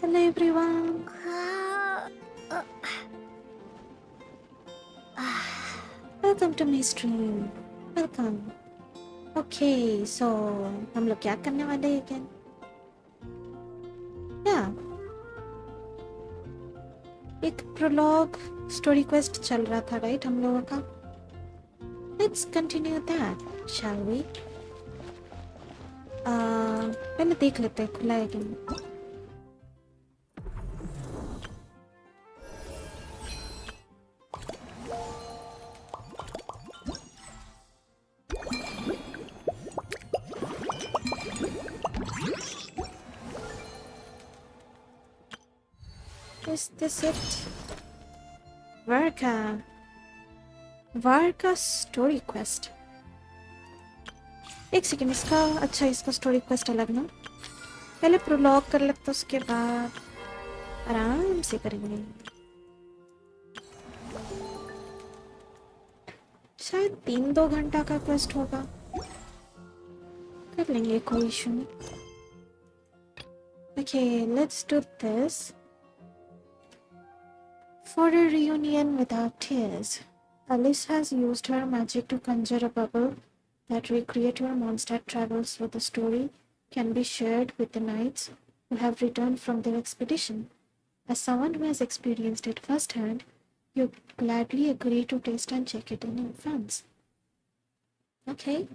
Hello everyone. Welcome to my stream. Welcome. Okay, so हम लोग क्या करने वाले हैं again? Yeah. एक prologue story quest चल रहा था right हम लोगों का. Let's continue that, shall we? पहले देख लेते हैं खुला है कि नहीं. Is this it? Varka story quest. एक सेकंड इसका अच्छा इसका स्टोरी क्वेस्ट अलग ना. पहले प्रोलॉग कर लेते उसके बाद आराम से करेंगे. शायद 3-2 घंटा का क्वेस्ट होगा. कर लेंगे कोई इशू नहीं. Okay, let's do this. For a reunion without tears, Alice has used her magic to conjure a bubble that recreate your monster travels with the story can be shared with the knights who have returned from their expedition. As someone who has experienced it firsthand, you gladly agree to taste and check it in advance. Okay.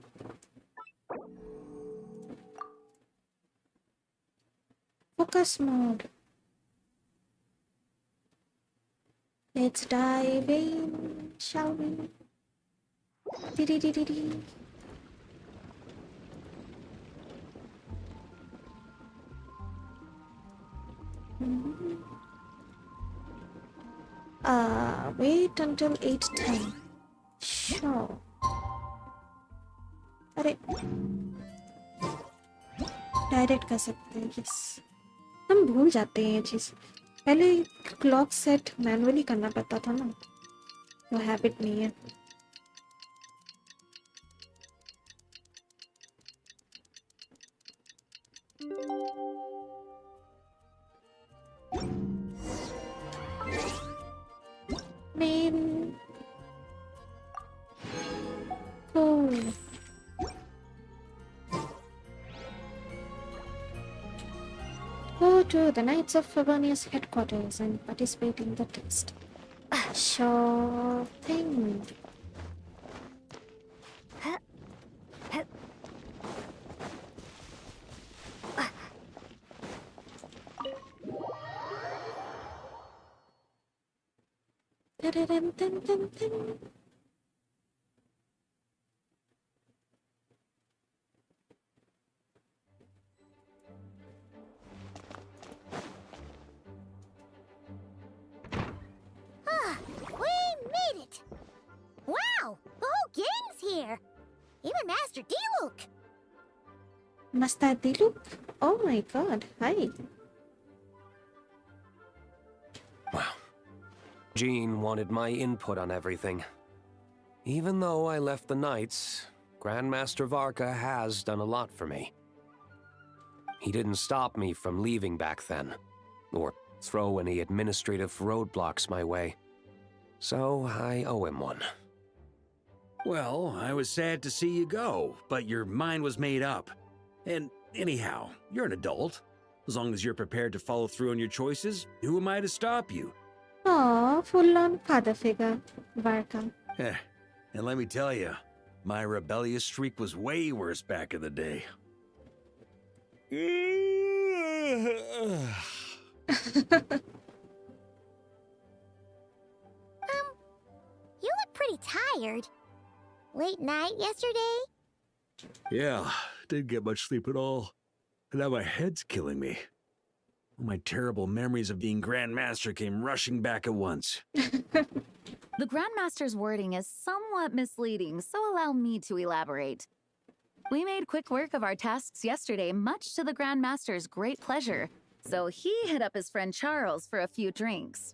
Focus mode. Let's dive in, shall we? Dee-dee-dee-dee-dee. Wait until 8:10. Sure. अरे direct कर सकते हैं. Yes हम भूल जाते हैं ये चीज़. पहले क्लॉक सेट मैनुअली करना पड़ता था ना. वो हैबिट नहीं है. Name. Cool. Go to the Knights of Favonius headquarters and participate in the test. Sure thing. Dun-dun-dun-dun-dun. Wow! The whole gang's here! Even Master D-Luke! Master D-Luke? Oh my god, hi. Wow. Jean wanted my input on everything. Even though I left the Knights, Grandmaster Varka has done a lot for me. He didn't stop me from leaving back then, or throw any administrative roadblocks my way. So I owe him one. Well, I was sad to see you go, but your mind was made up. And anyhow, you're an adult. As long as you're prepared to follow through on your choices, who am I to stop you? Oh, full-on father figure, Varka. And let me tell you, my rebellious streak was way worse back in the day. You look pretty tired. Late night yesterday? Yeah, didn't get much sleep at all. And now my head's killing me. All my terrible memories of being Grandmaster came rushing back at once. The Grandmaster's wording is somewhat misleading, so allow me to elaborate. We made quick work of our tasks yesterday, much to the Grandmaster's great pleasure, so he hit up his friend Charles for a few drinks.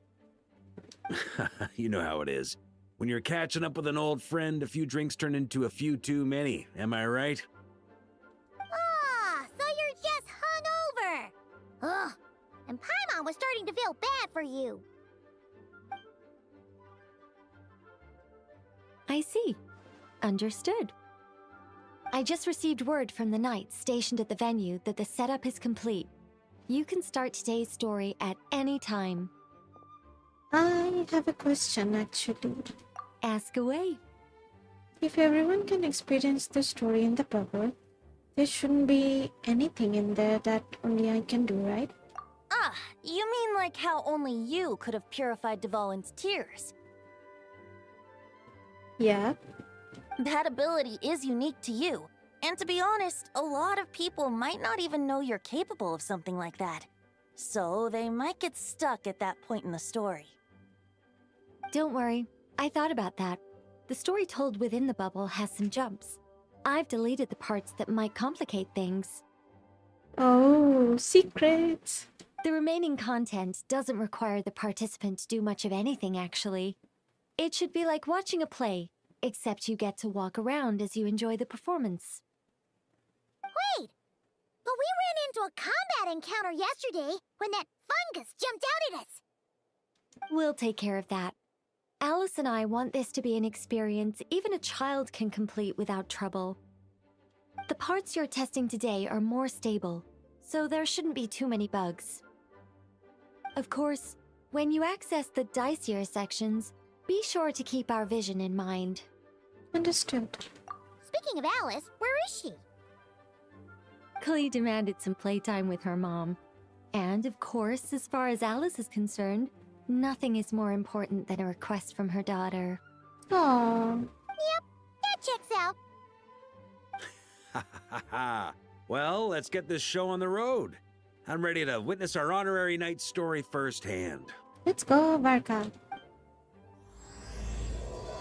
You know how it is. When you're catching up with an old friend, a few drinks turn into a few too many, am I right? Ah, so you're just hungover! Ugh, and Paimon for you. I see. Understood. I just received word from the knights stationed at the venue that the setup is complete. You can start today's story at any time. I have a question actually. Ask away. If everyone can experience the story in the bubble, there shouldn't be anything in there that only I can do, right? Ah, you mean like how only you could have purified Dvalin's tears? Yeah. That ability is unique to you. And to be honest, a lot of people might not even know you're capable of something like that. So they might get stuck at that point in the story. Don't worry. I thought about that. The story told within the bubble has some jumps. I've deleted the parts that might complicate things. Oh, secrets. The remaining content doesn't require the participant to do much of anything, actually. It should be like watching a play, except you get to walk around as you enjoy the performance. Wait! But we ran into a combat encounter yesterday when that fungus jumped out at us. We'll take care of that. Alice and I want this to be an experience even a child can complete without trouble. The parts you're testing today are more stable, so there shouldn't be too many bugs. Of course, when you access the dicier sections, be sure to keep our vision in mind. Understood. Speaking of Alice, where is she? Klee demanded some playtime with her mom. And of course, as far as Alice is concerned, nothing is more important than a request from her daughter. Oh, That checks out. Ha ha ha! Well, let's get this show on the road. I'm ready to witness our honorary knight's story firsthand. let's go, Varka.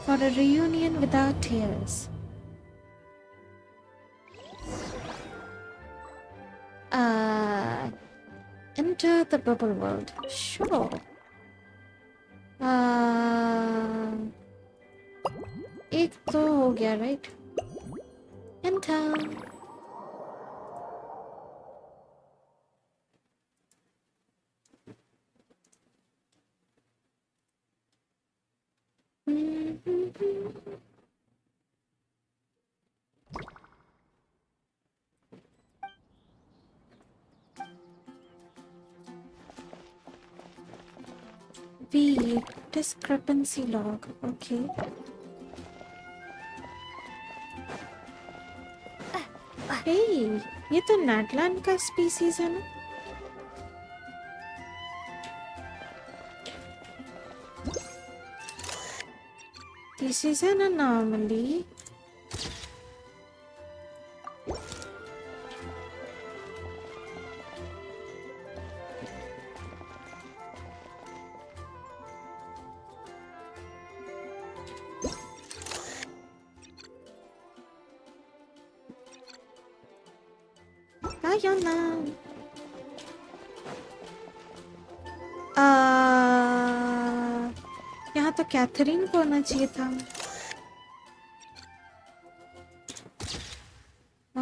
For a reunion without tears. Enter the bubble world. Sure. एक तो हो गया, right? Enter. V discrepancy log. Okay. Hey, ये तो नाटलैंड का species है ना? This is an anomaly. Ayun na. यहाँ तो कैथरीन को होना चाहिए था.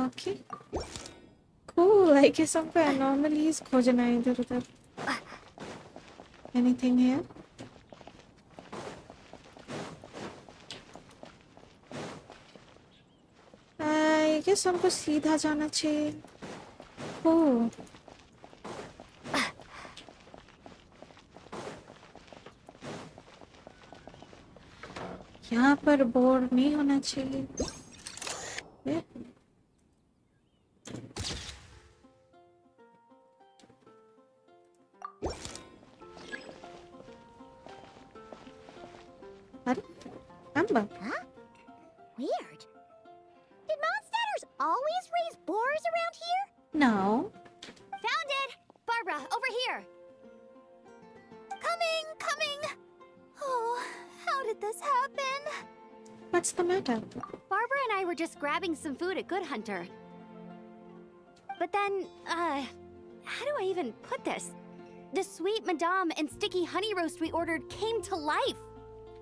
Okay. Cool. I guess हमको anomalies खोजना है इधर उधर. Anything here? I guess हमको सीधा जाना चाहिए. Oh. यहाँ पर बोर्ड नहीं होना चाहिए. अरे, Amber. Huh? Weird. Did monsters always raise boars around here? No. Found it! Barbara, over here! Coming! Oh, how did this happen? What's the matter? Barbara and I were just grabbing some food at Good Hunter. But then, how do I even put this? The sweet madame and sticky honey roast we ordered came to life.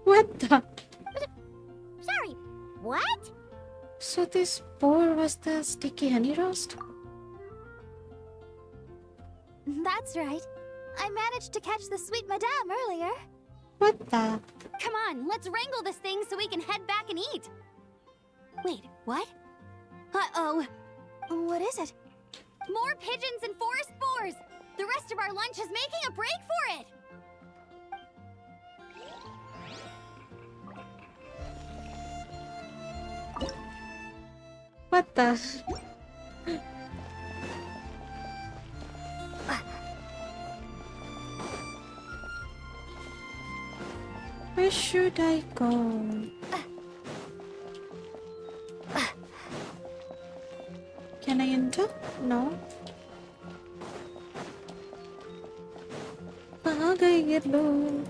What the? Sorry, what? So this boar was the sticky honey roast? That's right. I managed to catch the sweet madame earlier. What the? Come on, let's wrangle this thing so we can head back and eat. Wait, what? Uh-oh. What is it? More pigeons and forest boars! The rest of our lunch is making a break for it! What the? Where should I go? Can I enter? No. कहाँ गए ये लोग?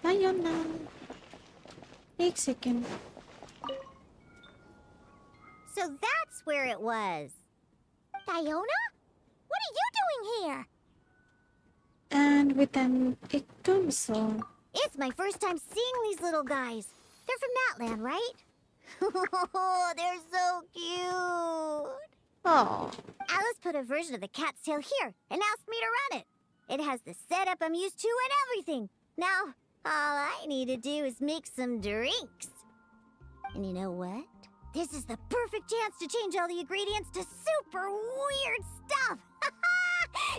Ayun na. एक second. So that's where it was. Diona? What are you doing here? And with an ectomso. It's my first time seeing these little guys. They're from that land, right? Oh, they're so cute. Oh. Alice put a version of the cat's tail here and asked me to run it. It has the setup I'm used to and everything. Now, all I need to do is make some drinks. And you know what? This is the perfect chance to change all the ingredients to super weird stuff.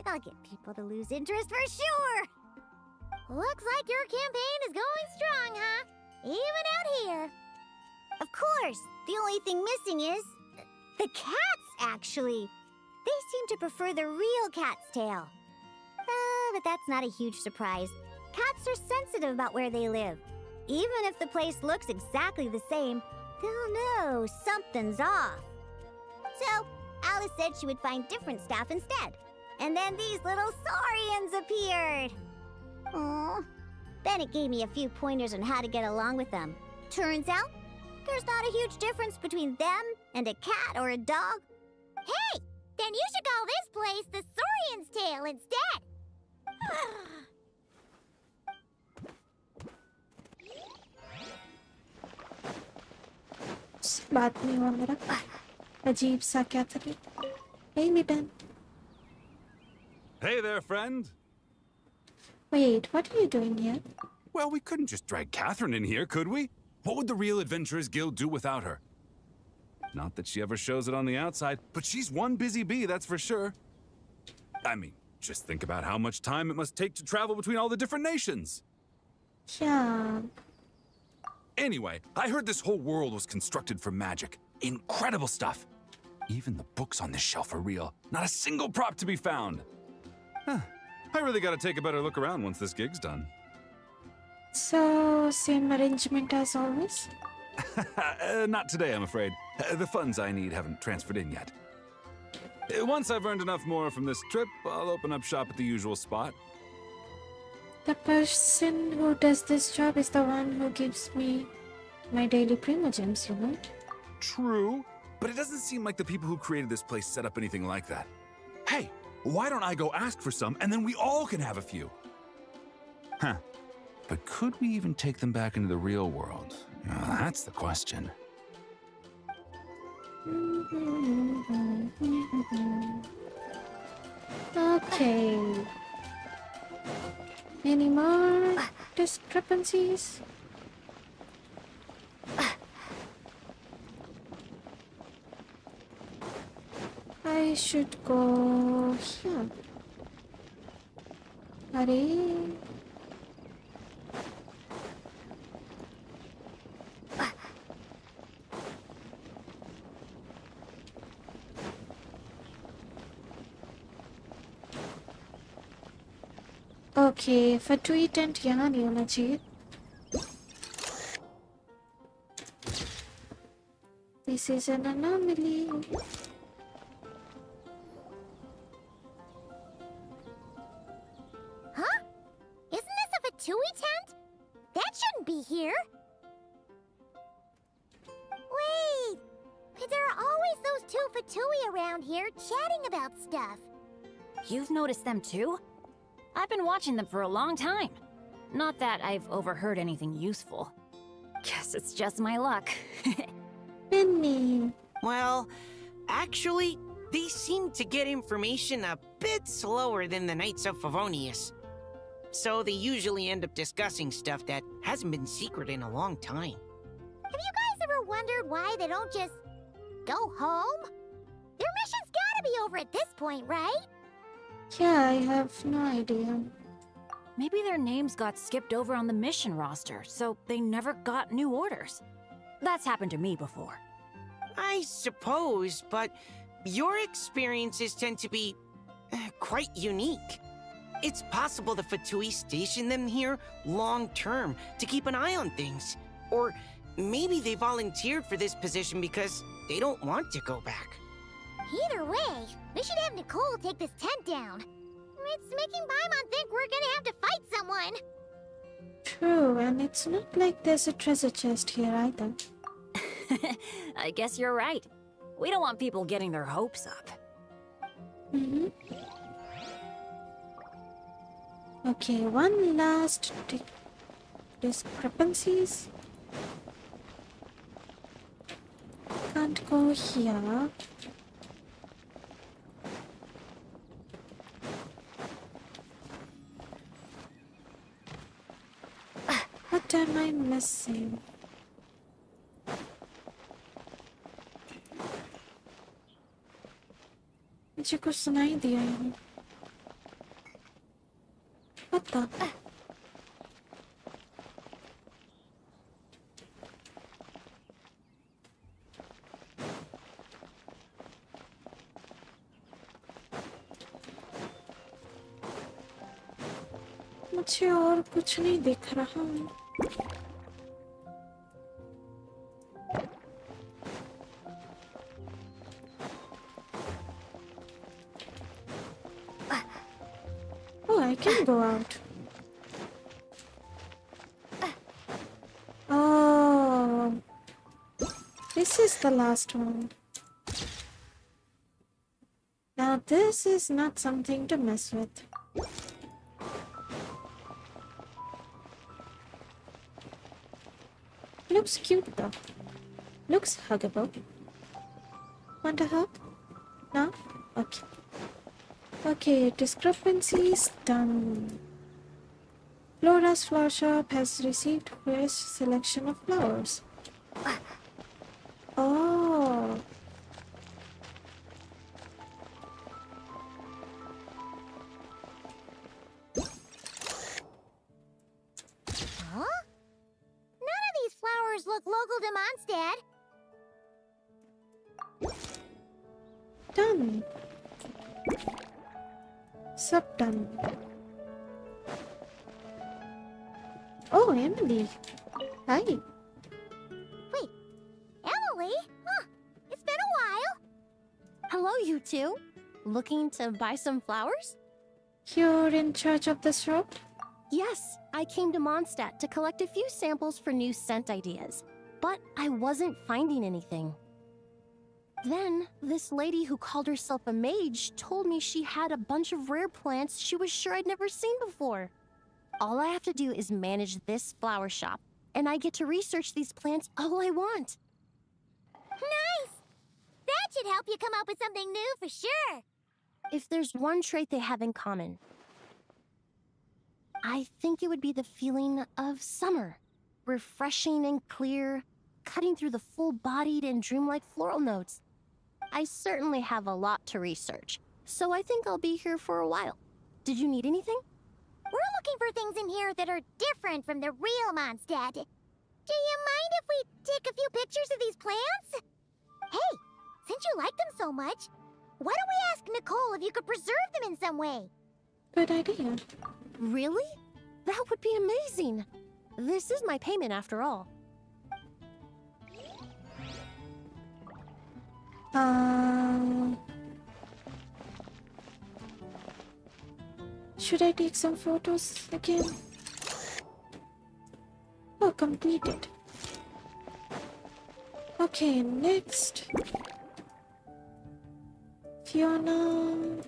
I'll get people to lose interest for sure. Looks like your campaign is going strong, huh? Even out here. Of course, the only thing missing is the cats, actually. They seem to prefer the real cat's tail. But that's not a huge surprise. Cats are sensitive about where they live. Even if the place looks exactly the same, they'll know something's off. So, Alice said she would find different staff instead. And then these little saurians appeared. Aww. Bennett gave me a few pointers on how to get along with them. Turns out, there's not a huge difference between them and a cat or a dog. Hey! Then you should call this place the Saurian's Tail instead! बात नहीं हुआ मेरा अजीब सा क्या था कि Amy Ben. Hey there, friend. Wait, what are you doing here? Well, we couldn't just drag Catherine in here, could we? What would the real Adventurers Guild do without her? Not that she ever shows it on the outside, but she's one busy bee, that's for sure. I mean, just think about how much time it must take to travel between all the different nations. Yeah. Anyway, I heard this whole world was constructed from magic. Incredible stuff. Even the books on this shelf are real. Not a single prop to be found. Huh. I really gotta take a better look around once this gig's done. So, same arrangement as always? Not today, I'm afraid. The funds I need haven't transferred in yet. Once I've earned enough more from this trip, I'll open up shop at the usual spot. The person who does this job is the one who gives me my daily primogems, you know? True, but it doesn't seem like the people who created this place set up anything like that. Hey, why don't I go ask for some, and then we all can have a few? Huh. But could we even take them back into the real world? That's the question. Okay. Any more discrepancies? I should go here. Hurry. Okay, for tweet and यहाँ नहीं होना चाहिए. This is an anomaly. Huh? Isn't this a Fatui tent? That shouldn't be here. Wait! But there are always those two Fatui around here chatting about stuff. You've noticed them too? I've been watching them for a long time. Not that I've overheard anything useful. Guess it's just my luck. Penny. Well, actually, they seem to get information a bit slower than the Knights of Favonius. So they usually end up discussing stuff that hasn't been secret in a long time. Have you guys ever wondered why they don't just go home? Their mission's gotta be over at this point, right? Yeah, I have no idea. Maybe their names got skipped over on the mission roster, so they never got new orders. That's happened to me before. I suppose, but your experiences tend to be quite unique. It's possible the Fatui stationed them here long-term to keep an eye on things. Or maybe they volunteered for this position because they don't want to go back. Either way, we should have Nicole take this tent down. It's making Paimon think we're gonna have to fight someone. True, and it's not like there's a treasure chest here either. I guess you're right. We don't want people getting their hopes up. Mm-hmm. Okay, one last discrepancies. Can't go here. What am I missing? मुझे कुछ सुनाई दिया यहाँ. What the? मुझे और कुछ नहीं दिख रहा. Oh, I can go out. Oh, this is the last one. Now this is not something to mess with. Looks cute though. Looks huggable. Want a hug? No? Okay. Okay, discrepancies done. Flora's flower shop has received fresh selection of flowers. Oh. Huh? None of these flowers look local to Mondstadt. Done. Sub done. Oh, Emily. Hi. Wait, Emily? Huh, it's been a while. Hello, you two. Looking to buy some flowers? You're in charge of this shop? Yes, I came to Mondstadt to collect a few samples for new scent ideas, but I wasn't finding anything. Then, this lady who called herself a mage told me she had a bunch of rare plants she was sure I'd never seen before. All I have to do is manage this flower shop, and I get to research these plants all I want. Nice! That should help you come up with something new for sure. If there's one trait they have in common, I think it would be the feeling of summer. Refreshing and clear, cutting through the full-bodied and dreamlike floral notes. I certainly have a lot to research, so I think I'll be here for a while. Did you need anything? We're looking for things in here that are different from the real Mondstadt. Do you mind if we take a few pictures of these plants? Hey, since you like them so much, why don't we ask Nicole if you could preserve them in some way? Good idea. Really? That would be amazing. This is my payment after all. Should I take some photos again? Oh, completed. Okay, next. Fiona.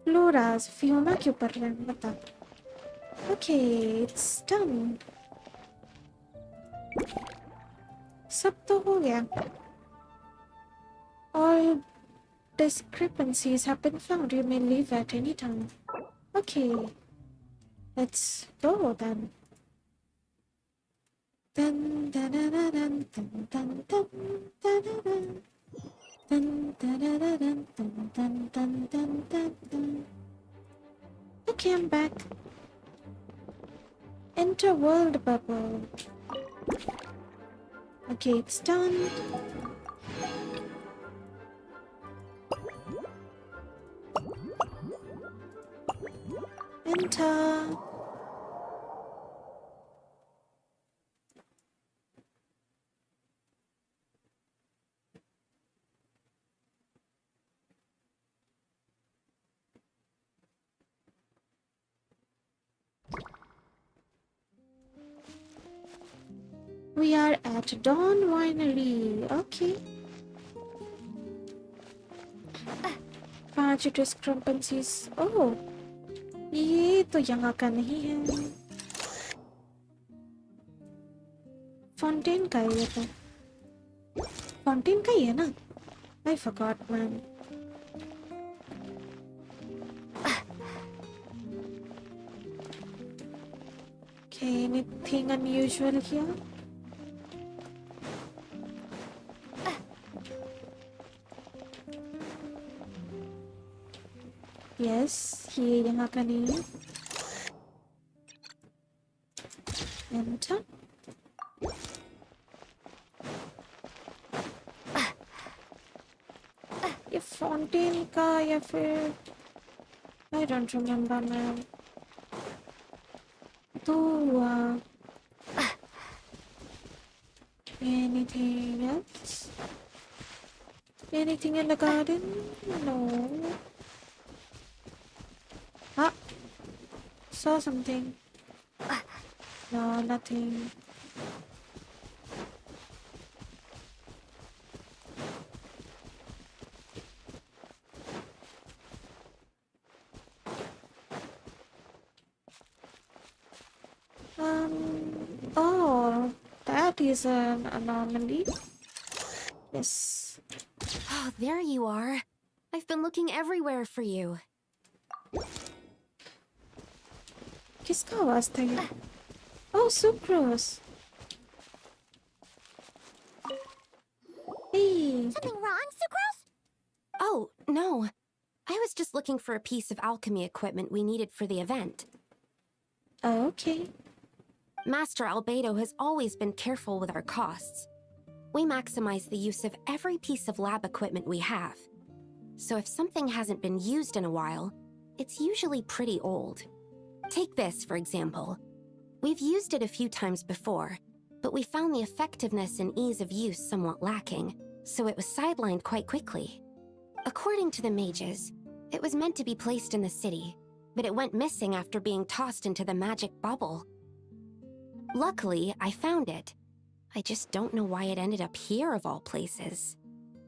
Flora's. Fiona के ऊपर है बता. Okay, it's done. सब तो हो गया. All discrepancies have been found. You may leave at any time. Okay, let's go then. Dun, dun, dun, dun, dun, dun, dun, dun, dun, dun. Dun, dun, dun, dun, dun, dun, dun, dun, dun, dun. Okay, I'm back. Enter world bubble. Okay, it's done. Enter. We are at Dawn Winery. Okay. 5 discrepancies. Oh, ये तो यहाँ का नहीं है. Fountain का है ये तो. Fountain का ही है ना? I forgot, man. Okay, anything unusual here? Yes, ये यहाँ का नहीं है. Enter. ये fountain का या फिर I don't remember, man. तो anything else? Anything in the garden? No. Ah, saw something. No, nothing. Oh, that is an anomaly. Yes. Oh, there you are. I've been looking everywhere for you. किसका आवाज था ये? Oh, sucrose. Hey. Something wrong, Sucrose? Oh, no. I was just looking for a piece of alchemy equipment we needed for the event. Oh, okay. Master Albedo has always been careful with our costs. We maximize the use of every piece of lab equipment we have. So if something hasn't been used in a while, it's usually pretty old. Take this, for example. We've used it a few times before, but we found the effectiveness and ease of use somewhat lacking, so it was sidelined quite quickly. According to the mages, it was meant to be placed in the city, but it went missing after being tossed into the magic bubble. Luckily, I found it. I just don't know why it ended up here of all places.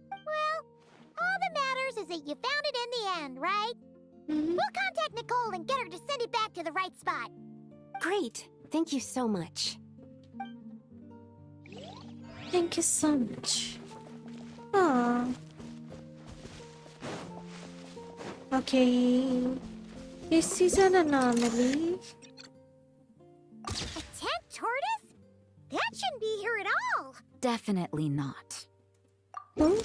Well, all that matters is that you found it in the end, right? We'll contact Nicole and get her to send it back to the right spot. Great. Thank you so much. Thank you so much. Ah. Okay. This is an anomaly. A tent tortoise? That shouldn't be here at all. Definitely not. Oh.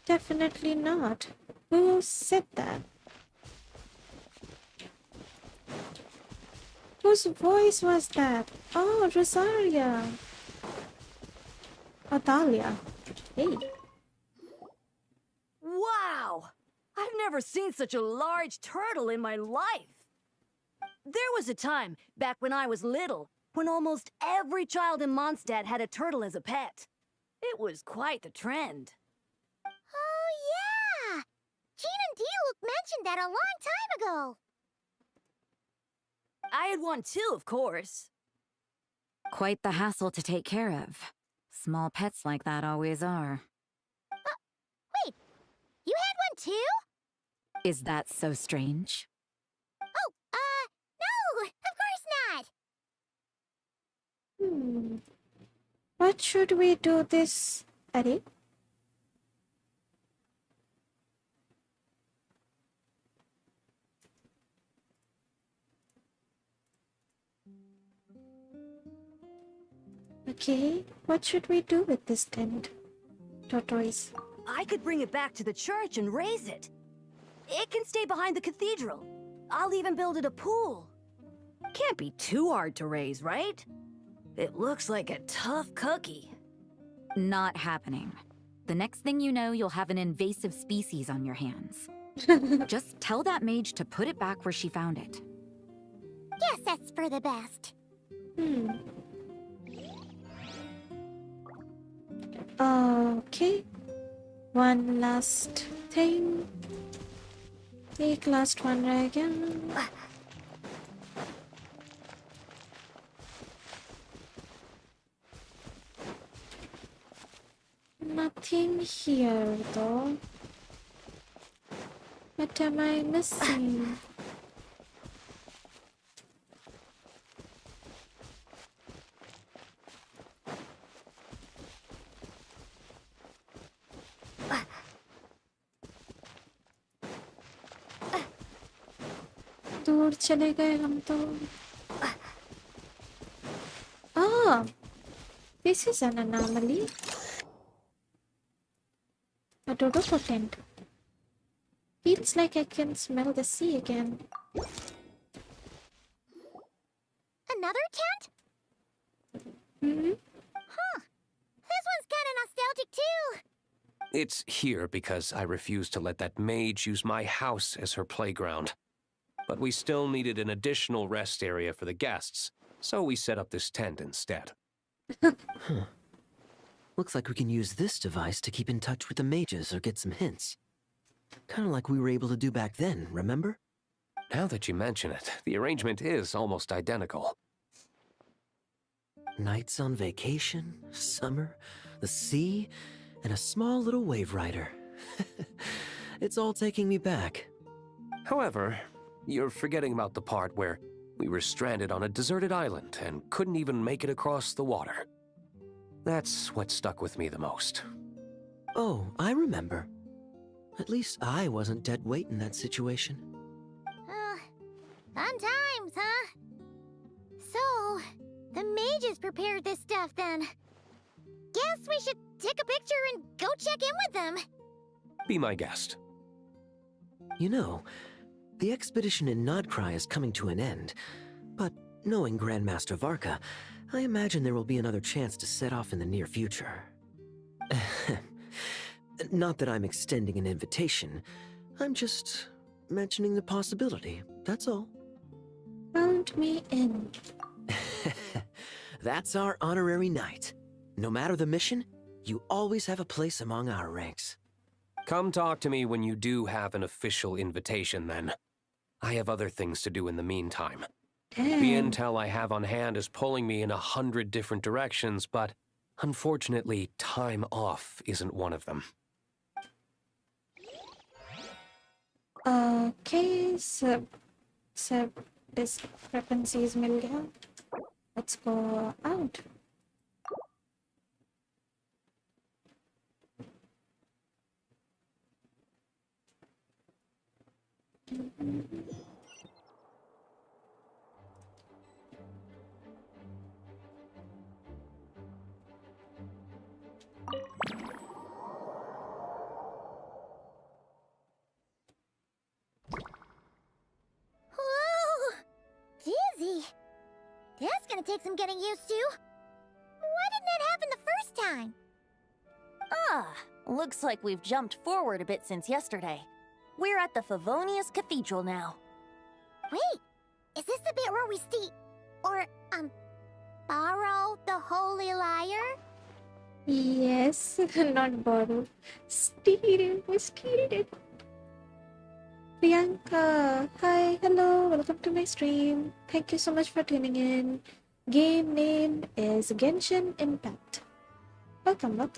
Definitely not. Who said that? Whose voice was that? Oh, Rosaria. Atalia. Hey. Wow! I've never seen such a large turtle in my life. There was a time, back when I was little, when almost every child in Mondstadt had a turtle as a pet. It was quite the trend. Oh, yeah! Jean and Diluc mentioned that a long time ago. I had one too, of course. Quite the hassle to take care of. Small pets like that always are. Wait, you had one too? Is that so strange? Oh, no, of course not. Hmm. What should we do this, Ari? Okay, what should we do with this tent? Tortoise. I could bring it back to the church and raise it. It can stay behind the cathedral. I'll even build it a pool. Can't be too hard to raise, right? It looks like a tough cookie. Not happening. The next thing you know, you'll have an invasive species on your hands. Just tell that mage to put it back where she found it. Guess that's for the best. Hmm. Okay. One last thing. Take last one dragon. Nothing here though. What am I missing? दूर चले गए हम तो. Ah, this is an anomaly. A dodo potent. Feels like I can smell the sea again. Another tent? Hmm? Huh. This one's kind of nostalgic too. It's here because I refused to let that mage use my house as her playground. But we still needed an additional rest area for the guests, so we set up this tent instead. Huh. Looks like we can use this device to keep in touch with the mages or get some hints. Kind of like we were able to do back then, remember? Now that you mention it, the arrangement is almost identical. Nights on vacation, summer, the sea, and a small little wave rider. It's all taking me back. However, you're forgetting about the part where we were stranded on a deserted island and couldn't even make it across the water. That's what stuck with me the most. Oh, I remember. At least I wasn't dead weight in that situation. Fun times, huh? So, the mages prepared this stuff then. Guess we should take a picture and go check in with them. Be my guest. You know, the expedition in Nodcry is coming to an end, but knowing Grandmaster Varka, I imagine there will be another chance to set off in the near future. Not that I'm extending an invitation, I'm just mentioning the possibility, that's all. Count me in. That's our honorary knight. No matter the mission, you always have a place among our ranks. Come talk to me when you do have an official invitation, then. I have other things to do in the meantime. Damn. The intel I have on hand is pulling me in 100 different directions, but unfortunately, time off isn't one of them. Okay, सब discrepancies मिल गया. Let's go out. Whoa! Dizzy. That's gonna take some getting used to. Why didn't that happen the first time? Looks like we've jumped forward a bit since yesterday. We're at the Favonius Cathedral now. Wait, is this the bit where we borrow the Holy Liar? Yes, not borrow. Steal it. Priyanka, hi, hello, welcome to my stream. Thank you so much for tuning in. Game name is Genshin Impact. Welcome.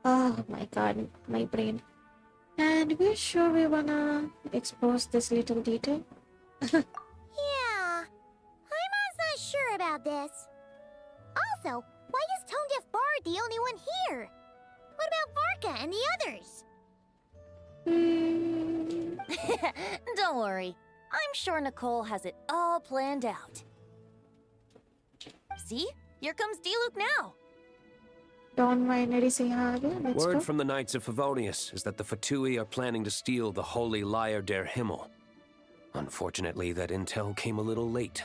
Oh my god, my brain. And we're sure we wanna expose this little detail. Yeah. about this. Also, why is Tone Deaf Bard the only one here? What about Varka and the others? Don't worry. I'm sure Nicole has it all planned out. See? Here comes Diluc now. Dawn Winery से यहाँ आ गया. Let's Word go. from the Knights of Favonius is that the Fatui are planning to steal the Holy Lyre der Himmel. Unfortunately, that intel came a little late.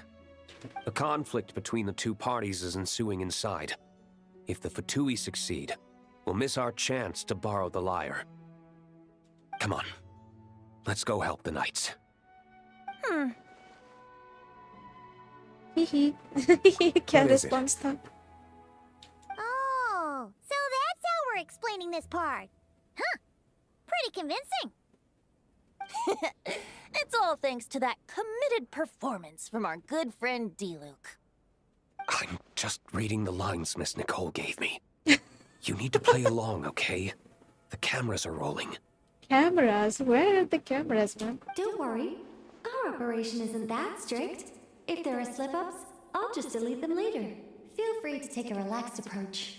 A conflict between the two parties is ensuing inside. If the Fatui succeed, we'll miss our chance to borrow the lyre. Come on. Let's go help the Knights. Hihi. क्या What is it? response था? Oh, so that's how we're explaining this part. Huh. Pretty convincing. It's all thanks to that committed performance from our good friend Diluc. I'm just reading the lines Miss Nicole gave me. You need to play along, okay? The cameras are rolling. Cameras? Where are the cameras, man? Don't worry. Our operation isn't that strict. If there are slip-ups, I'll just delete them later. Feel free to take a relaxed approach.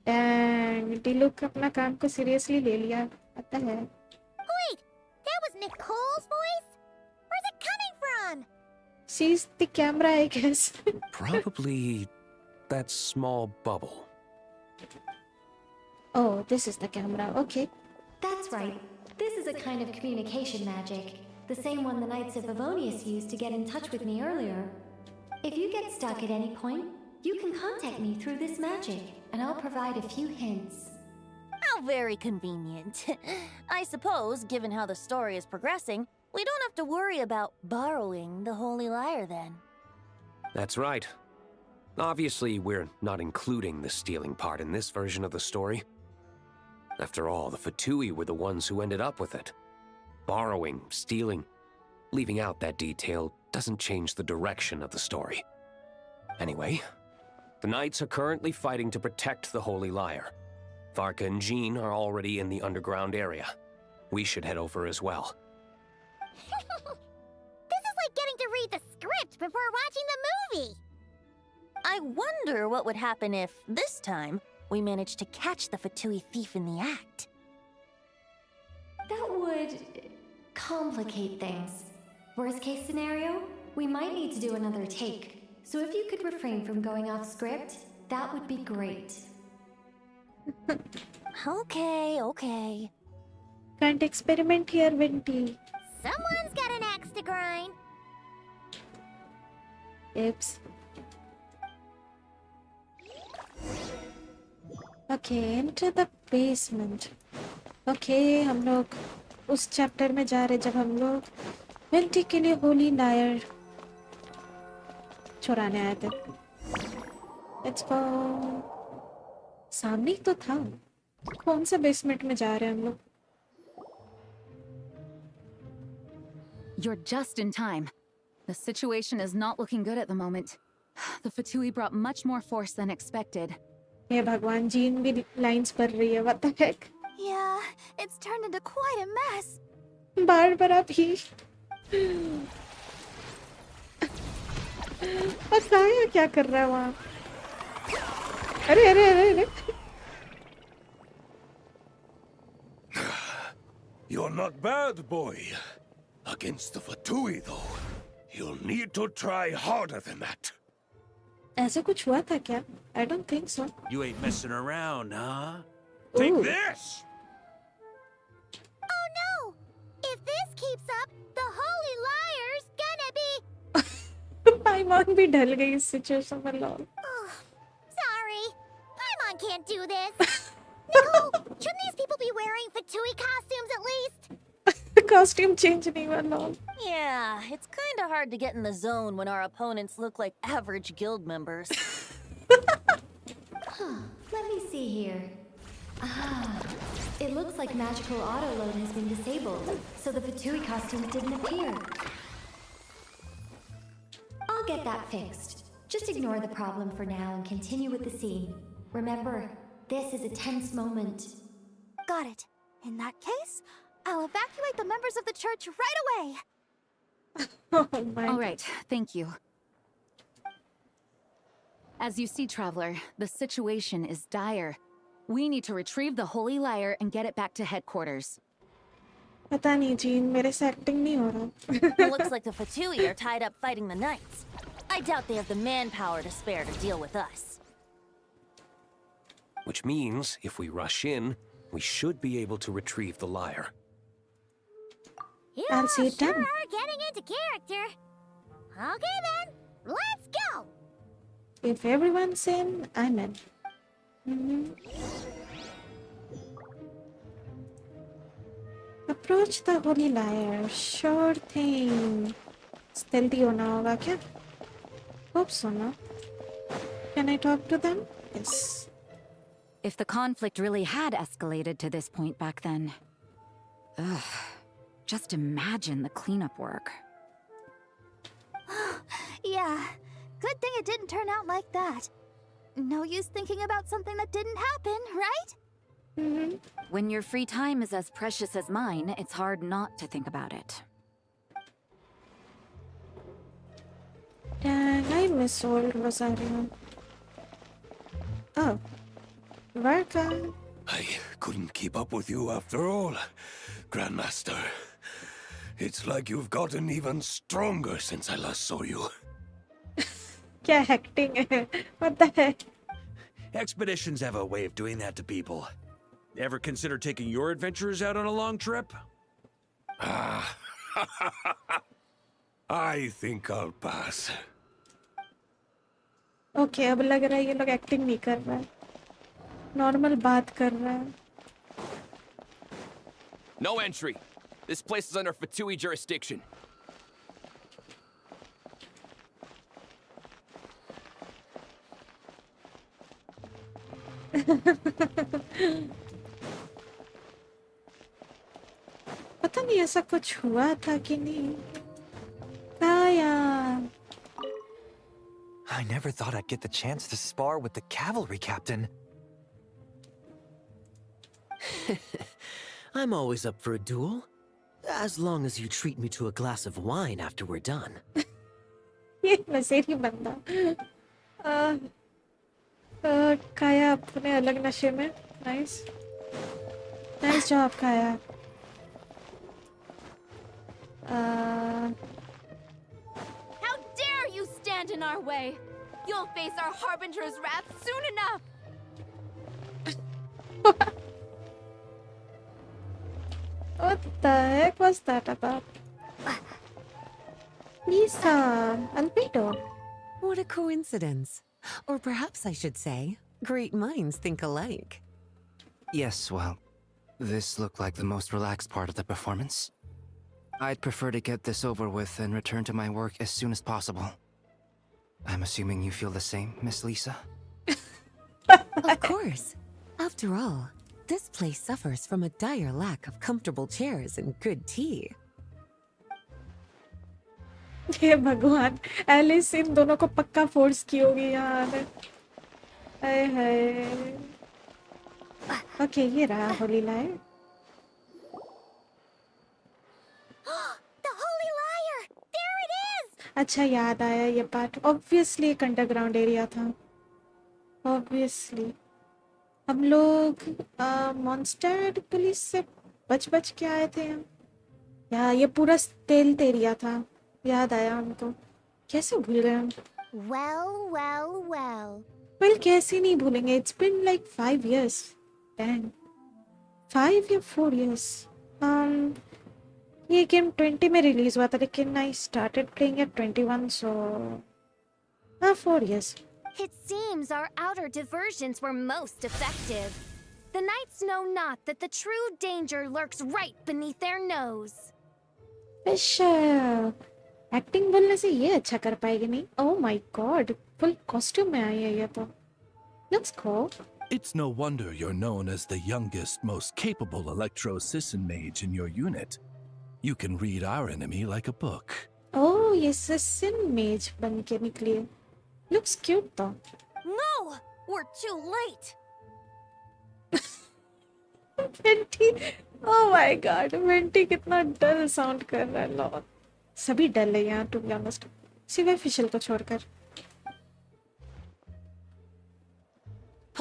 Dang, Diluc अपना काम को seriously ले लिया. पता है. Wait, that was Nicole's voice? Where's it coming from? She's the camera, I guess. Probably that small bubble. Oh, this is the camera. Okay. That's right. This is a kind of communication magic. The same one the Knights of Favonius used to get in touch with me earlier. If you get stuck at any point, you can contact me through this magic, and I'll provide a few hints. How very convenient. I suppose, given how the story is progressing, we don't have to worry about borrowing the Holy Lyre then. That's right. Obviously, we're not including the stealing part in this version of the story. After all, the Fatui were the ones who ended up with it. Borrowing, stealing, leaving out that detail doesn't change the direction of the story. Anyway, the Knights are currently fighting to protect the Holy Lyre. Varka and Jean are already in the underground area. We should head over as well. This is like getting to read the script before watching the movie. I wonder what would happen if, this time, we managed to catch the Fatui thief in the act. That would complicate things. Worst case scenario, we might need to do another take. So if you could refrain from going off script, that would be great. Okay. Can't experiment here, Vinty. Someone's got an axe to grind. Oops. Okay, into the basement. Okay, हम लोग उस chapter में जा रहे जब हम लोग विंटी के लिए होली लायर चुराने आए थे. Let's go. सामने ही तो था. कौन से बेसमेंट में जा रहे हैं हम लोग? You're just in time. The situation is not looking good at the moment. The Fatui brought much more force than expected. हे भगवान, जीन भी लाइंस पढ़ रही है. What the heck? Yeah, it's turned into quite a mess. Barbara भी. पता है क्या कर रहा है वहाँ? अरे. You're not bad, boy. Against the Fatui, though, you'll need to try harder than that. ऐसा कुछ हुआ था क्या? I don't think so. You ain't messing around, huh? Take Ooh. this! Oh no! If this keeps up, the Holy Lyre's gonna be... पाइमॉन भी ढल गई इस situation में. Lol. Oh, sorry. Paimon can't do this. Nicole, shouldn't these people be wearing Fatui costumes at least? Costume change नहीं हुआ. Lol. Yeah, it's kinda hard to get in the zone when our opponents look like average guild members. Let me see here. It looks like magical auto-load has been disabled, so the Fatui costumes didn't appear. I'll get that fixed. Just ignore the problem for now and continue with the scene. Remember, this is a tense moment. Got it. In that case, I'll evacuate the members of the church right away. Oh my. All right, thank you. As you see, Traveler, the situation is dire. We need to retrieve the Holy Lyre and get it back to headquarters. पता नहीं gene मेरे से acting नहीं हो रहा. Looks like the Fatui are tied up fighting the Knights. I doubt they have the manpower to spare to deal with us. Which means, if we rush in, we should be able to retrieve the lyre. You I'll see all it sure done. are getting into character. Okay then, let's go. If everyone's in, I'm in. Approach the Holy Lyre. Sure thing. Stealthy होना होगा क्या? Hope so, no? Can I talk to them? Yes. If the conflict really had escalated to this point back then. Ugh. Just imagine the cleanup work. Yeah, good thing it didn't turn out like that. No use thinking about something that didn't happen, right? When your free time is as precious as mine, it's hard not to think about it. Dang, I miss old Rosario. Oh. Varka. I couldn't keep up with you after all, Grandmaster. It's like you've gotten even stronger since I last saw you. क्या acting है? What the heck? Expeditions have a way of doing that to people. Ever consider taking your adventurers out on a long trip? Ah, I think I'll pass. Okay, अब लग रहा है ये लोग acting नहीं कर रहा है. Normal बात कर रहा है. No entry. This place is under Fatui jurisdiction. पता नहीं ऐसा कुछ हुआ था कि नहीं. Kaya. I never thought I'd get the chance to spar with the cavalry captain. I'm always up for a duel. As long as you treat me to a glass of wine after we're done. ये नशेड़ी बंदा. काया अपने अलग नशे में. Nice. Nice job, Kaya. How dare you stand in our way! You'll face our Harbinger's wrath soon enough! What the heck was that about? Lisa, Albedo. What a coincidence. Or perhaps I should say, great minds think alike. Yes, well, this looked like the most relaxed part of the performance. I'd prefer to get this over with and return to my work as soon as possible. I'm assuming you feel the same, Miss Lisa? Of course. After all, this place suffers from a dire lack of comfortable chairs and good tea. हे भगवान, Alice in दोनों को पक्का force की होगी यार. हाय हाय. Okay, ये रहा Holy Lyre. The Holy Lyre! There it is! अच्छा याद आया ये पार्ट. ऑब्वियसली एक अंडरग्राउंड एरिया था. ऑब्वियसली हम लोग मॉन्स्टर पुलिस से बच के आए थे. यार ये पूरा स्टेल्थ एरिया था. याद आया हमको. कैसे भूल गए हम? Well, कैसे नहीं भूलेंगे. It's been like 5 years. Dang. 5 या 4 years. ये गेम 20 में रिलीज हुआ था लेकिन I started playing at 21, so 4 years. It seems our outer diversions were most effective. The knights know not that the true danger lurks right beneath their nose. Acting बोलने से ये अच्छा कर पाएगी नहीं. Oh my god, full costume में आई है ये तो. Looks cool. It's no wonder you're known as the youngest, most capable Electro-Sisson mage in your unit. You can read our enemy like a book. Oh, ये Sisson mage बन के निकली है. Looks cute though. No! We're too late! Venti, oh my god, Venti कितना डल sound कर रहा है. Lord, सभी डल है यहाँ टू बी ऑनेस्ट, सिवाय फिशल को छोड़कर.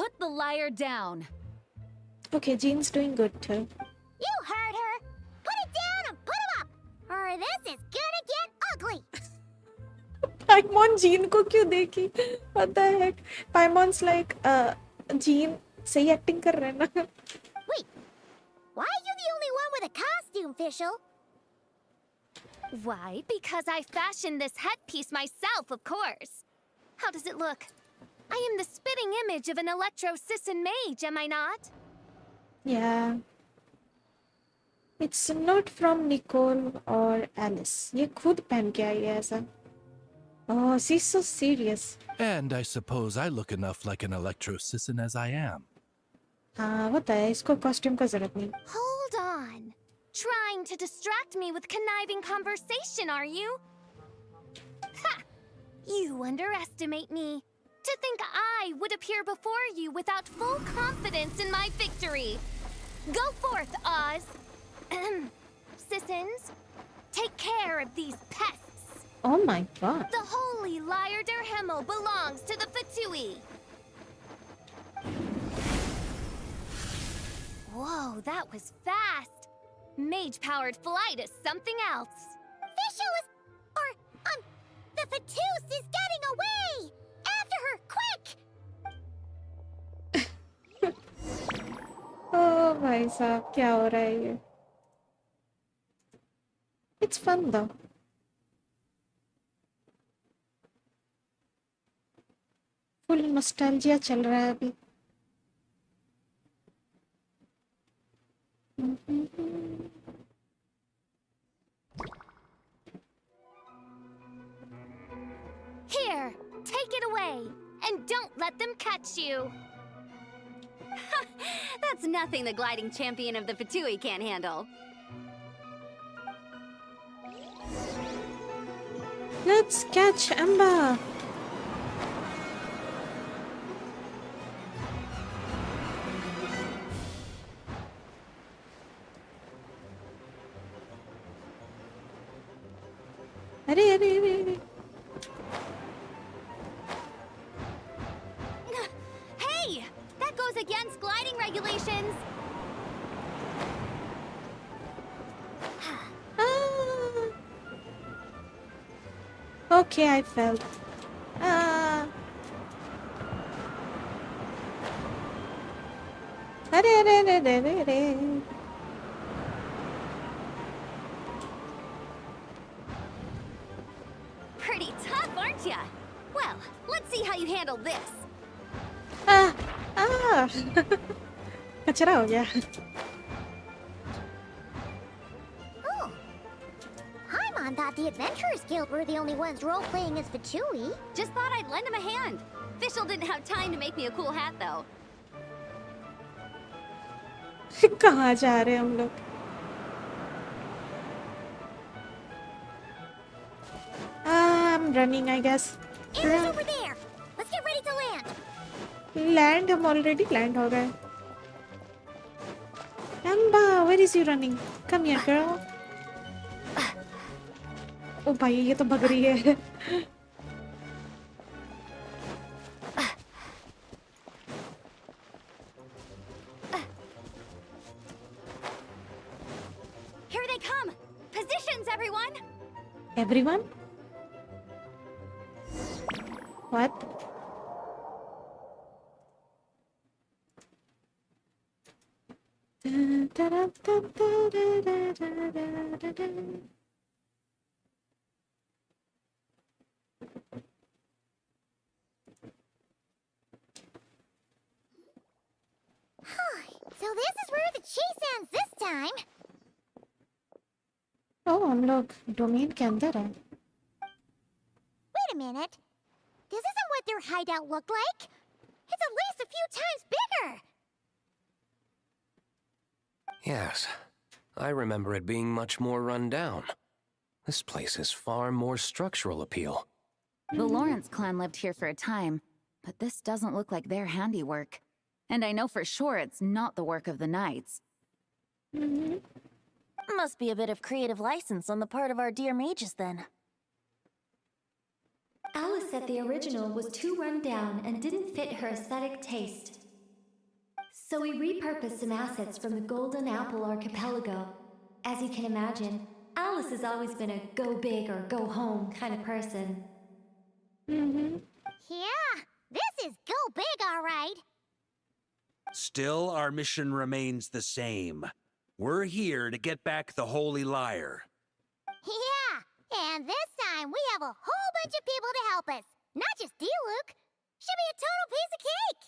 Put the liar down. Okay, Jean's doing good too. You heard her! Put it down and put him up! Or this is gonna get ugly! Paimon Jean को क्यों देखी? What the heck? Paimon's like, Jean सही acting कर रहे हैं ना? Wait, why are you the only one with a costume, Fischl? Why? Because I fashioned this headpiece myself, of course. How does it look? I am the spitting image of an electro-Sisson mage, am I not? Yeah. It's not from Nicole or Alice. ये खुद पहन के आई है ऐसा. Oh, she's so serious. And I suppose I look enough like an electro-Sisson as I am. हाँ, होता है. इसको costume का जरूरत नहीं. Hold on. Trying to distract me with conniving conversation, are you? Ha! You underestimate me. To think I would appear before you without full confidence in my victory. Go forth, Oz. Sissons, take care of these pests. Oh my god. The holy Liar der Himmel belongs to the Fatui. Whoa, that was fast. Mage-powered flight is something else. Fischl is... the Fatus is getting away! After her, quick! Oh भाई साहब क्या हो रहा है ये? It's fun though. Full nostalgia चल रहा है अभी. Here, take it away, and don't let them catch you. That's nothing the gliding champion of the Fatui can't handle. Let's catch Amber. अरे अरे अरे अरे. Hey! That goes against gliding regulations! Okay, I fell. अरे अरे अरे अरे अरे अरे. Pretty tough, aren't ya? Well, let's see how you handle this. कचरा हो गया. Oh. Paimon thought the Adventurers Guild were the only ones role-playing as Fatui. Just thought I'd lend him a hand. Fischl didn't have time to make me a cool hat, though. कहाँ जा रहे हैं हम लोग? I'm running, I guess. Acer's over there. Let's get ready to land. Land, हम already land हो गए. Amber, where is you running? Come here, girl. ओ भाई ये तो भग रही है. Here they come! Positions, everyone! Everyone? What? So this is where the chase ends this time. Oh, हम लोग डोमेन के अंदर हैं. Wait a minute. This isn't what their hideout looked like. It's at least a few times bigger. Yes, I remember it being much more run down. This place has far more structural appeal. The Lawrence clan lived here for a time, but this doesn't look like their handiwork. And I know for sure it's not the work of the Knights. Must be a bit of creative license on the part of our dear mages, then. Alice said the original was too run down and didn't fit her aesthetic taste. So we repurposed some assets from the Golden Apple Archipelago. As you can imagine, Alice has always been a go big or go home kind of person. Mm-hmm. Yeah, this is go big, all right. Still, our mission remains the same. We're here to get back the Holy Lyre. Yeah, and this time we have a whole bunch of people to help us. Not just you, Luke. Should be a total piece of cake.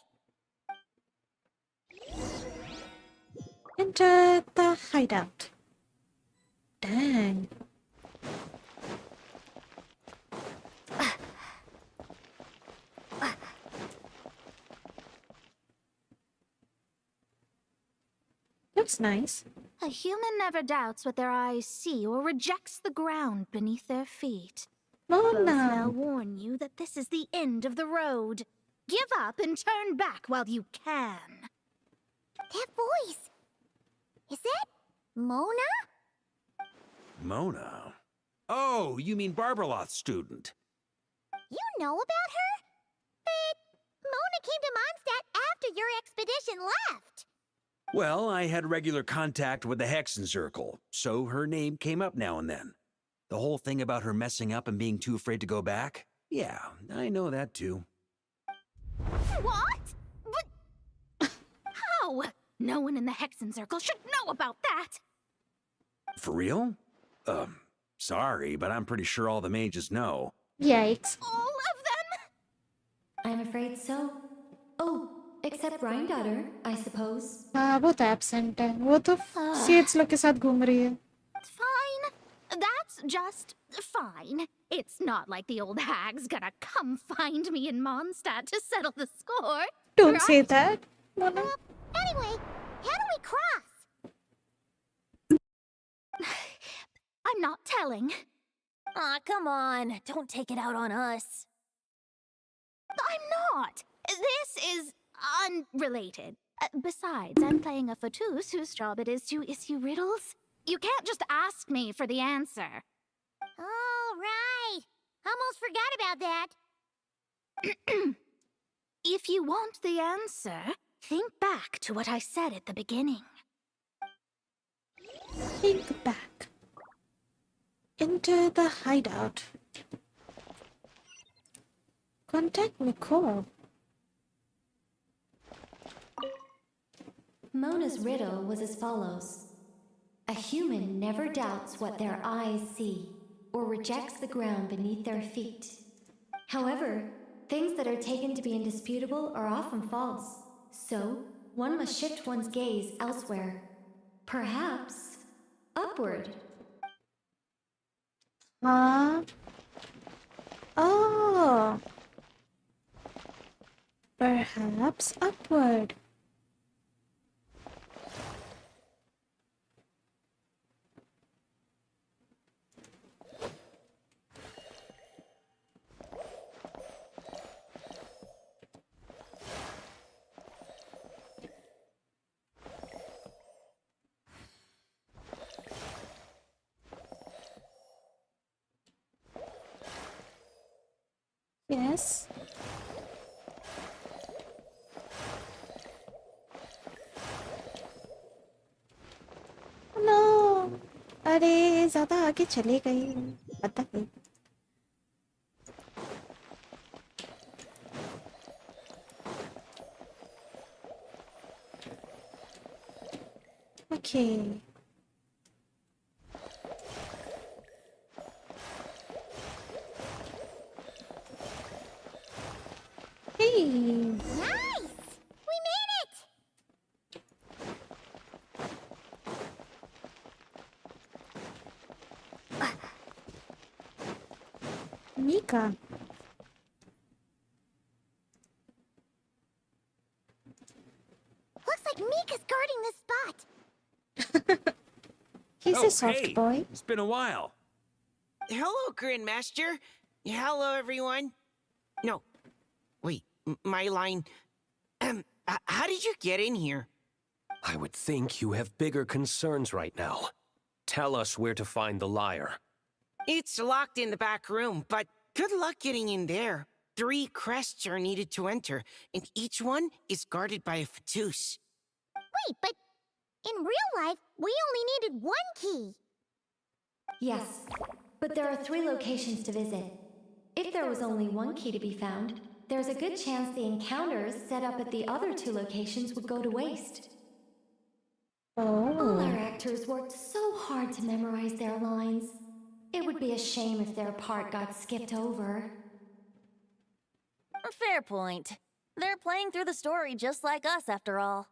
Enter the hideout. Dang. Looks nice. A human never doubts what their eyes see or rejects the ground beneath their feet. Both now warn you that this is the end of the road. Give up and turn back while you can. That voice. Is that Mona? Mona? Oh, you mean Barbarloth's student. You know about her? But Mona came to Mondstadt after your expedition left. Well, I had regular contact with the Hexen Circle, so her name came up now and then. The whole thing about her messing up and being too afraid to go back? Yeah, I know that too. What? But how? No one in the Hexen Circle should know about that. For real? Sorry, but I'm pretty sure all the mages know. Yikes. All of them? I'm afraid so. Oh, except Granddaughter, I suppose. हाँ वो तो absent है. वो तो sets लोग के साथ घूम रही है. Fine. That's just fine. It's not like the old hag's gonna come find me in Mondstadt to settle the score. Don't say that. Mona. Anyway, how do we cross? I'm not telling. Aw, come on. Don't take it out on us. I'm not. This is unrelated. Besides, I'm playing a fatus whose job it is to issue riddles. You can't just ask me for the answer. Oh, right. Almost forgot about that. If you want the answer, think back to what I said at the beginning. Think back. Enter the hideout. Contact Nicole. Mona's riddle was as follows. A human never doubts what their eyes see, or rejects the ground beneath their feet. However, things that are taken to be indisputable are often false. So, one must shift one's gaze elsewhere. Perhaps, upward. Huh? Oh. Perhaps upward. Yes. No. अरे ज़्यादा आगे चले गई. पता नहीं. Okay. Hey. Nice! We made it! Mika. Looks like Mika's guarding the spot. He's Oh, a soft hey, boy. It's been a while. Hello, Grandmaster. Hello, everyone. No. Wait, my line. How did you get in here? I would think you have bigger concerns right now. Tell us where to find the lyre. It's locked in the back room, but good luck getting in there. 3 crests are needed to enter, and each one is guarded by a fatus. Wait, but in real life, we only needed one key. Yes, but there are 3 locations to visit. If there was only one key to be found, there's a good chance the encounters set up at the other 2 locations would go to waste. All our actors worked so hard to memorize their lines. It would be a shame if their part got skipped over. Fair point. They're playing through the story just like us, after all.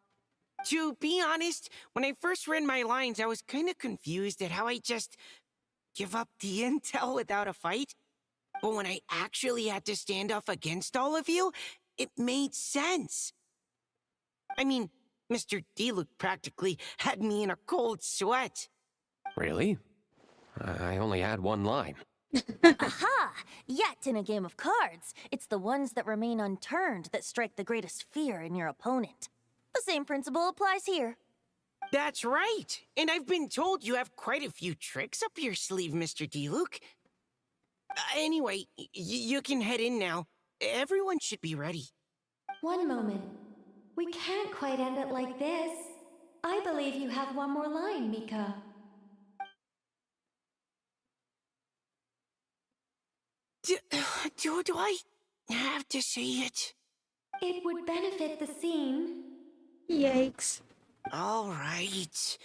To be honest, when I first read my lines, I was kind of confused at how I just give up the intel without a fight. But when I actually had to stand off against all of you, it made sense. I mean, Mr. Diluc practically had me in a cold sweat. Really? I only had one line. Aha! Yet in a game of cards, it's the ones that remain unturned that strike the greatest fear in your opponent. The same principle applies here. That's right. And I've been told you have quite a few tricks up your sleeve, Mr. Diluc. Anyway, you can head in now. Everyone should be ready. One moment. We can't quite end it like this. I believe you have one more line, Mika. Do I have to say it? It would benefit the scene. Yikes. All right.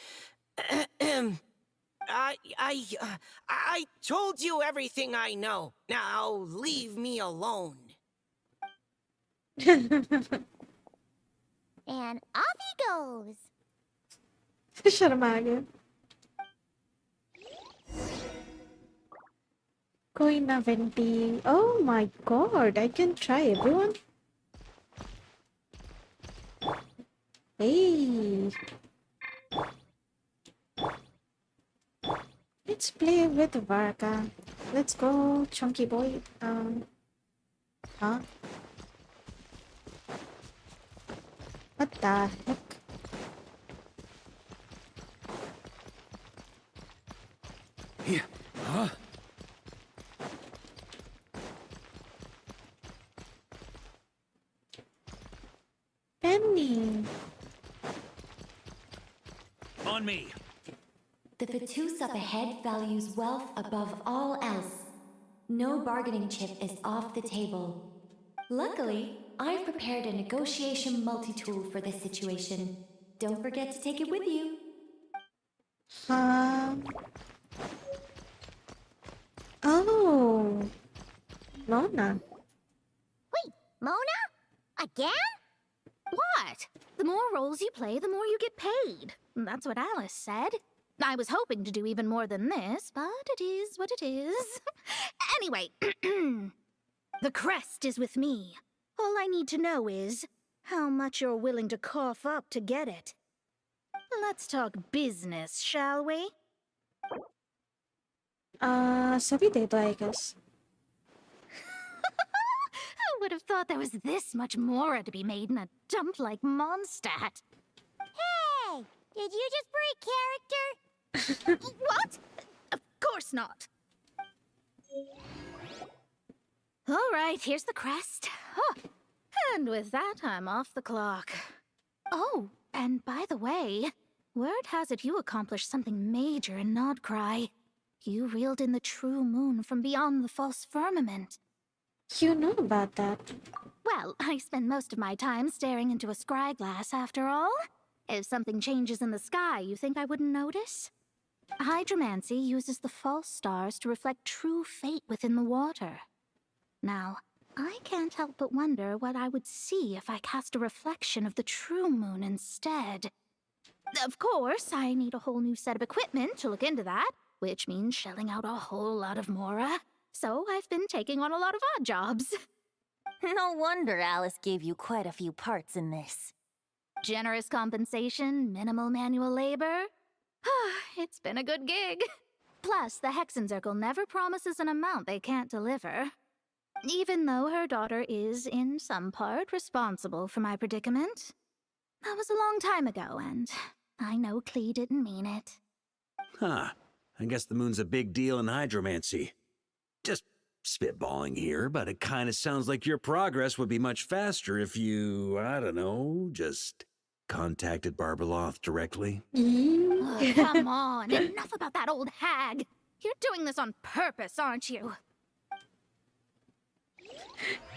I told you everything I know. Now leave me alone. And off he goes. Sharma कोई ना venti. Oh my god, I can try everyone. Hey. Let's play with Varka. Let's go, chunky boy. Huh? What the heck? Here. Huh? Penny. On me. The Vatus up ahead values wealth above all else. No bargaining chip is off the table. Luckily, I've prepared a negotiation multi-tool for this situation. Don't forget to take it with you. Oh. Mona. Wait, Mona? Again? What? The more roles you play, the more you get paid. That's what Alice said. I was hoping to do even more than this, but it is what it is. Anyway, the crest is with me. All I need to know is how much you're willing to cough up to get it. Let's talk business, shall we? सभी दे दो, I guess. Who would have thought there was this much more to be made in a dump like Mondstadt? Hey! Did you just break character? What? Of course not. All right, here's the crest. Huh. And with that, I'm off the clock. Oh, and by the way, word has it you accomplished something major in Nodcry. You reeled in the true moon from beyond the false firmament. You know about that. Well, I spend most of my time staring into a scry glass, after all. If something changes in the sky, you think I wouldn't notice? Hydromancy uses the false stars to reflect true fate within the water. Now, I can't help but wonder what I would see if I cast a reflection of the true moon instead. Of course, I need a whole new set of equipment to look into that, which means shelling out a whole lot of mora. So I've been taking on a lot of odd jobs. No wonder Alice gave you quite a few parts in this. Generous compensation, minimal manual labor. It's been a good gig. Plus, the Hexen Circle never promises an amount they can't deliver. Even though her daughter is, in some part, responsible for my predicament. That was a long time ago, and I know Klee didn't mean it. Huh. I guess the moon's a big deal in hydromancy. Just spitballing here, but it kind of sounds like your progress would be much faster if you, I don't know, just contacted Barbeloth directly? Oh, come on, enough about that old hag. You're doing this on purpose, aren't you?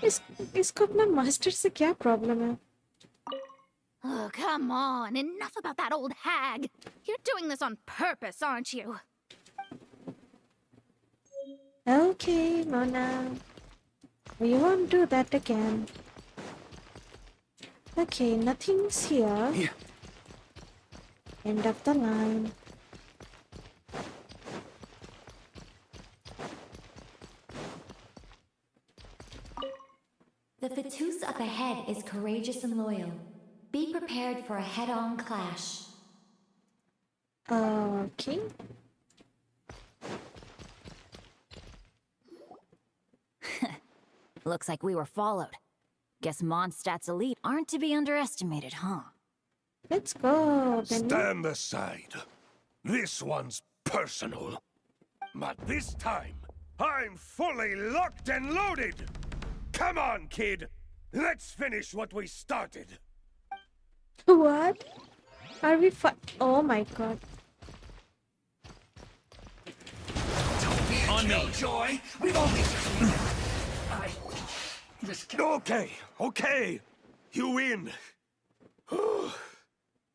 इसको अपना master से क्या problem है? Oh, come on, enough about that old hag. You're doing this on purpose, aren't you? Okay, Mona. We won't do that again. Okay, nothing's here. Yeah. End of the line. The Fatus up ahead is courageous and loyal. Be prepared for a head-on clash. Okay. Looks like we were followed. Guess Mondstadt's elite aren't to be underestimated, huh? Let's go, Benny. Stand aside. This one's personal. But this time, I'm fully locked and loaded! Come on, kid! Let's finish what we started! What? Are we Oh my god. On me! Joy! We've only... Okay. You win.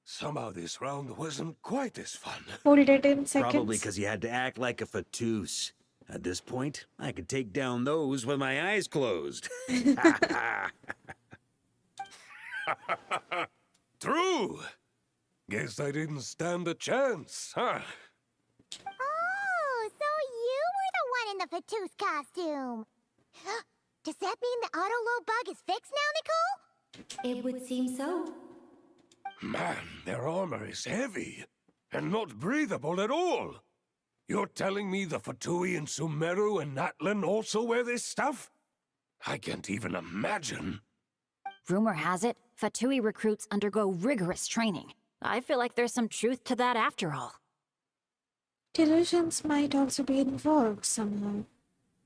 Somehow this round wasn't quite as fun. Hold it in seconds. Probably because you had to act like a Fatus. At this point, I could take down those with my eyes closed. True. Guess I didn't stand a chance, huh? Oh, so you were the one in the Fatus costume. Does that mean the auto-load bug is fixed now, Nicole? It would seem so. Man, their armor is heavy and not breathable at all. You're telling me the Fatui in Sumeru and Natlan also wear this stuff? I can't even imagine. Rumor has it, Fatui recruits undergo rigorous training. I feel like there's some truth to that after all. Delusions might also be involved somehow.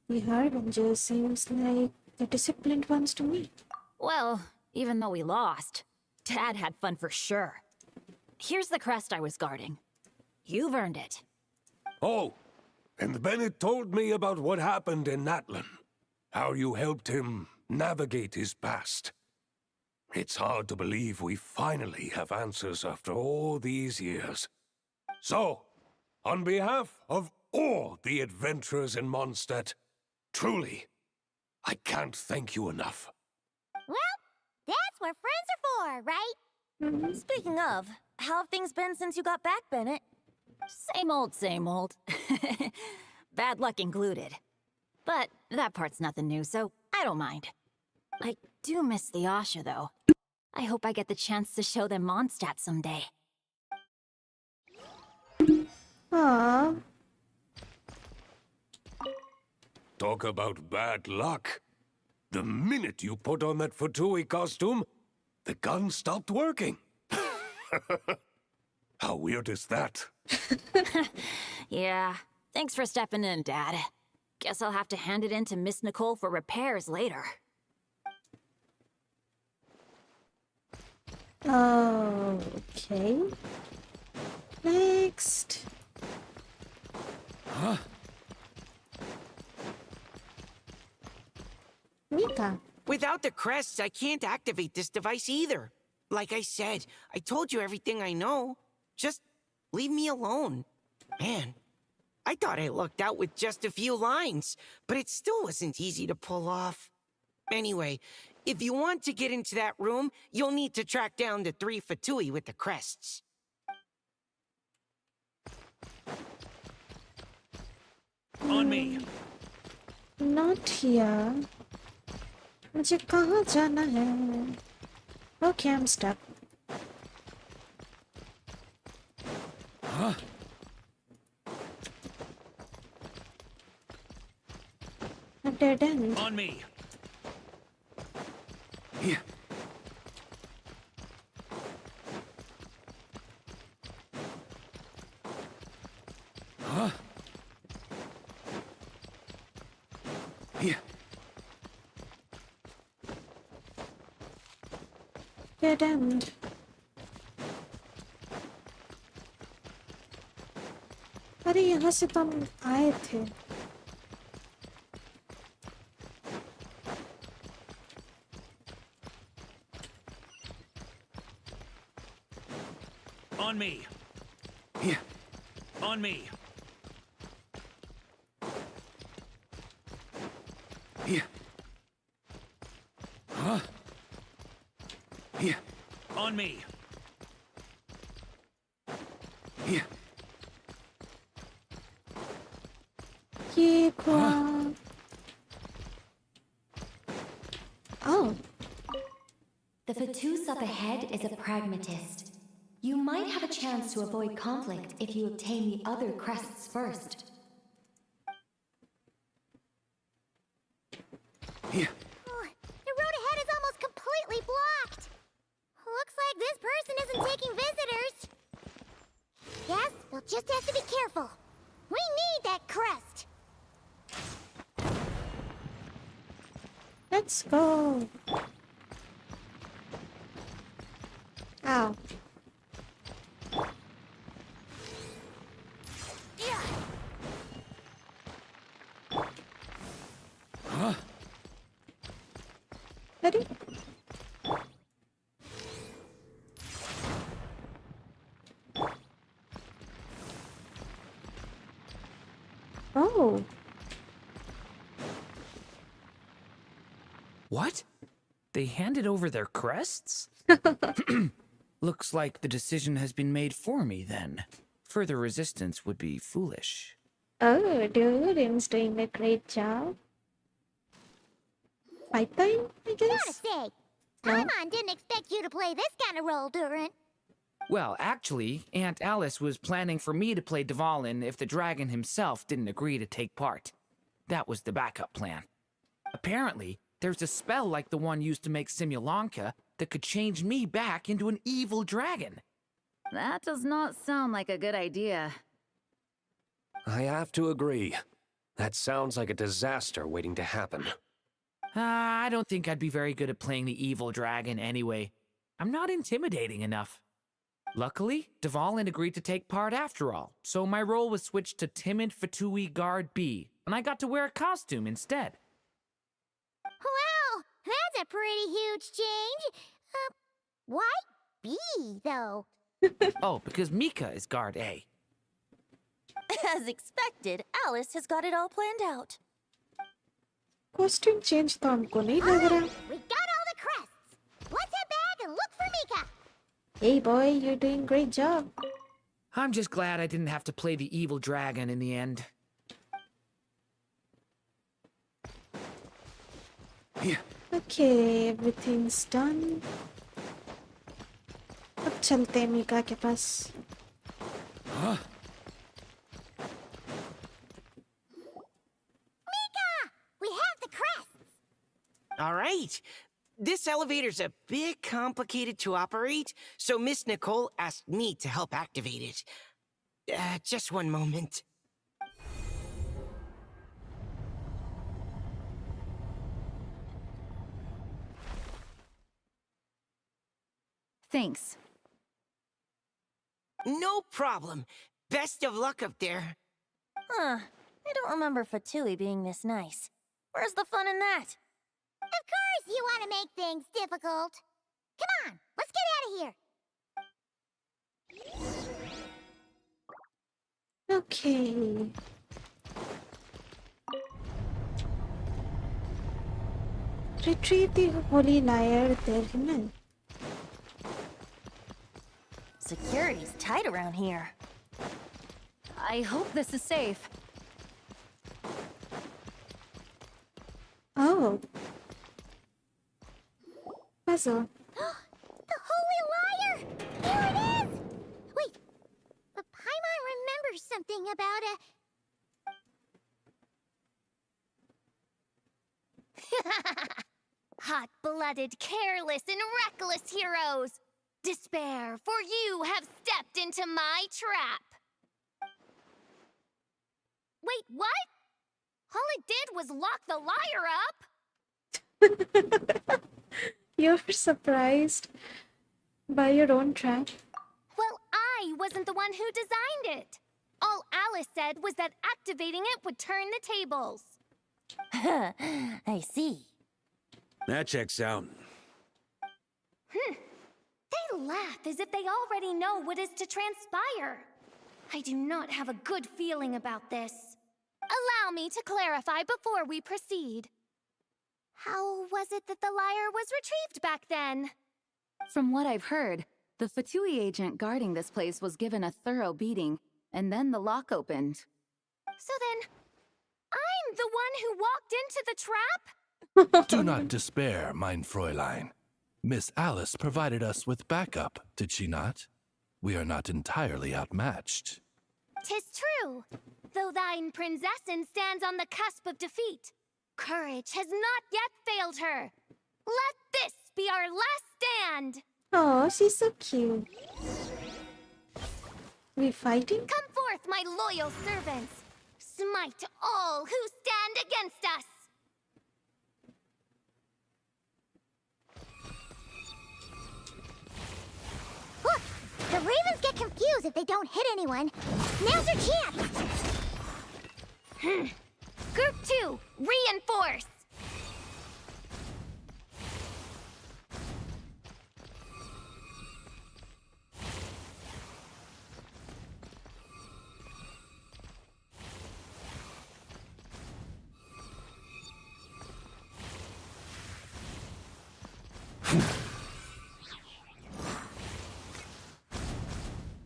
The Harbingers seems like the disciplined ones to me. Well, even though we lost, Dad had fun for sure. Here's the crest I was guarding. You've earned it. Oh, and Bennett told me about what happened in Natlan. How you helped him navigate his past. It's hard to believe we finally have answers after all these years. So, on behalf of all the adventurers in Mondstadt, truly, I can't thank you enough. Well, that's what friends are for, right? Speaking of, how have things been since you got back, Bennett? Same old, same old. Bad luck included. But that part's nothing new, so I don't mind. I do miss the Asha, though. I hope I get the chance to show them Mondstadt someday. Aww. Talk about bad luck. The minute you put on that Fatui costume, the gun stopped working. How weird is that? Yeah, thanks for stepping in, Dad. Guess I'll have to hand it in to Miss Nicole for repairs later. Okay. Next. Huh? Mika. Without the crests, I can't activate this device either. Like I said, I told you everything I know. Just leave me alone. Man, I thought I lucked out with just a few lines, but it still wasn't easy to pull off. Anyway, if you want to get into that room, you'll need to track down the 3 Fatui with the crests. On me. Not here. मुझे कहाँ जाना है? Okay, I'm stuck. Huh? A dead end. On me. Yeah. Huh? Yeah. Dead end. अरे यहाँ से तो हम आए थे. On me. Yeah. On me. Yeah. Huh? Yeah. On me. Yeah. ये क्या? Oh. The Fatus up ahead is a pragmatist. You might have a chance to avoid conflict if you obtain the other crests first. Yeah. The road ahead is almost completely blocked. Looks like this person isn't taking visitors. Yes, we'll just have to be careful. We need that crest. Let's go. Ow. Huh? Ready? Oh. What? They handed over their crests? Looks like the decision has been made for me then. Further resistance would be foolish. Oh, dude, Im's doing a great job. Fight time, I guess? Gotta say, Paimon didn't expect you to play this kind of role, Durin. Well, actually, Aunt Alice was planning for me to play Dvalin if the dragon himself didn't agree to take part. That was the backup plan. Apparently, there's a spell like the one used to make Simulanka that could change me back into an evil dragon. That does not sound like a good idea. I have to agree. That sounds like a disaster waiting to happen. I don't think I'd be very good at playing the evil dragon anyway. I'm not intimidating enough. Luckily, Dvalin agreed to take part after all, so my role was switched to Timid Fatui Guard B, and I got to wear a costume instead. Wow, that's a pretty huge change. Why B, though? Oh, because Mika is Guard A. As expected, Alice has got it all planned out. Costume change तो हमको नहीं लग रहा. We got all the crests. Let's head back and look for Mika. Hey boy, you're doing a great job. I'm just glad I didn't have to play the evil dragon in the end. Yeah. Okay, everything's done. अब चलते हैं मीका के पास. Huh? We have the crests. All right. This elevator's a bit complicated to operate, so Miss Nicole asked me to help activate it. Just one moment. Thanks. No problem. Best of luck up there. Huh. I don't remember Fatui being this nice. Where's the fun in that? Of course you want to make things difficult. Come on, let's get out of here. Okay. Retrieve the holy lyre there, Himmel. Security's tight around here. I hope this is safe. Oh. Puzzle. The holy lyre! Here it is! Wait, but Paimon remembers something about a... Hot-blooded, careless, and reckless heroes! Despair, for you have stepped into my trap! Wait, what? All it did was lock the lyre up? You're surprised by your own trap? Well, I wasn't the one who designed it. All Alice said was that activating it would turn the tables. I see. That checks out. They laugh as if they already know what is to transpire. I do not have a good feeling about this. Allow me to clarify before we proceed. How was it that the lyre was retrieved back then? From what I've heard, the Fatui agent guarding this place was given a thorough beating, and then the lock opened. So then, I'm the one who walked into the trap? Do not despair, mein Fräulein. Miss Alice provided us with backup, did she not? We are not entirely outmatched. 'Tis true, though thine princessin stands on the cusp of defeat. Courage has not yet failed her. Let this be our last stand. Oh, she's so cute. We fighting? Come forth, my loyal servants. Smite all who stand against us. Look! The ravens get confused if they don't hit anyone. Now's your chance! Group 2, reinforce!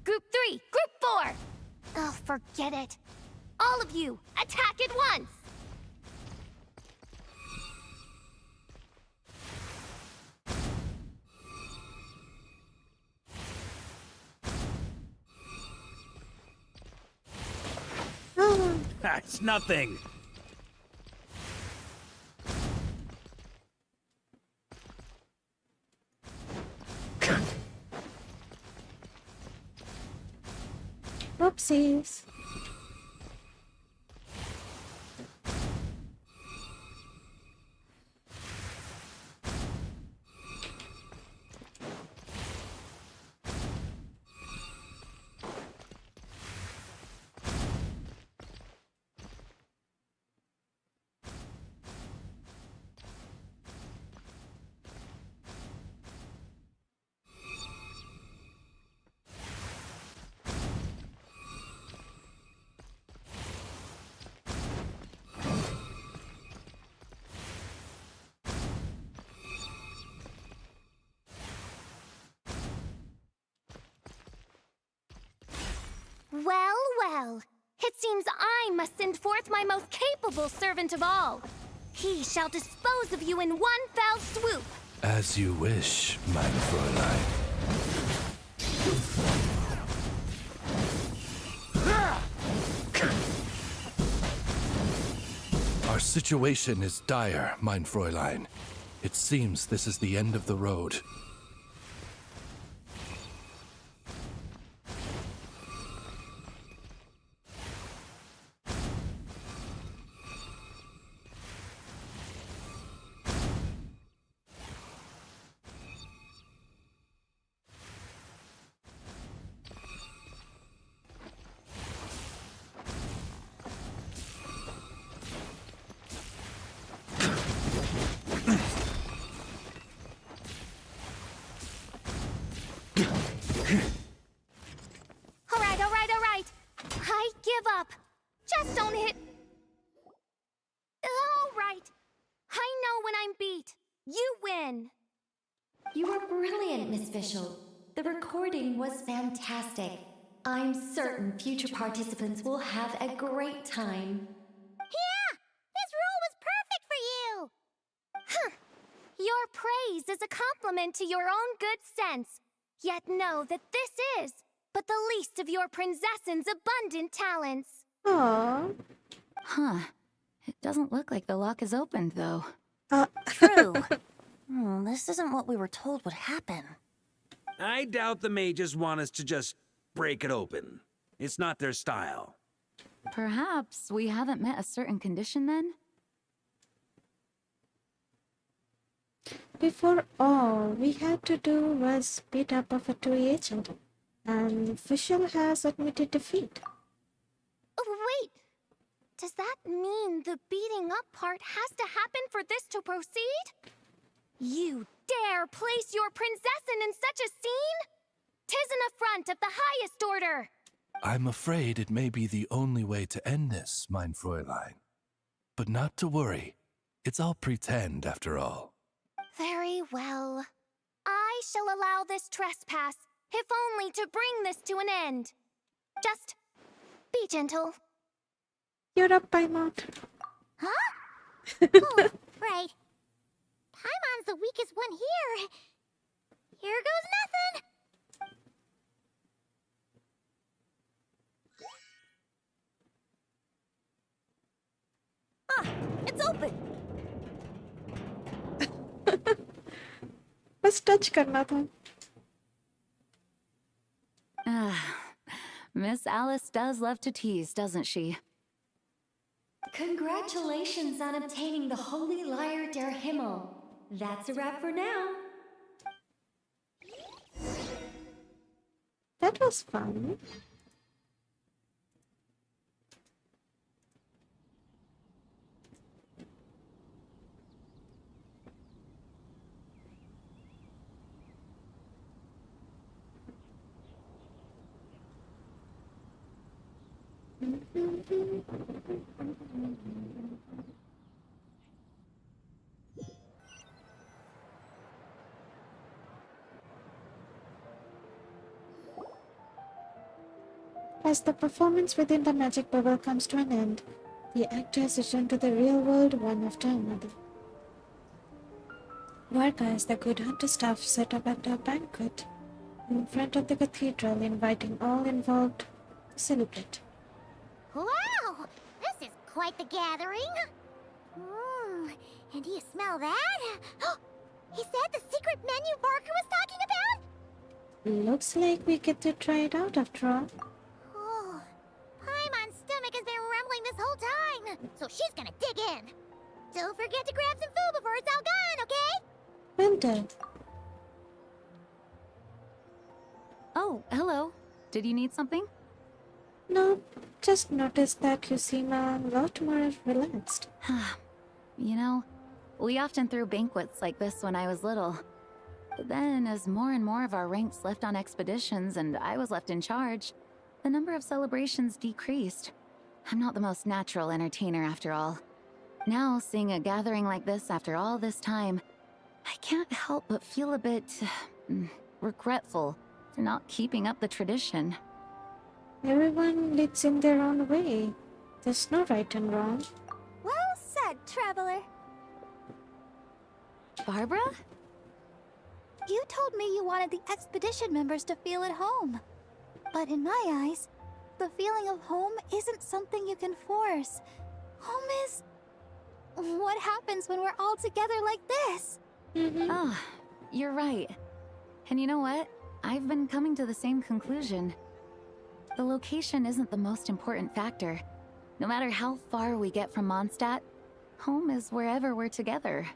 Group 3, Group 4! Oh, forget it. All of you, attack at once! That's nothing. Whoopsies. Well, well. It seems I must send forth my most capable servant of all. He shall dispose of you in one fell swoop. As you wish, mein Fräulein. Our situation is dire, mein Fräulein. It seems this is the end of the road. All right. I give up. Just don't hit. All right. I know when I'm beat. You win. You were brilliant, Miss Fischl. The recording was fantastic. I'm certain future participants will have a great time. Yeah! This role was perfect for you! Huh. Your praise is a compliment to your own good sense. Yet know that this is but the least of your princessin's abundant talents. Aww. Huh. It doesn't look like the lock is opened, though. True. This isn't what we were told would happen. I doubt the mages want us to just break it open. It's not their style. Perhaps we haven't met a certain condition then? Before all we had to do was beat up a Fatui agent, and Fischl has admitted defeat. Does that mean the beating up part has to happen for this to proceed? You dare place your princessin in such a scene? 'Tis an affront of the highest order! I'm afraid it may be the only way to end this, mein Fräulein. But not to worry. It's all pretend, after all. Very well. I shall allow this trespass, if only to bring this to an end. Just be gentle. You're up, Paimon. Huh? Oh, right. Paimon's the weakest one here. Here goes nothing. Ah, it's open. बस touch करना था. Miss Alice does love to tease, doesn't she? Congratulations on obtaining the Holy Lyre der Himmel. That's a wrap for now. That was fun. As the performance within the magic bubble comes to an end, the actors return to the real world one after another. Varka as the good hunter staff set up at a banquet in front of the cathedral, inviting all involved to celebrate. Wow! This is quite the gathering. And do you smell that? Is that the secret menu Barker was talking about? Looks like we get to try it out after all. Oh, Paimon's stomach has been rumbling this whole time, so she's gonna dig in. Don't forget to grab some food before it's all gone, okay? Well done. Oh, hello. Did you need something? No, just noticed that you seem a lot more relaxed. You know, we often threw banquets like this when I was little. But then, as more and more of our ranks left on expeditions and I was left in charge, the number of celebrations decreased. I'm not the most natural entertainer after all. Now, seeing a gathering like this after all this time, I can't help but feel a bit regretful for not keeping up the tradition. Everyone leads in their own way. There's no right and wrong. Well said, traveler. Barbara? You told me you wanted the expedition members to feel at home. But in my eyes, the feeling of home isn't something you can force. Home is... what happens when we're all together like this? Oh, you're right. And you know what? I've been coming to the same conclusion. The location isn't the most important factor. No matter how far we get from Mondstadt, home is wherever we're together.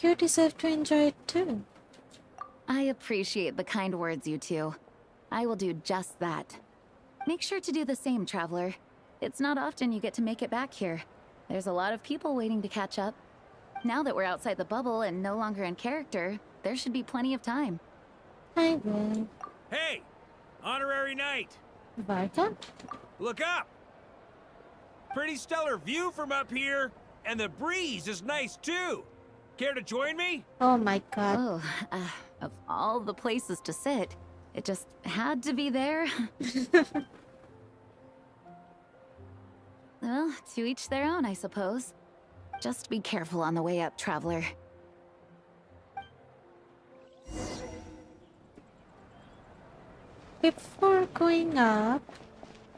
You deserve to enjoy it too. I appreciate the kind words, you two. I will do just that. Make sure to do the same, traveler. It's not often you get to make it back here. There's a lot of people waiting to catch up. Now that we're outside the bubble and no longer in character, there should be plenty of time. I will. Hey! Honorary knight! Varka? Look up! Pretty stellar view from up here, and the breeze is nice too. Care to join me? Oh my god. Oh, of all the places to sit, it just had to be there. Well, to each their own, I suppose. Just be careful on the way up, traveler. Before going up,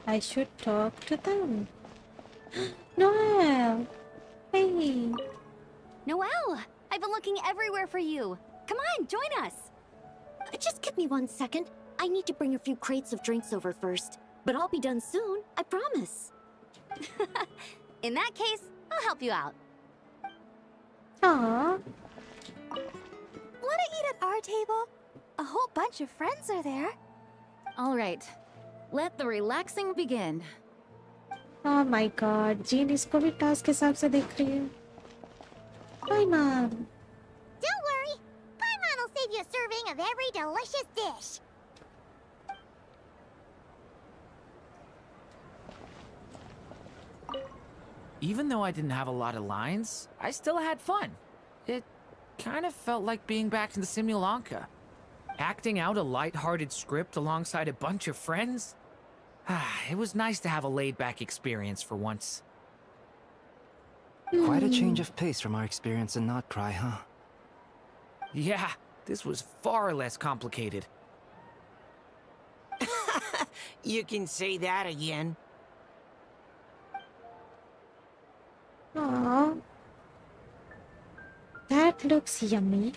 I should talk to them. Noelle! Hey! Noelle! I've been looking everywhere for you. Come on, join us! Just give me 1 second. I need to bring a few crates of drinks over first. But I'll be done soon, I promise. In that case, I'll help you out. Aww. Wanna eat at our table? A whole bunch of friends are there. All right, let the relaxing begin. Oh my god, gene इसको भी task के हिसाब से देख रही है। Paimon. Don't worry. Paimon will save you a serving of every delicious dish. Even though I didn't have a lot of lines, I still had fun. It kind of felt like being back in the Simulanka. Acting out a light-hearted script alongside a bunch of friends. It was nice to have a laid-back experience for once. Quite a change of pace from our experience in Notcry, huh? Yeah, this was far less complicated. You can say that again. Aww. That looks yummy.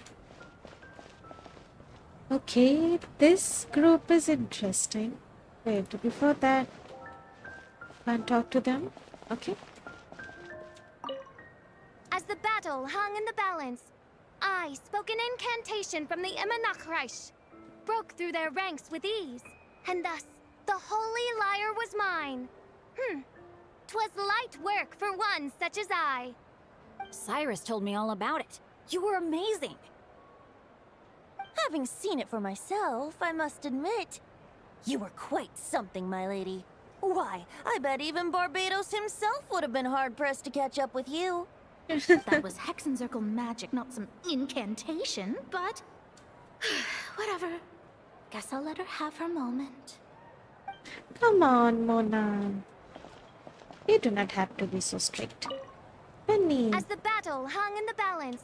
Okay, this group is interesting. Wait, before that, can't talk to them? Okay. As the battle hung in the balance, I spoke an incantation from the Emanachreich, broke through their ranks with ease, and thus the holy lyre was mine. 'Twas light work for one such as I. Cyrus told me all about it. You were amazing. Having seen it for myself, I must admit, you were quite something, my lady. Why, I bet even Barbados himself would have been hard-pressed to catch up with you. That was Hexencircle magic, not some incantation, but... whatever. Guess I'll let her have her moment. Come on, Mona. You do not have to be so strict. Penny. As the battle hung in the balance,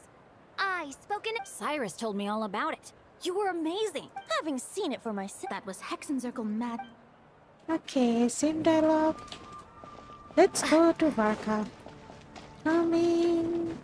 I spoke an... Cyrus told me all about it. You were amazing. Having seen it for myself... That was Hexencircle magic. Okay, same dialogue. Let's go to Varka. Coming.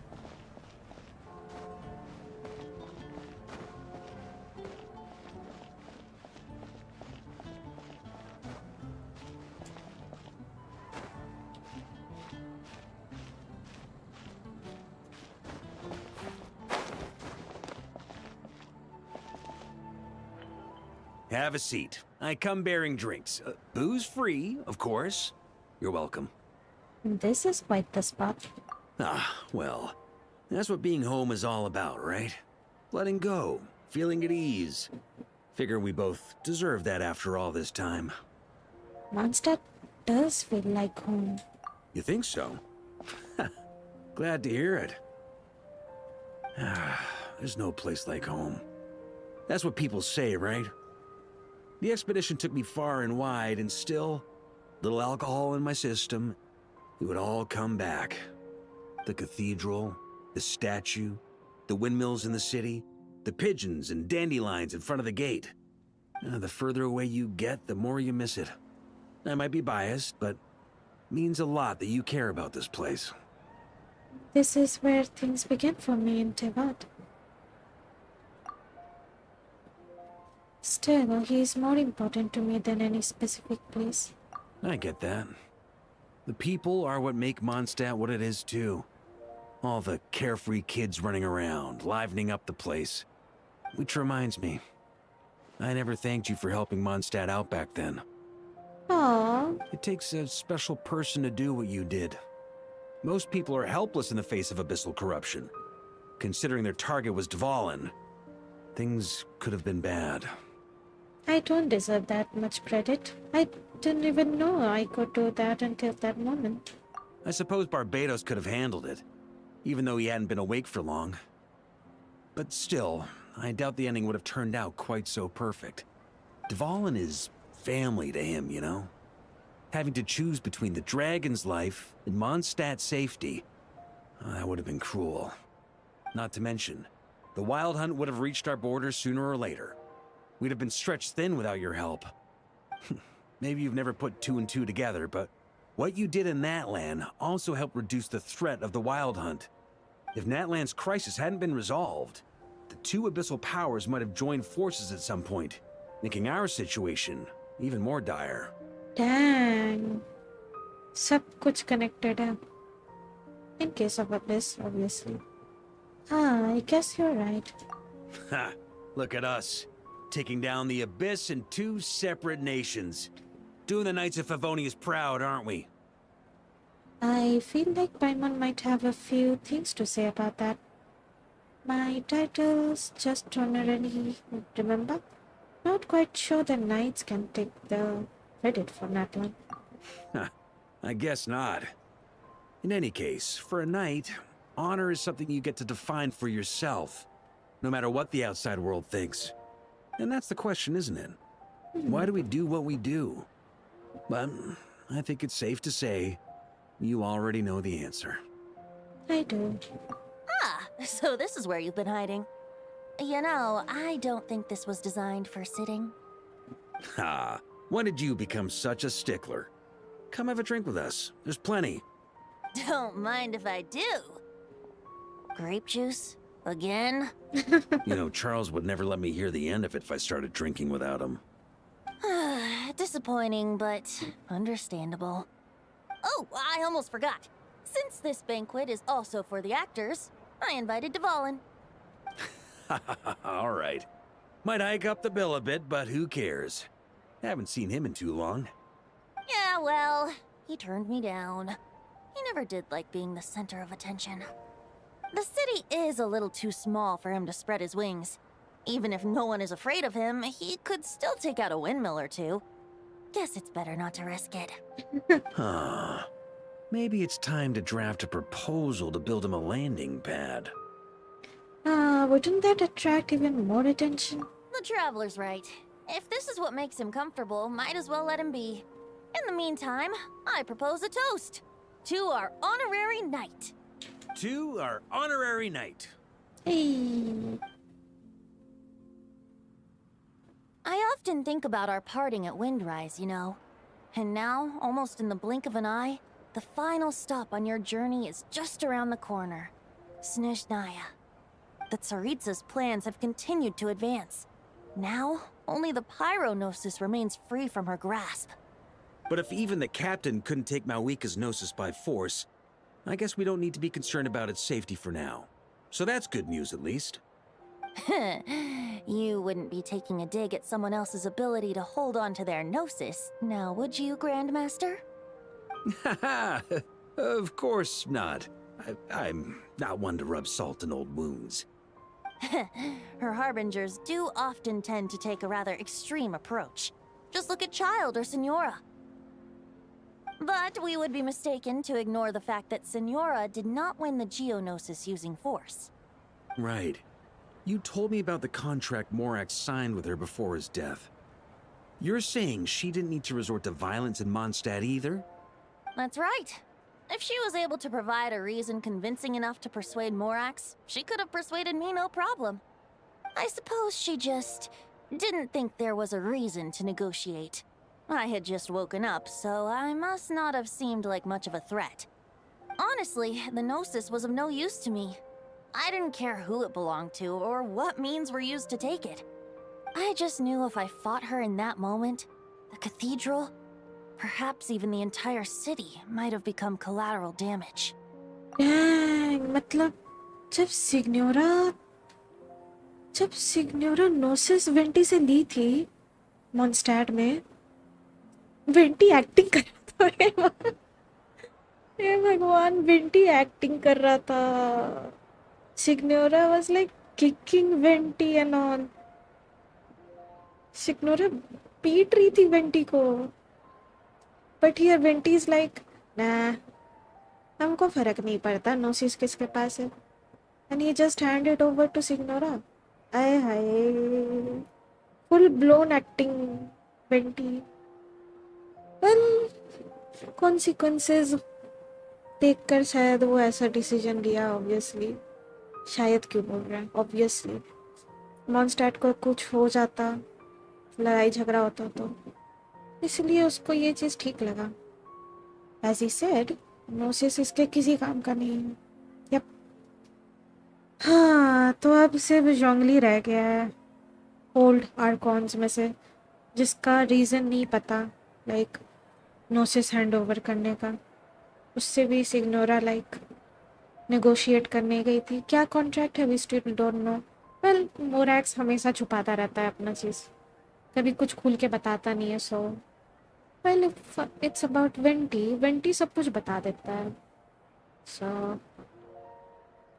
Have a seat. I come bearing drinks. Booze free, of course. You're welcome. This is quite the spot. Ah, well, that's what being home is all about, right? Letting go, feeling at ease. Figure we both deserve that after all this time. Mondstadt does feel like home. You think so? Glad to hear it. There's no place like home. That's what people say, right? The expedition took me far and wide, and still, little alcohol in my system, it would all come back. The cathedral, the statue, the windmills in the city, the pigeons and dandelions in front of the gate. The further away you get, the more you miss it. I might be biased, but it means a lot that you care about this place. This is where things began for me in Tevat. Still, he is more important to me than any specific place. I get that. The people are what make Mondstadt what it is, too. All the carefree kids running around, livening up the place. Which reminds me, I never thanked you for helping Mondstadt out back then. Aww. It takes a special person to do what you did. Most people are helpless in the face of abyssal corruption. Considering their target was Dvalin, things could have been bad. I don't deserve that much credit. I didn't even know I could do that until that moment. I suppose Barbados could have handled it, even though he hadn't been awake for long. But still, I doubt the ending would have turned out quite so perfect. Dvalin is family to him, you know? Having to choose between the dragon's life and Mondstadt's safety, that would have been cruel. Not to mention, the Wild Hunt would have reached our borders sooner or later. We'd have been stretched thin without your help. Maybe you've never put two and two together, but what you did in Natlan also helped reduce the threat of the Wild Hunt. If Natlan's crisis hadn't been resolved, the two abyssal powers might have joined forces at some point, making our situation even more dire. Dang. Sab kuch connected hai. In case of Abyss, obviously. I guess you're right. Ha! Look at us, taking down the Abyss in two separate nations. Doing the Knights of Favonius proud, aren't we? I feel like Paimon might have a few things to say about that. My title's just honorary, remember? Not quite sure the knights can take the credit for that one. I guess not. In any case, for a knight, honor is something you get to define for yourself, no matter what the outside world thinks. And that's the question, isn't it? Why do we do what we do? But I think it's safe to say you already know the answer. I do. Ah, so this is where you've been hiding. You know, I don't think this was designed for sitting. Ha! When did you become such a stickler? Come have a drink with us. There's plenty. Don't mind if I do. Grape juice? Again? You know, Charles would never let me hear the end of it if I started drinking without him. Disappointing, but understandable. Oh, I almost forgot. Since this banquet is also for the actors, I invited Dvalin. All right. Might hike up the bill a bit, but who cares? Haven't seen him in too long. Yeah, well, he turned me down. He never did like being the center of attention. The city is a little too small for him to spread his wings. Even if no one is afraid of him, he could still take out a windmill or two. Guess it's better not to risk it. Huh. Maybe it's time to draft a proposal to build him a landing pad. Wouldn't that attract even more attention? The Traveler's right. If this is what makes him comfortable, might as well let him be. In the meantime, I propose a toast. To our honorary knight. To our honorary knight. Hey. I often think about our parting at Windrise, you know. And now, almost in the blink of an eye, the final stop on your journey is just around the corner. Snezhnaya. The Tsaritsa's plans have continued to advance. Now, only the Pyronosis remains free from her grasp. But if even the captain couldn't take Malwika's Gnosis by force, I guess we don't need to be concerned about its safety for now. So that's good news, at least. You wouldn't be taking a dig at someone else's ability to hold on to their Gnosis, now would you, Grandmaster? Haha! Of course not. I'm not one to rub salt in old wounds. Her harbingers do often tend to take a rather extreme approach. Just look at Child or Senora. But we would be mistaken to ignore the fact that Senora did not win the Geonosis using force. Right. You told me about the contract Morax signed with her before his death. You're saying she didn't need to resort to violence in Mondstadt either? That's right. If she was able to provide a reason convincing enough to persuade Morax, she could have persuaded me no problem. I suppose she just didn't think there was a reason to negotiate. I had just woken up, so I must not have seemed like much of a threat. Honestly, the Gnosis was of no use to me. I didn't care who it belonged to or what means were used to take it. I just knew if I fought her in that moment, the cathedral, perhaps even the entire city, might have become collateral damage. Dang, मतलब जब Signora नोसिस vanity से ली थी मॉन्स्टैट में, vanity acting कर रहा था। हे भगवान, vanity acting कर रहा था। Signora was like kicking Venti and all. Signora पीट रही थी वेंटी को, but here Venti is like, nah, हमको फर्क नहीं पड़ता नोसिस किसके पास है, and he just hand it over to Signora. आए हाय, full blown acting Venti. Well, consequences देखकर शायद वो ऐसा डिसीजन लिया, ऑब्वियसली। शायद क्यों बोल रहे हैं, ऑब्वियसली। मॉन्स्टैट को कुछ हो जाता, लड़ाई झगड़ा होता तो इसलिए उसको ये चीज़ ठीक लगा। एज ही सेड, नोसिस इसके किसी काम का नहीं है। यप। हाँ, तो अब सिर्फ जोंगली रह गया है ओल्ड आर्कॉन्स में से, जिसका रीज़न नहीं पता, लाइक नोसिस हैंड ओवर करने का। उससे भी सिग्नोरा लाइक नेगोशिएट करने गई थी। क्या कॉन्ट्रैक्ट है, we still don't know. Well, Morax हमेशा छुपाता रहता है अपना चीज़, कभी कुछ खुल के बताता नहीं है। सो Well, if it's about Venti, Venti सब कुछ बता देता है. So,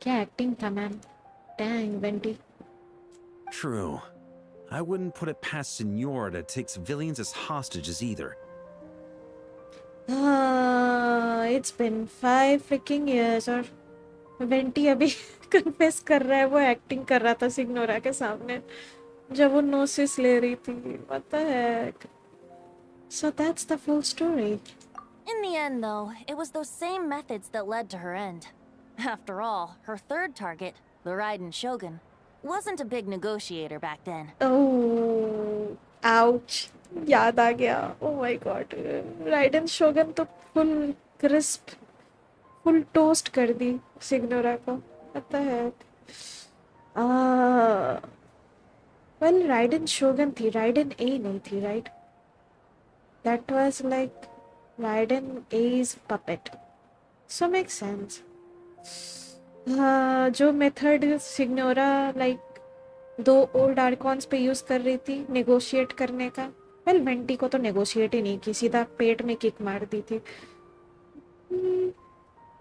क्या acting था man? Dang, Venti. True. I wouldn't put it past Senora to take civilians as hostages either. It's been 5 freaking years और Venti अभी confess कर रहा है वो acting कर रहा था Signora के सामने जब वो नोसिस ले रही थी. What the heck? So that's the full story. In the end, though, it was those same methods that led to her end. After all, her third target, the Raiden Shogun, wasn't a big negotiator back then. Oh, ouch. याद आ गया. Oh my god. Raiden Shogun तो full crisp, full toast कर दी Signora को. What the heck? Well, Raiden Shogun थी, Raiden A नहीं थी, right? That was like Raiden A's puppet. So makes sense. जो method Signora like 2 old आर्कॉन्स पे use कर रही थी नेगोशिएट करने का. वेल वेंटी को तो नेगोशिएट ही नहीं की, सीधा पेट में किक मार दी थी.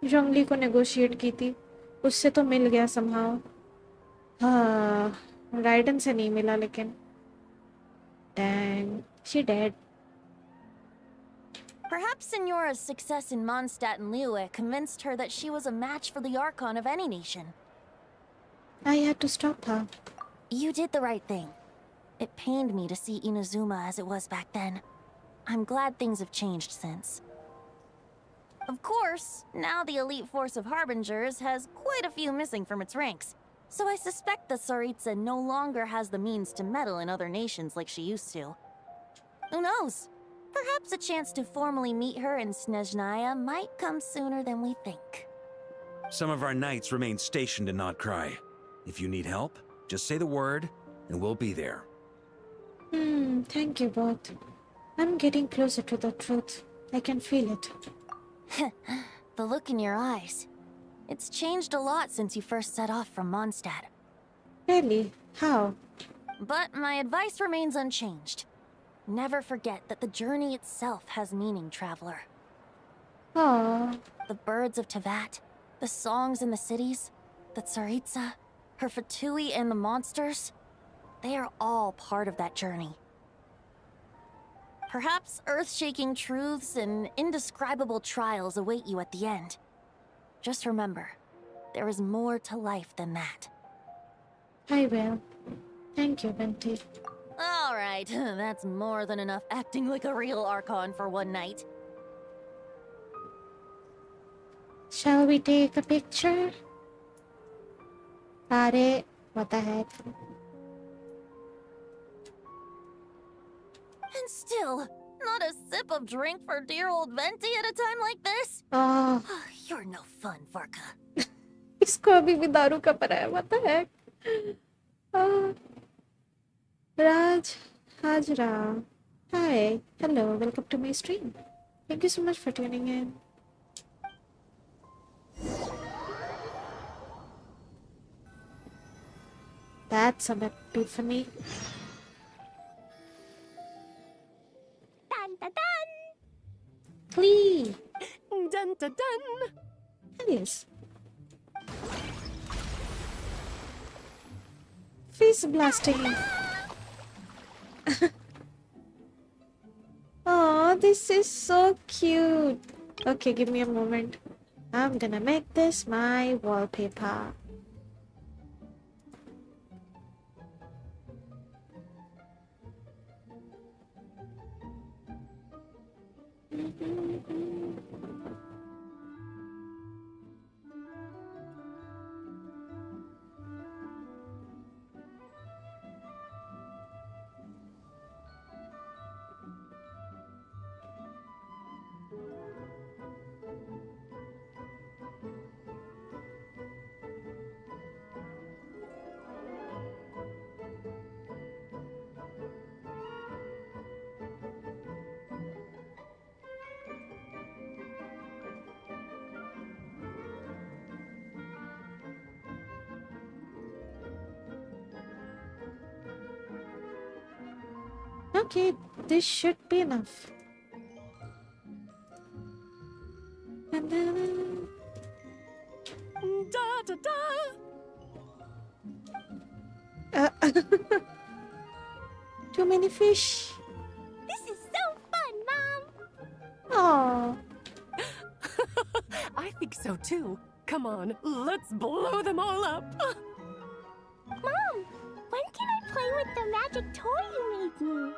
जंगली को नेगोशिएट की थी, उससे तो मिल गया समहाउ. हाँ, राइडन से नहीं मिला लेकिन. Dang, she did. Perhaps Senora's success in Mondstadt and Liyue convinced her that she was a match for the Archon of any nation. I had to stop her. You did the right thing. It pained me to see Inazuma as it was back then. I'm glad things have changed since. Of course, now the elite force of Harbingers has quite a few missing from its ranks, so I suspect the Tsaritsa no longer has the means to meddle in other nations like she used to. Who knows? Perhaps a chance to formally meet her in Snezhnaya might come sooner than we think. Some of our knights remain stationed in Nodcry. If you need help, just say the word, and we'll be there. Thank you both. I'm getting closer to the truth. I can feel it. The look in your eyes. It's changed a lot since you first set off from Mondstadt. Really? How? But my advice remains unchanged. Never forget that the journey itself has meaning, traveler. Aww. The birds of Tevat, the songs in the cities, the Tsaritsa, her Fatui and the monsters, they are all part of that journey. Perhaps earth-shaking truths and indescribable trials await you at the end. Just remember, there is more to life than that. I will. Thank you, Venti. All right, that's more than enough acting like a real Archon for one night. Shall we take a picture? Are, what the heck? And still, not a sip of drink for dear old Venti at a time like this? Oh. You're no fun, Varka. इसको अभी भी दारू का पड़ा है. What the heck? Raj, Hajra. Hi. Hello. Welcome to my stream. Thank you so much for tuning in. That's an epiphany. Dun dun dun! Clee! Dun dun dun! Yes. Face blasting. Oh, this is so cute. Okay, give me a moment. I'm gonna make this my wallpaper. Okay, this should be enough. Da da da. Too many fish. This is so fun, Mom! Oh. I think so too. Come on, let's blow them all up. Mom, when can I play with the magic toy you made me?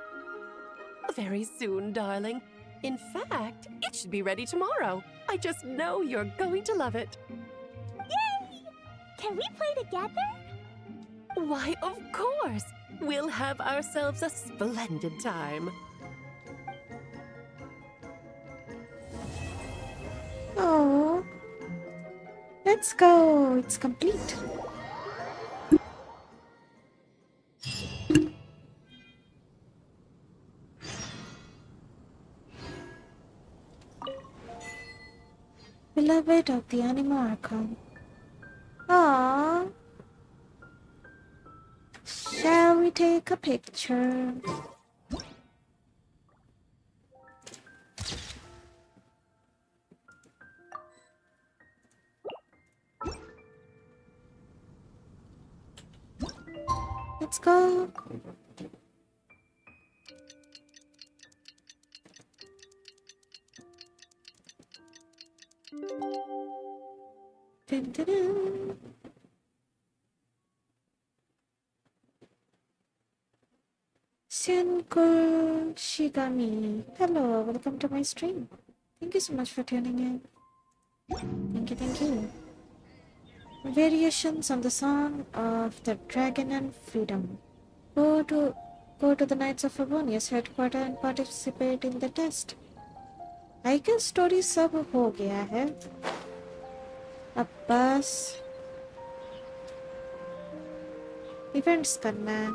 Very soon, darling. In fact, it should be ready tomorrow. I just know you're going to love it. Yay! Can we play together? Why, of course! We'll have ourselves a splendid time. Oh. Let's go. It's complete. Beloved of the Anima Archon. Aww. Shall we take a picture? Let's go. Dun, dun, dun. Senko Shigami. Hello, welcome to my stream. Thank you so much for tuning in. Thank you, thank you. Variations on the song of the Dragon and Freedom. Go to the Knights of Favonius headquarters and participate in the test. I guess story सब हो गया है. अब बस events करना है.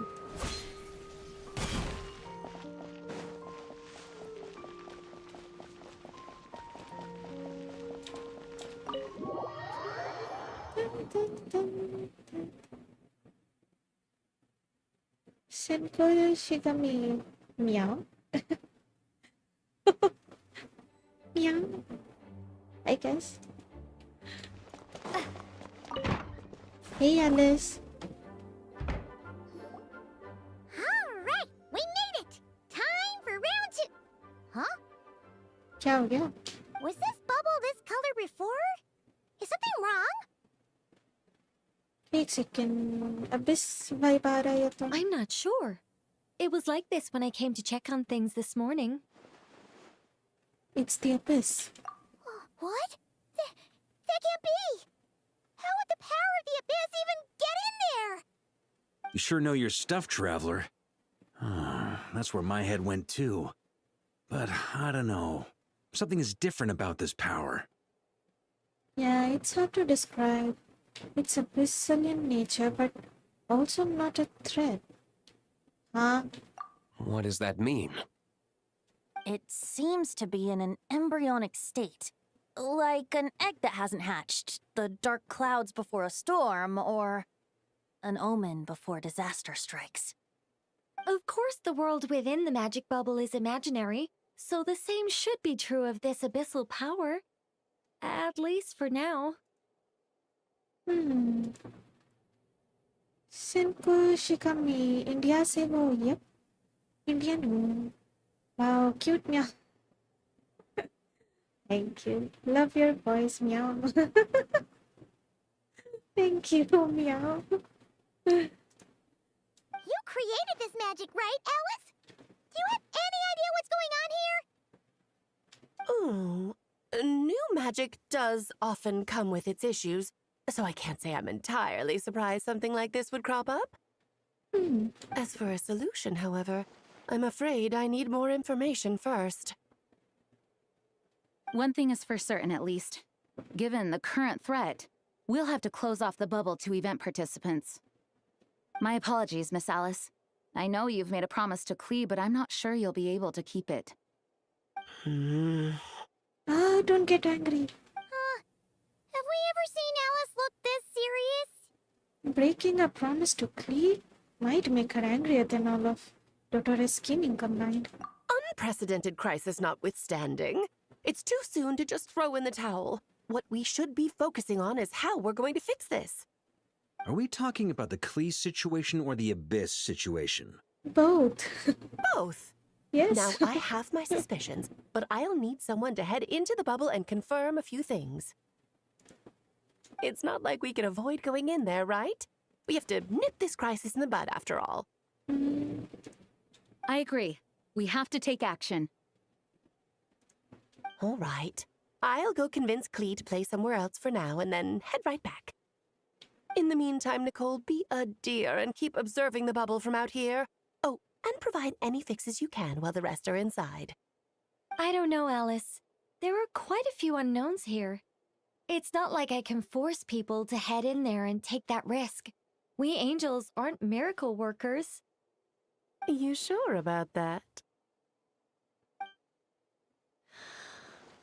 Senko Shigami. Meow. Meow. I guess. Hey, Alice. Alright, we made it! Time for round 2. Huh? क्या हो गया? Was this bubble this color before? Is something wrong? एक सेकंड. Abyss vibe आ रहा है या तो? I'm not sure. It was like this when I came to check on things this morning. It's the Abyss. What? That can't be! How would the power of the Abyss even get in there? You sure know your stuff, Traveler. That's where my head went too. But I don't know. Something is different about this power. Yeah, it's hard to describe. It's abyssal in nature, but also not a threat. Huh? What does that mean? It seems to be in an embryonic state. Like an egg that hasn't hatched, the dark clouds before a storm, or an omen before disaster strikes. Of course, the world within the magic bubble is imaginary, so the same should be true of this abyssal power. At least for now. Senko Shikami, India से वो, yep. Indian home. Wow, cute meow. Thank you. Love your voice, meow. Thank you, meow. You created this magic, right, Alice? Do you have any idea what's going on here? New magic does often come with its issues, so I can't say I'm entirely surprised something like this would crop up. As for a solution, however, I'm afraid I need more information first. One thing is for certain, at least. Given the current threat, we'll have to close off the bubble to event participants. My apologies, Miss Alice. I know you've made a promise to Klee, but I'm not sure you'll be able to keep it. Ah, don't get angry. Have we ever seen Alice look this serious? Breaking a promise to Klee might make her angrier than all of Dr. scheming combined. Unprecedented crisis notwithstanding, It's too soon to just throw in the towel. What we should be focusing on is how we're going to fix this. Are we talking about the Klee situation or the Abyss situation? Both. Both. Yes. Now, I have my suspicions, but I'll need someone to head into the bubble and confirm a few things. It's not like we can avoid going in there, right? We have to nip this crisis in the bud, after all. I agree. We have to take action. All right. I'll go convince Klee to play somewhere else for now and then head right back. In the meantime, Nicole, be a dear and keep observing the bubble from out here. Oh, and provide any fixes you can while the rest are inside. I don't know, Alice. There are quite a few unknowns here. It's not like I can force people to head in there and take that risk. We angels aren't miracle workers. You sure about that?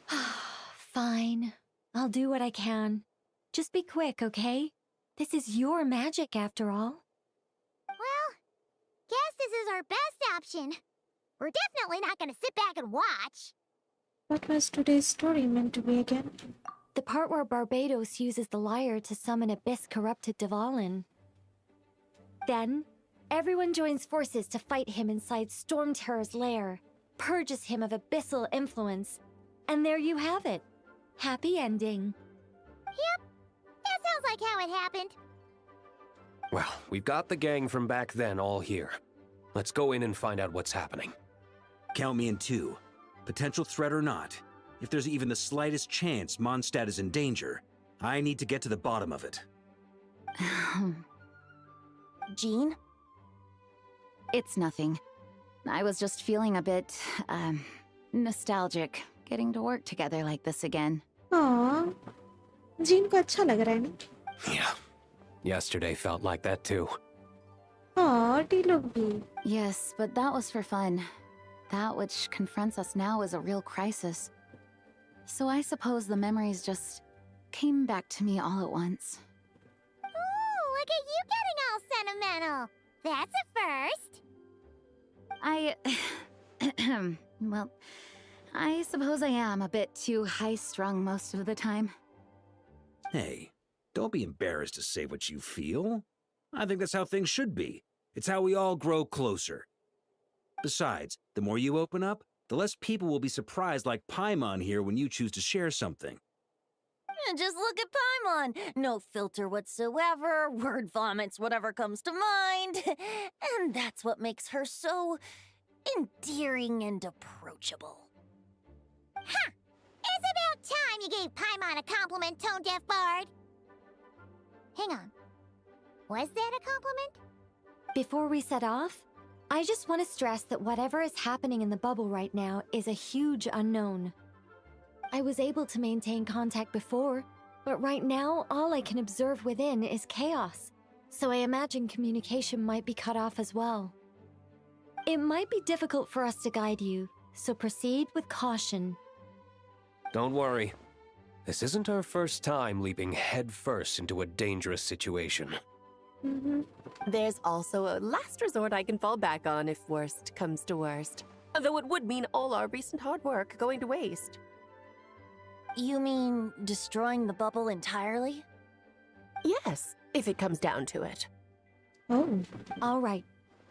Fine. I'll do what I can. Just be quick, okay? This is your magic, after all. Well, guess this is our best option. We're definitely not gonna sit back and watch. What was today's story meant to be again? The part where Barbados uses the lyre to summon Abyss-corrupted Dvalin. Then, everyone joins forces to fight him inside Storm Terror's lair, purges him of abyssal influence, and there you have it. Happy ending. Yep, that sounds like how it happened. Well, we've got the gang from back then all here. Let's go in and find out what's happening. Count me in 2. Potential threat or not, if there's even the slightest chance Mondstadt is in danger, I need to get to the bottom of it. Jean? It's nothing. I was just feeling a bit, nostalgic, getting to work together like this again. Aww. Jean को अच्छा लग रहा है ना? Yeah. Yesterday felt like that too. Aww, T लोग भी. Yes, but that was for fun. That which confronts us now is a real crisis. So I suppose the memories just came back to me all at once. Ooh, look at you getting all sentimental. That's a first. Well, I suppose I am a bit too high-strung most of the time. Hey, don't be embarrassed to say what you feel. I think that's how things should be. It's how we all grow closer. Besides, the more you open up, the less people will be surprised like Paimon here when you choose to share something. Just look at Paimon. No filter whatsoever, word vomits whatever comes to mind. And that's what makes her so endearing and approachable. Ha! It's about time you gave Paimon a compliment, tone-deaf bard. Hang on. Was that a compliment? Before we set off, I just want to stress that whatever is happening in the bubble right now is a huge unknown. I was able to maintain contact before, but right now all I can observe within is chaos, so I imagine communication might be cut off as well. It might be difficult for us to guide you, so proceed with caution. Don't worry. This isn't our first time leaping headfirst into a dangerous situation. There's also a last resort I can fall back on if worst comes to worst. Though it would mean all our recent hard work going to waste. You mean destroying the bubble entirely? Yes, if it comes down to it. Oh. All right.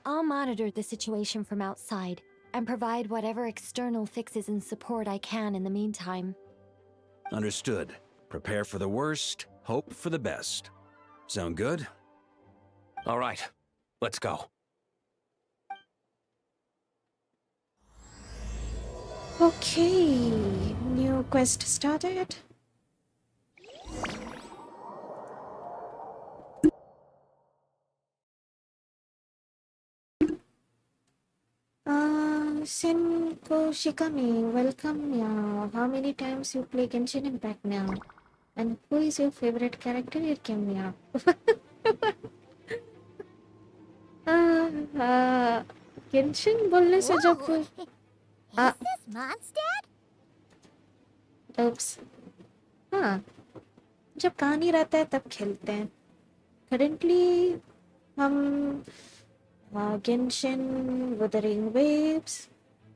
I'll monitor the situation from outside and provide whatever external fixes and support I can in the meantime. Understood. Prepare for the worst, hope for the best. Sound good? All right, let's go. Okay, new quest started. Senko Shikami, welcome here. How many times you play Genshin Impact now? And who is your favorite character in Kemia? Genshin बोलने से जब Is this Mondstadt? oops हाँ जब कहानी रहता है तब खेलते हैं currently हम Genshin, Wuthering Waves,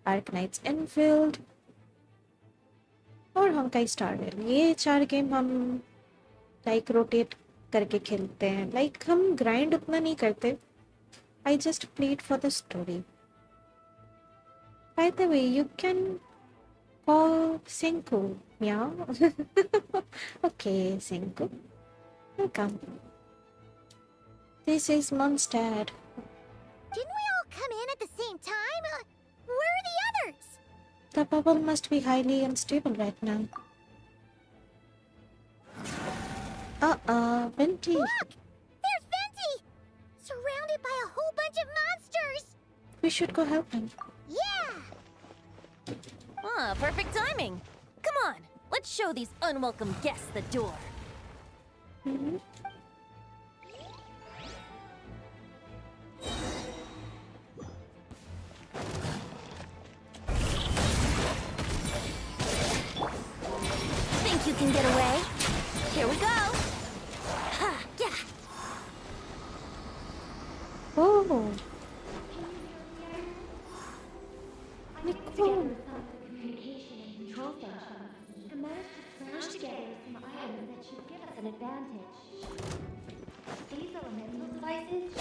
Arc Knight's Enfield, और Honkai Star Rail, ये 4 गेम हम लाइक रोटेट करके खेलते हैं. लाइक हम ग्राइंड उतना नहीं करते. I just played for the story. By the way, you can call Senku. Meow. Okay, Senku. Welcome. This is Mondstadt. Didn't we all come in at the same time? Where are the others? The bubble must be highly unstable right now. Venti. Look! There's Venti! Surrounded by a whole bunch of monsters! We should go help him. Yeah! Ah, perfect timing. Come on, let's show these unwelcome guests the door. Think you can get away? Here we go. Ha, yeah. Oh. Nicole. An advantage. These elemental devices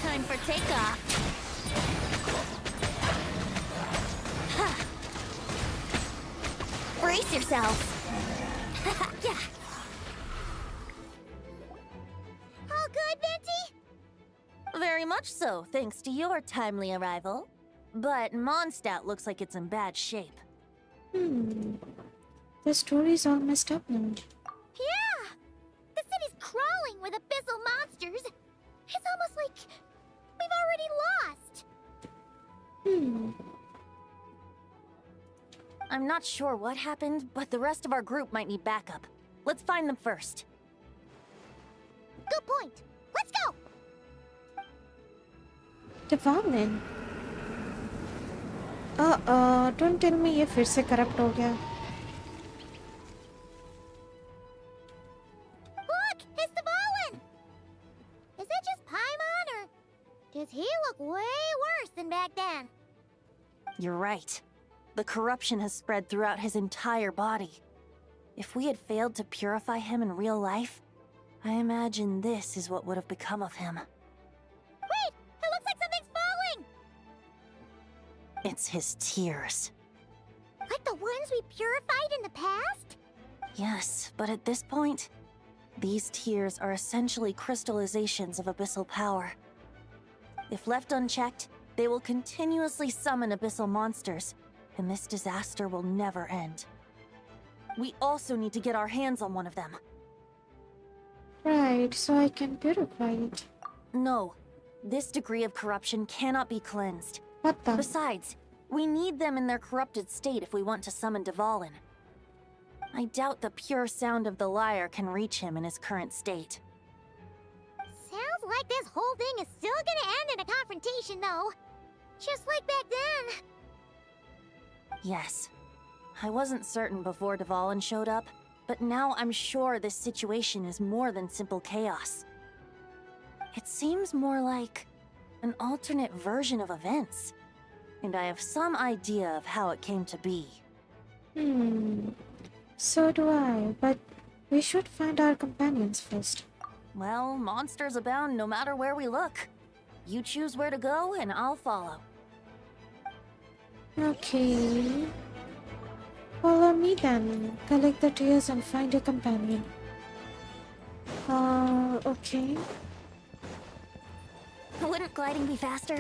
Time for takeoff. Ha. Brace yourselves. Yeah. All good, Venti? Very much so, thanks to your timely arrival. But Mondstadt looks like it's in bad shape. The story's all messed up now. Yeah! The city's crawling with abyssal monsters. It's almost like we've already lost. I'm not sure what happened, but the rest of our group might need backup. Let's find them first. Good point. Let's go! Devlin. Don't tell me ये फिर से corrupt हो गया. Look! It's Devlin! Is that just Paimon, or does he look way worse than back then? You're right. The corruption has spread throughout his entire body. If we had failed to purify him in real life, I imagine this is what would have become of him. Wait! It looks like something's falling! It's his tears. Like the ones we purified in the past? Yes, but at this point, these tears are essentially crystallizations of abyssal power. If left unchecked, they will continuously summon abyssal monsters, and this disaster will never end. We also need to get our hands on one of them. Right, so I can purify it. No, this degree of corruption cannot be cleansed. What the? Besides, we need them in their corrupted state if we want to summon Devlin. I doubt the pure sound of the lyre can reach him in his current state. Sounds like this whole thing is still gonna end in a confrontation, though. Just like back then. Yes. I wasn't certain before Devlin showed up, but now I'm sure this situation is more than simple chaos. It seems more like an alternate version of events, and I have some idea of how it came to be. So do I, but we should find our companions first. Well, monsters abound no matter where we look. You choose where to go, and I'll follow. Okay. Follow me then. Collect the tears and find a companion. Okay. Wouldn't gliding be faster?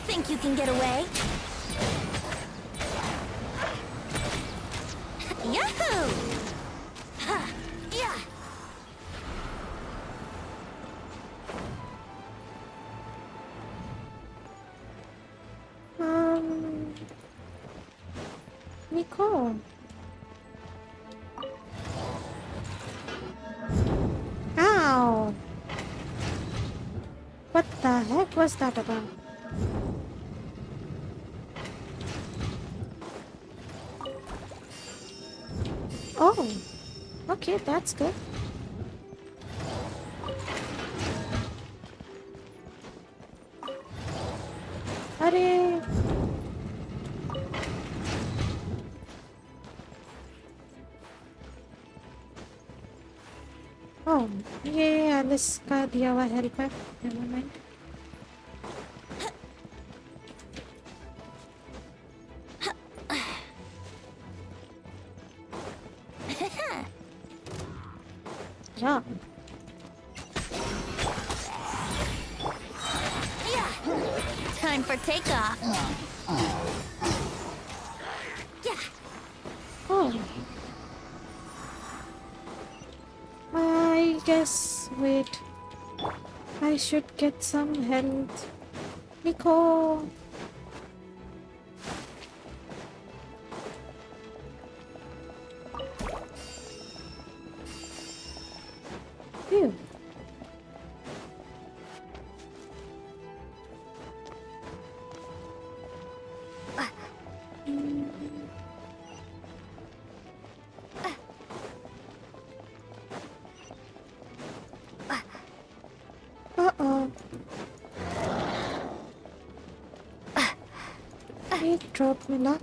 Think you can get away? Yahoo! Ha! Yeah! Nicole. Ow! What the heck was that about? Oh, Okay, that's good. Hurry! Oh, ये Alice का दिया हुआ help है. Never mind. Yeah. Time for takeoff. Oh. I guess, wait. I should get some health. Nico! Phew. Uh-oh. Hey, drop me luck.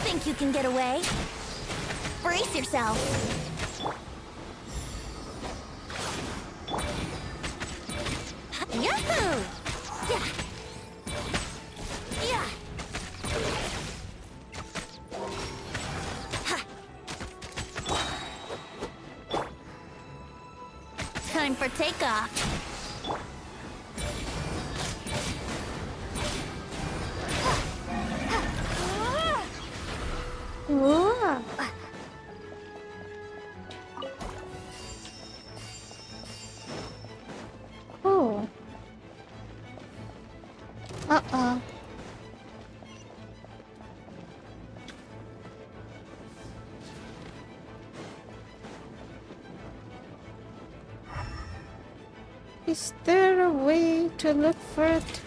Think you can get away? Brace yourself. Yahoo! Yeah. Yeah. Time for takeoff. Whoa. Oh. Uh-oh. Is there a way to look for it?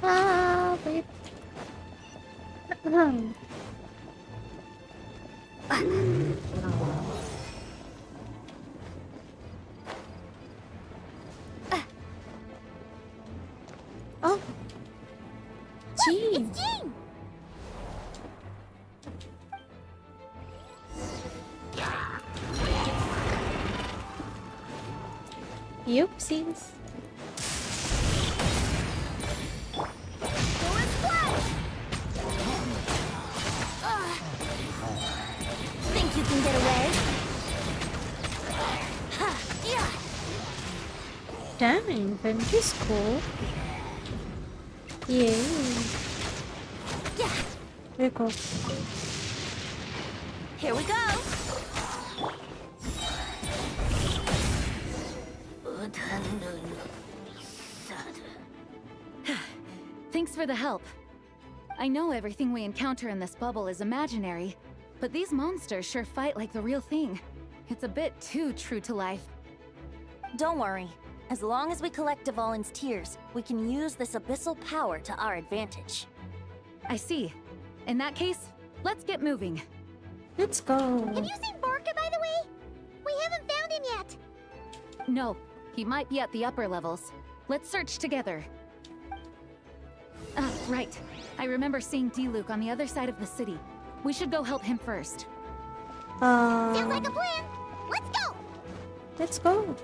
Ah, wait. Oh. Gee. Oopsies. Think you can get away? Damn, inventory's cool. Yay. Very cool. Here we go. Thanks for the help. I know everything we encounter in this bubble is imaginary, but these monsters sure fight like the real thing. It's a bit too true to life. Don't worry. As long as we collect Dvalin's tears, we can use this abyssal power to our advantage. I see. In that case, let's get moving. Let's go. Have you seen Vorka, by the way? We haven't found him yet. No, he might be at the upper levels. Let's search together. Ah, right. I remember seeing D-Luke on the other side of the city. We should go help him first. Sounds like a plan. Let's go. Let's go.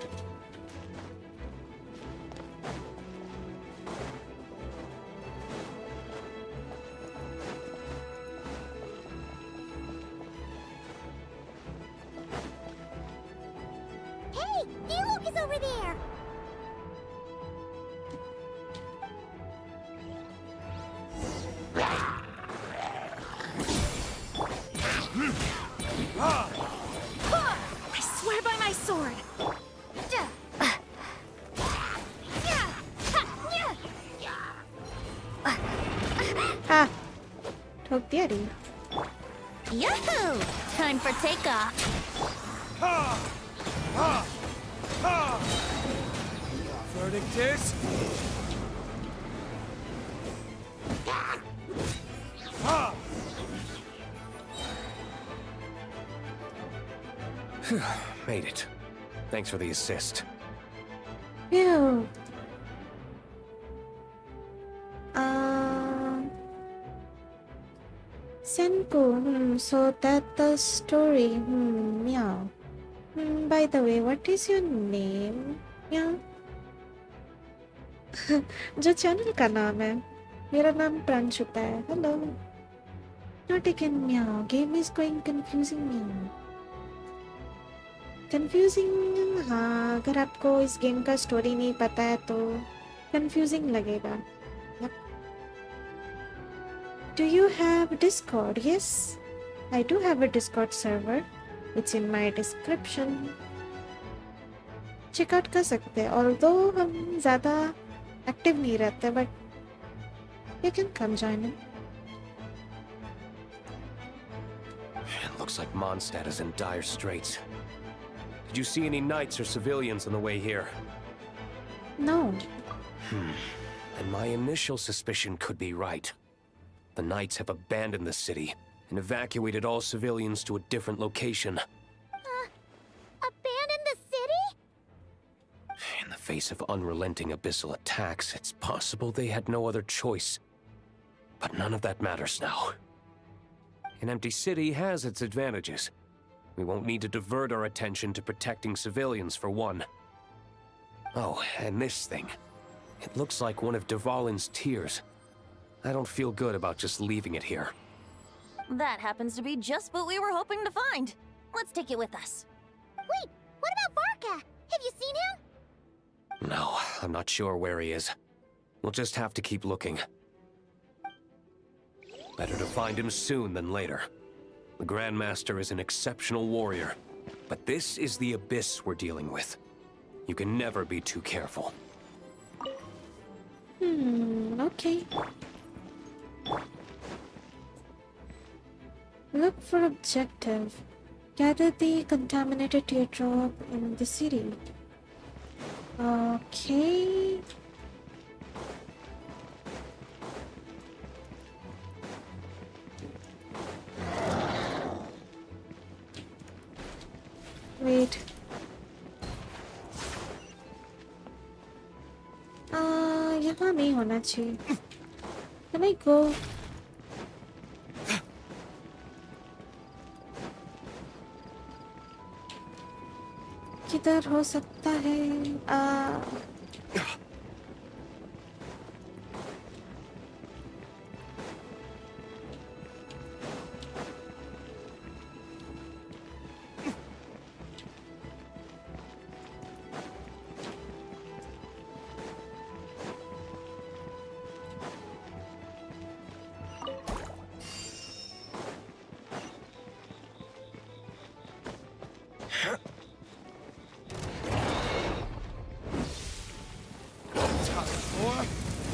Hey, D-Luke is over there. Ah, ठोक दिया रे. Yahoo! Time for takeoff. Ha! Ha! Ha! Verdict is... Ha! Made it. Thanks for the assist. Phew. Senku, so that's the story. Meow. By the way, what is your name? Meow. जो channel का नाम है मेरा नाम प्रांशुता है. Hello. Not again meow. Game is going confusing meow. Confusing. हाँ, अगर आपको इस गेम का स्टोरी नहीं पता है तो confusing लगेगा. Do you have Discord? Yes, I do have a Discord server. It's in my description. Check out कर सकते हैं. Although हम ज़्यादा active नहीं रहते, but you can come join in. It looks like Mondstadt is in dire straits. Did you see any knights or civilians on the way here? No. And my initial suspicion could be right. The knights have abandoned the city and evacuated all civilians to a different location. Abandon the city? In the face of unrelenting abyssal attacks, it's possible they had no other choice. But none of that matters now. An empty city has its advantages. We won't need to divert our attention to protecting civilians, for one. Oh, and this thing. It looks like one of Dvalin's tears. I don't feel good about just leaving it here. That happens to be just what we were hoping to find. Let's take it with us. Wait, what about Varka? Have you seen him? No, I'm not sure where he is. We'll just have to keep looking. Better to find him soon than later. The Grandmaster is an exceptional warrior, but this is the abyss we're dealing with. You can never be too careful. Okay. Look for objective. Gather the contaminated teardrop in the city. Okay. Wait. यहाँ नहीं होना चाहिए. Can I go? किधर हो सकता है?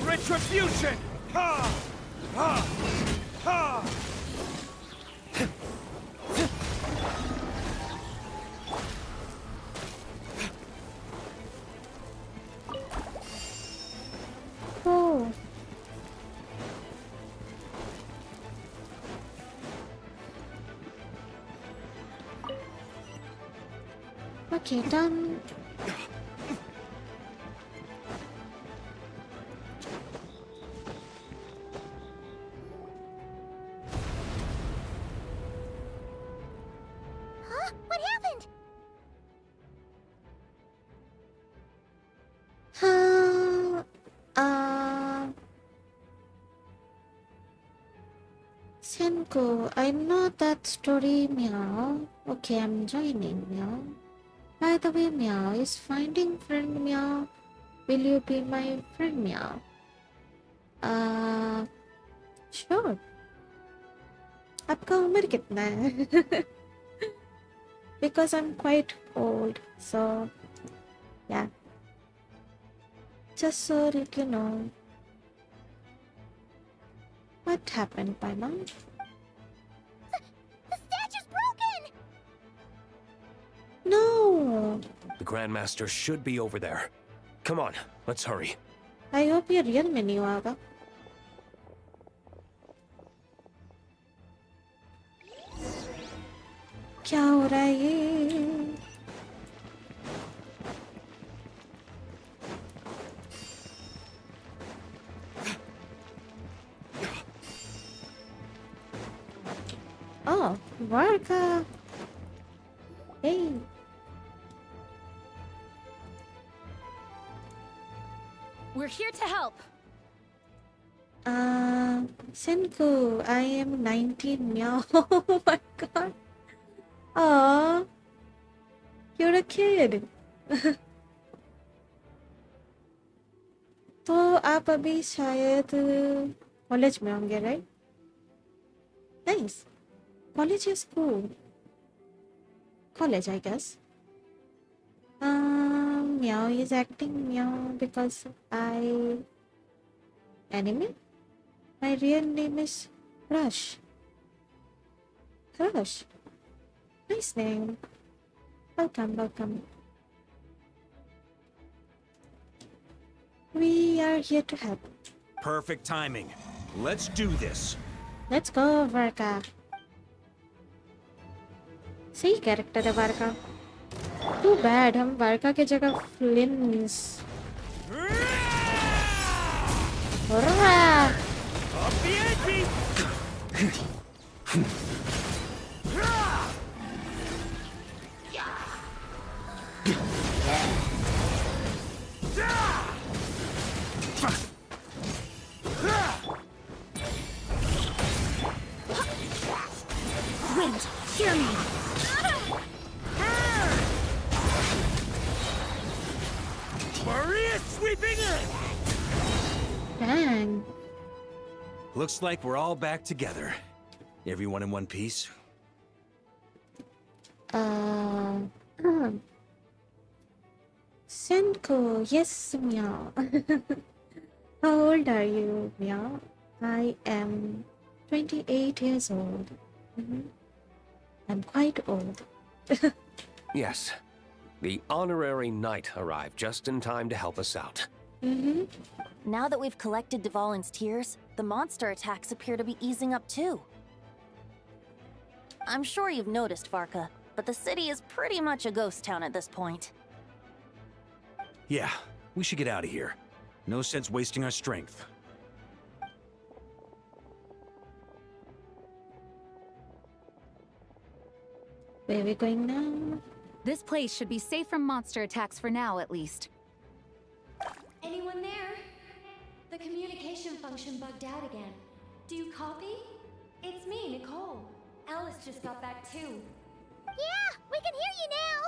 Retribution! Ha! Ha! Ha! Oh. Okay, done. Senko, I know that story, Meow. Okay, I'm joining, Meow. By the way, Meow, is finding friend Meow. Will you be my friend, Meow? Sure. आपका उम्र कितना है? Because I'm quite old, so yeah. Just so that you know. What What happened, Paimon? The statue's broken! No! The Grandmaster should be over there. Come on, let's hurry. I hope ये real में नहीं होगा. क्या हो रहा है ये? Oh, Varka. Hey. We're here to help. Senku, I am 19 now. Oh my god. Aww. You're a kid. तो आप अभी शायद कॉलेज में होंगे, right? Nice. College is cool. College, I guess. Meow is acting meow because I... Anime? My real name is Rush. Rush. Nice name. Welcome, welcome. We are here to help. Perfect timing. Let's do this. Let's go, Varka. सही character है Varca. Too bad हम वारका के जगह फ्लिन्स. Wind, hear me. Maria sweeping in! Dang. Looks like we're all back together. Everyone in one piece? Senko, yes, Meow. How old are you, Meow? I am 28 years old. I'm quite old. Yes. The honorary knight arrived just in time to help us out. Now that we've collected Dvalin's tears, the monster attacks appear to be easing up too. I'm sure you've noticed, Varka, but the city is pretty much a ghost town at this point. Yeah, we should get out of here. No sense wasting our strength. Where are we going now? This place should be safe from monster attacks for now, at least. Anyone there? The communication function bugged out again. Do you copy? It's me, Nicole. Alice just got back too. Yeah, we can hear you now!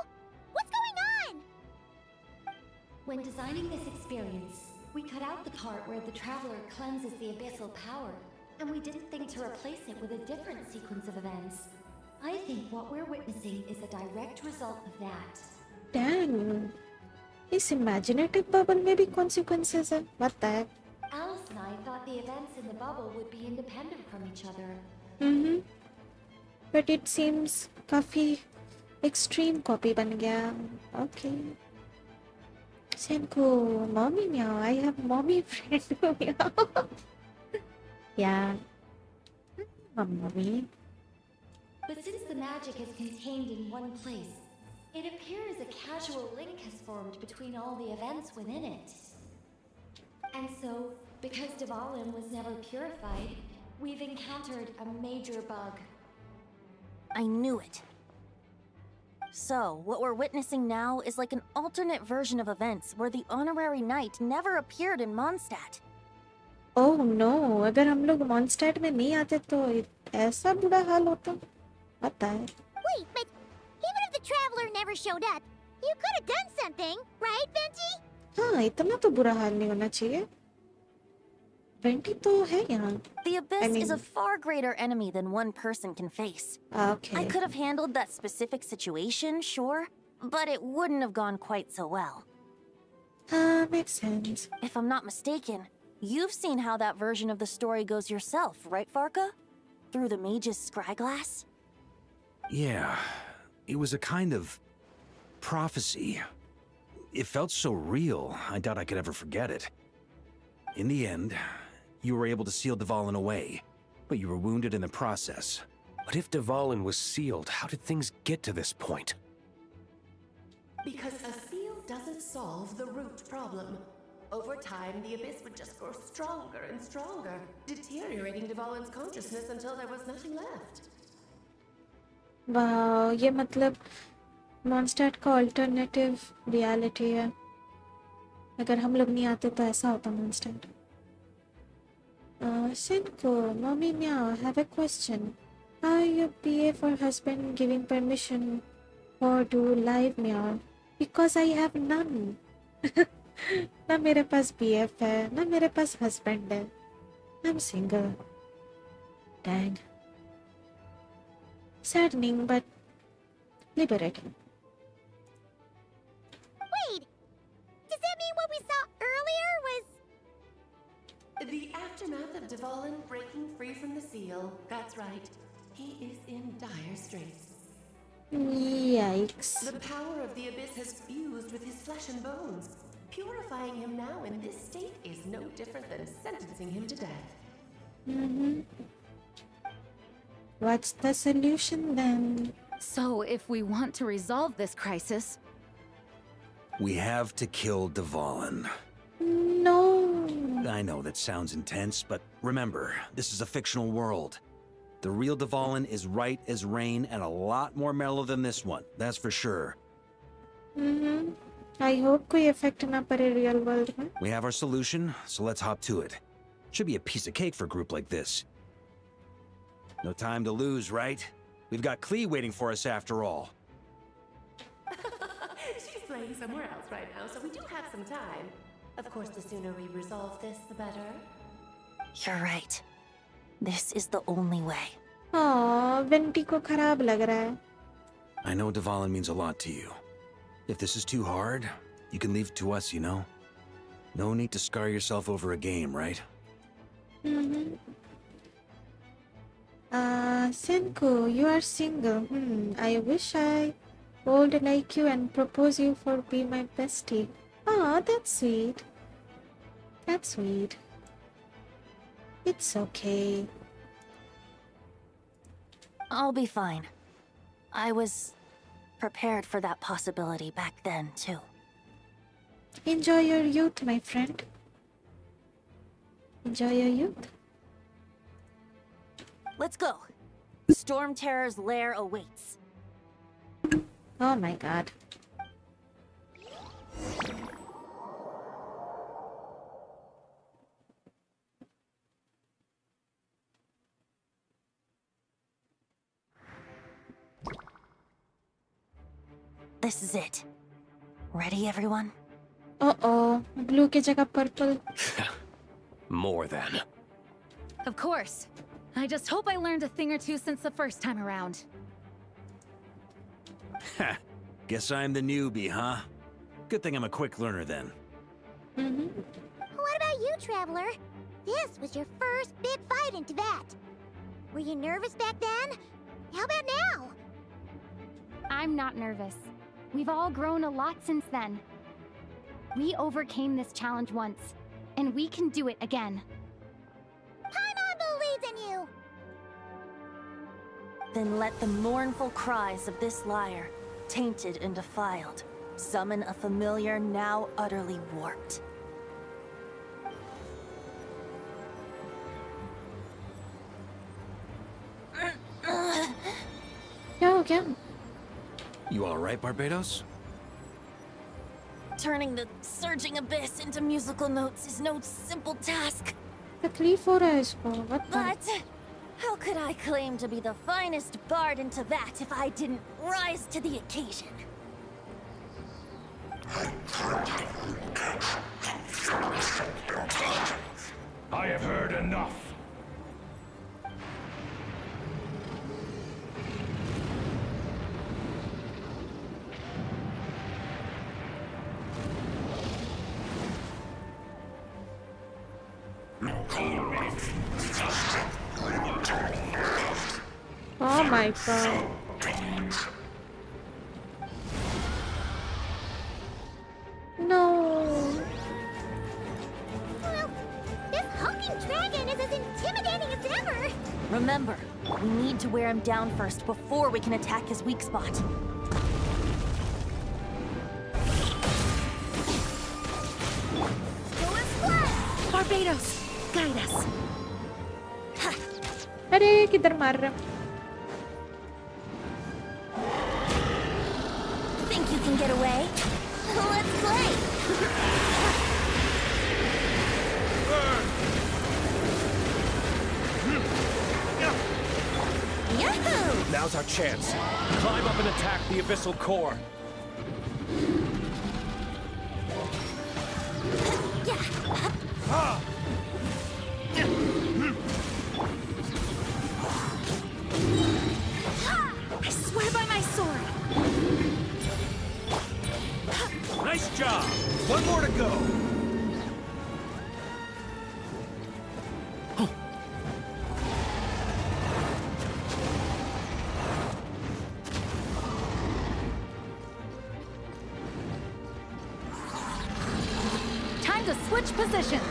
What's going on? When designing this experience, we cut out the part where the Traveler cleanses the abyssal power, and we didn't think to replace it with a different sequence of events. I think what we're witnessing is a direct result of that. Dang. इस imaginative bubble में भी consequences हैं. What the heck? Alice and I thought the events in the bubble would be independent from each other. But it seems काफी extreme copy बन गया. Okay. Senko, mommy meow. I have mommy friend meow. Yeah. Mommy. But since the magic is contained in one place, it appears a casual link has formed between all the events within it. And so, because Dvalin was never purified, we've encountered a major bug. I knew it. So, what we're witnessing now is like an alternate version of events where the honorary knight never appeared in Mondstadt. Oh no, अगर हम लोग Mondstadt में नहीं आते तो ऐसा बुरा हाल होता. What the heck? Wait, but even if the Traveler never showed up, you could have done something, right, Venti? हाँ, इतना तो बुरा हाल नहीं होना चाहिए. Venti तो है यहाँ. The Abyss is a far greater enemy than one person can face. Okay. I could have handled that specific situation, sure, but it wouldn't have gone quite so well. Makes sense. If I'm not mistaken, You've seen how that version of the story goes yourself, right, Varka? Through the mage's scryglass? Yeah, it was a kind of prophecy. It felt so real, I doubt I could ever forget it. In the end, you were able to seal Dvalin away, but you were wounded in the process. But if Dvalin was sealed, how did things get to this point? Because a seal doesn't solve the root problem. Over time, the Abyss would just grow stronger and stronger, deteriorating Dvalin's consciousness until there was nothing left. वाह, ये मतलब monster का alternative reality है. अगर हम लोग नहीं आते तो ऐसा होता monster. Senko, mommy meow, have a question. How your PA for husband giving permission for do live meow? Because I have none. ना मेरे पास BF है, ना मेरे पास husband है. I'm single. Dang. Saddening, but liberating. Wait! Does that mean what we saw earlier was... The aftermath of Dvalin breaking free from the seal. That's right. He is in dire straits. Yikes. The power of the Abyss has fused with his flesh and bones. Purifying him now in this state is no different than sentencing him to death. What's the solution then? So, if we want to resolve this crisis... We have to kill Dvalin. No. I know that sounds intense, but remember, this is a fictional world. The real Dvalin is right as rain and a lot more mellow than this one, that's for sure. I hope कोई effect ना पड़े real world में. We have our solution, so let's hop to it. Should be a piece of cake for a group like this. No time to lose, right? We've got Klee waiting for us after all. She's playing somewhere else right now, so we do have some time. Of course, the sooner we resolve this, the better. You're right. This is the only way. Aww, Venti को खराब लग रहा है. I know Dvalin means a lot to you. If this is too hard, you can leave it to us, you know? No need to scar yourself over a game, right? Senko, you are single. I wish I would like you and propose you for be my bestie. Aw, that's sweet. That's sweet. It's okay. I'll be fine. I was prepared for that possibility back then, too. Enjoy your youth, my friend. Enjoy your youth. Let's go. Storm Terror's lair awaits. Oh my god. This is it. Ready, everyone? Uh-oh. Blue के जगह purple. More than. Of course. I just hope I learned a thing or two since the first time around. Ha! Guess I'm the newbie, huh? Good thing I'm a quick learner then. What about you, Traveler? This was your first big fight into that. Were you nervous back then? How about now? I'm not nervous. We've all grown a lot since then. We overcame this challenge once, and we can do it again. Paimon believes in you! Then let the mournful cries of this lyre, tainted and defiled, summon a familiar now utterly warped. क्या हो? You alright, Barbados? Turning the surging abyss into musical notes is no simple task. तकलीफ हो रहा है इसको. What the? But how could I claim to be the finest bard in Teyvat if I didn't rise to the occasion? I have heard enough. my god. No. Well, this hulking dragon is as intimidating as ever. Remember, we need to wear him down first before we can attack his weak spot. Barbados, guide us. अरे किधर मार रहा? Think you can get away? Let's play. Yahoo! Now's our chance. Climb up and attack the abyssal core. I swear by my sword. Nice job! One more to go! Time to switch positions.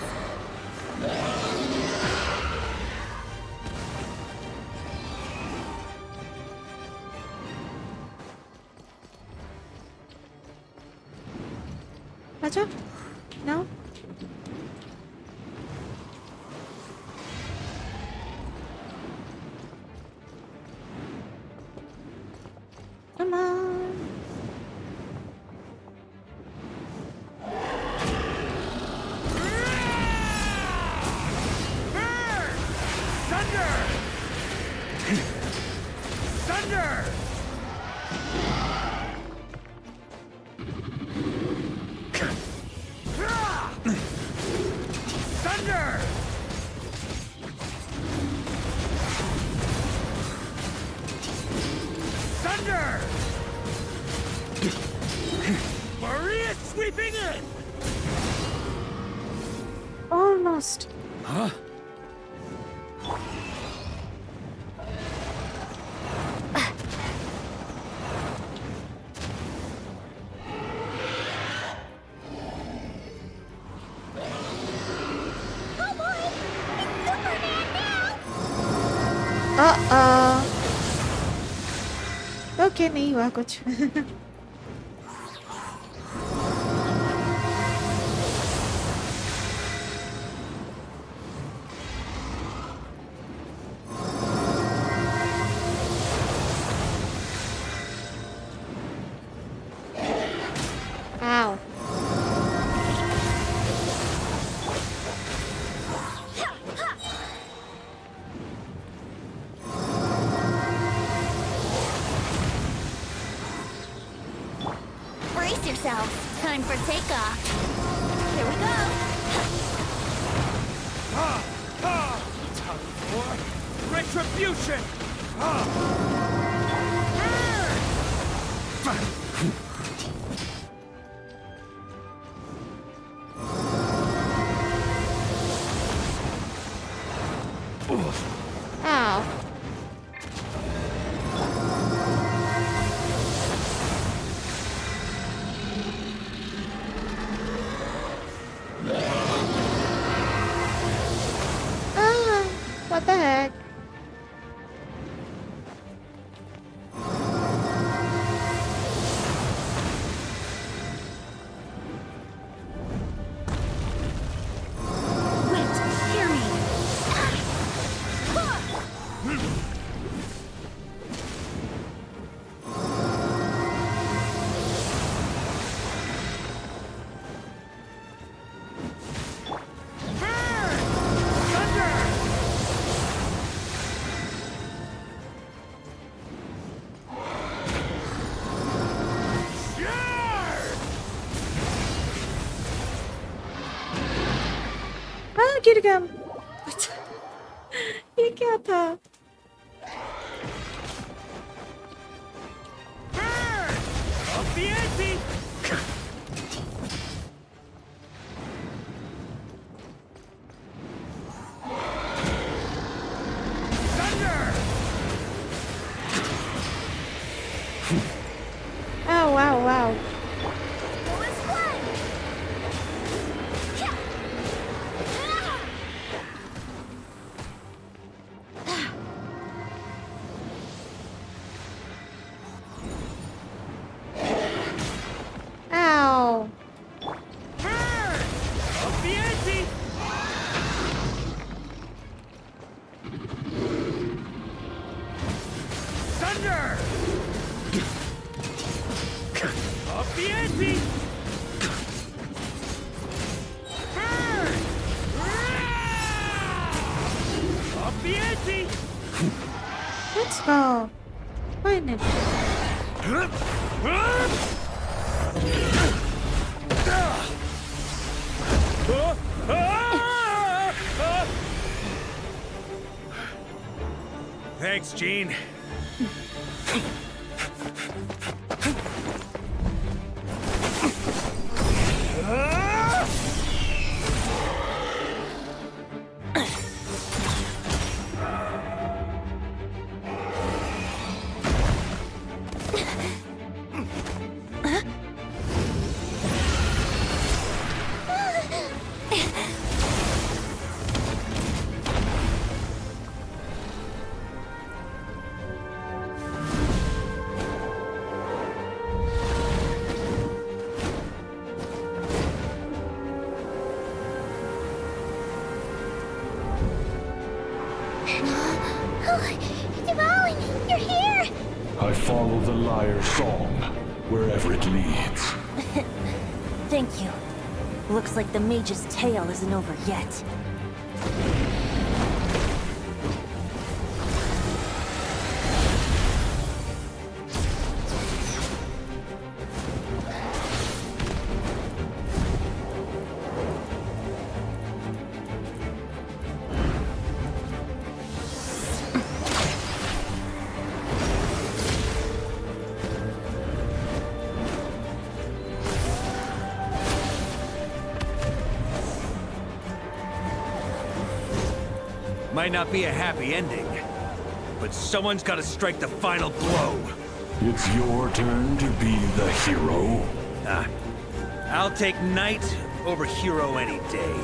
Acha? No? Come on. Thunder! Thunder! Thunder! Thunder! Maria sweeping in! Almost. Huh? Okay नहीं हुआ कुछ. Ow. Brace yourselves. Time for takeoff. Here we go. Time for retribution! Ow. What the heck? Wait, hear me. गिर गया. ये क्या था? Up the ante! Thunder! Let's go. Finally. Thanks, Gene. Dvalin, you're here! I follow the lyre's song, wherever it leads. Thank you. Looks like the mage's tale isn't over yet. Might not be a happy ending, but someone's got to strike the final blow. It's your turn to be the hero. I'll take knight over hero any day.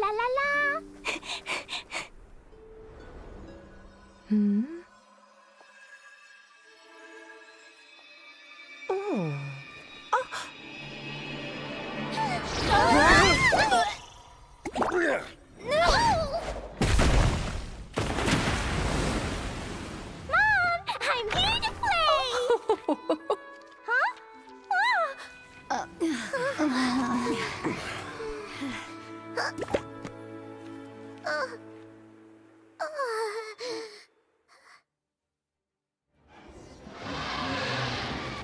La la la! Oh. Mom, I'm here to play! Huh?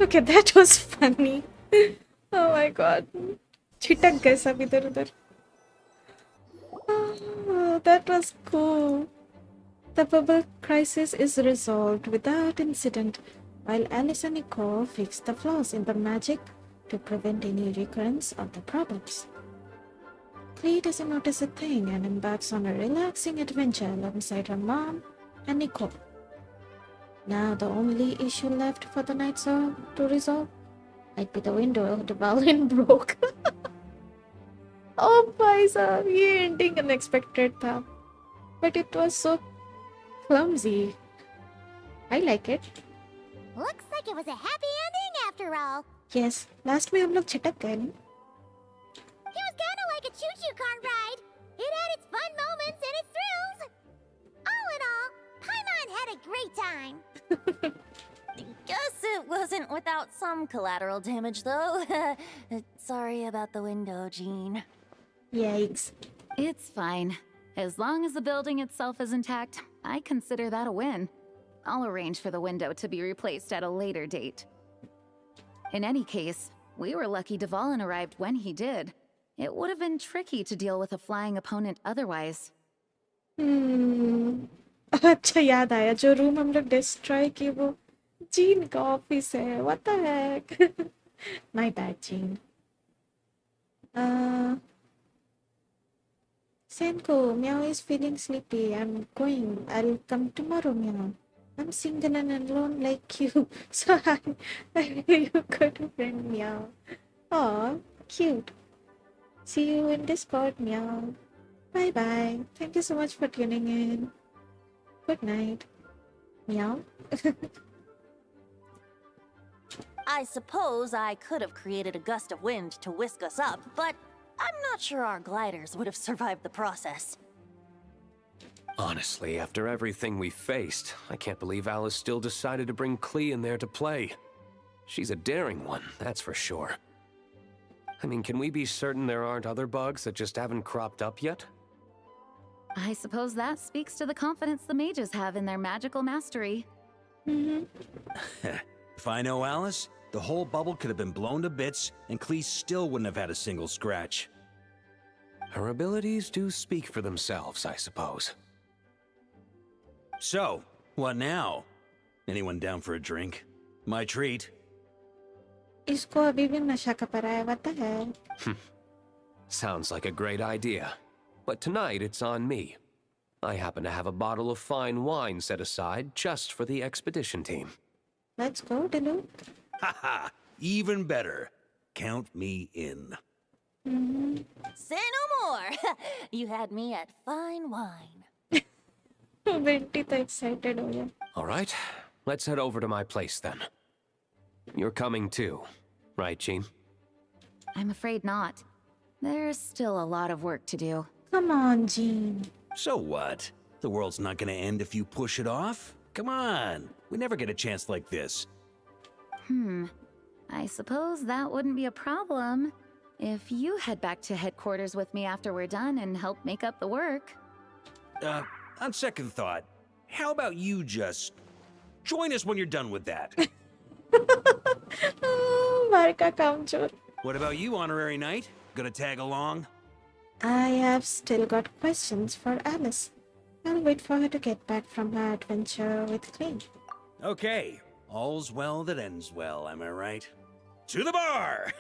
Okay, that was funny. Oh my god. छिटक गए सब इधर उधर. Oh, that was cool. The bubble crisis is resolved without incident, while Alice and Nicole fix the flaws in the magic to prevent any recurrence of the problems. Clee doesn't notice a thing and embarks on a relaxing adventure alongside her mom and Nicole. Now the only issue left for the Night Saw to resolve might be the window the violin broke. Oh, भाई साहब, ये ending unexpected था, but it was so clumsy. I like it. Looks like it was a happy ending after all. Yes, last में हम लोग छिटक गए नहीं? It was kind of like a choo-choo car ride. It had its fun moments and its thrills. All in all, Paimon had a great time. Guess it wasn't without some collateral damage, though. Sorry about the window, Gene. Yikes. It's fine. As long as the building itself is intact, I consider that a win. I'll arrange for the window to be replaced at a later date. In any case, we were lucky Dvalin arrived when he did. It would have been tricky to deal with a flying opponent otherwise. अच्छा याद आया, जो room हम लोग destroy की वो gene का office है. What the heck? My bad, Jean. Senko, Meow is feeling sleepy. I'm going. I'll come tomorrow, Meow. I'm single and alone like you, so you could friend Meow. Aw, cute. See you in Discord, Meow. Bye bye. Thank you so much for tuning in. Good night. Meow. I suppose I could have created a gust of wind to whisk us up, but I'm not sure our gliders would have survived the process. Honestly, after everything we faced, I can't believe Alice still decided to bring Klee in there to play. She's a daring one, that's for sure. I mean, can we be certain there aren't other bugs that just haven't cropped up yet? I suppose that speaks to the confidence the mages have in their magical mastery. If I know Alice, the whole bubble could have been blown to bits, and Klee still wouldn't have had a single scratch. Her abilities do speak for themselves, I suppose. So, what now? Anyone down for a drink? My treat. इसको अभी भी नशा का पड़ा है. What the heck? Sounds like a great idea. But tonight it's on me. I happen to have a bottle of fine wine set aside just for the expedition team. Let's go, Dilu. Haha, even better. Count me in. Say no more! You had me at fine wine. Vinty तो excited हो गया. All right, let's head over to my place then. You're coming too, right, Jean? I'm afraid not. There's still a lot of work to do. Come on, Jean. So what? The world's not gonna end if you push it off? Come on, we never get a chance like this. I suppose that wouldn't be a problem if you head back to headquarters with me after we're done and help make up the work. On second thought, how about you just join us when you're done with that? Marka Kamchur. What about you, Honorary Knight? Gonna tag along? I have still got questions for Alice. I'll wait for her to get back from her adventure with Klee. Okay, all's well that ends well, am I right? To the bar!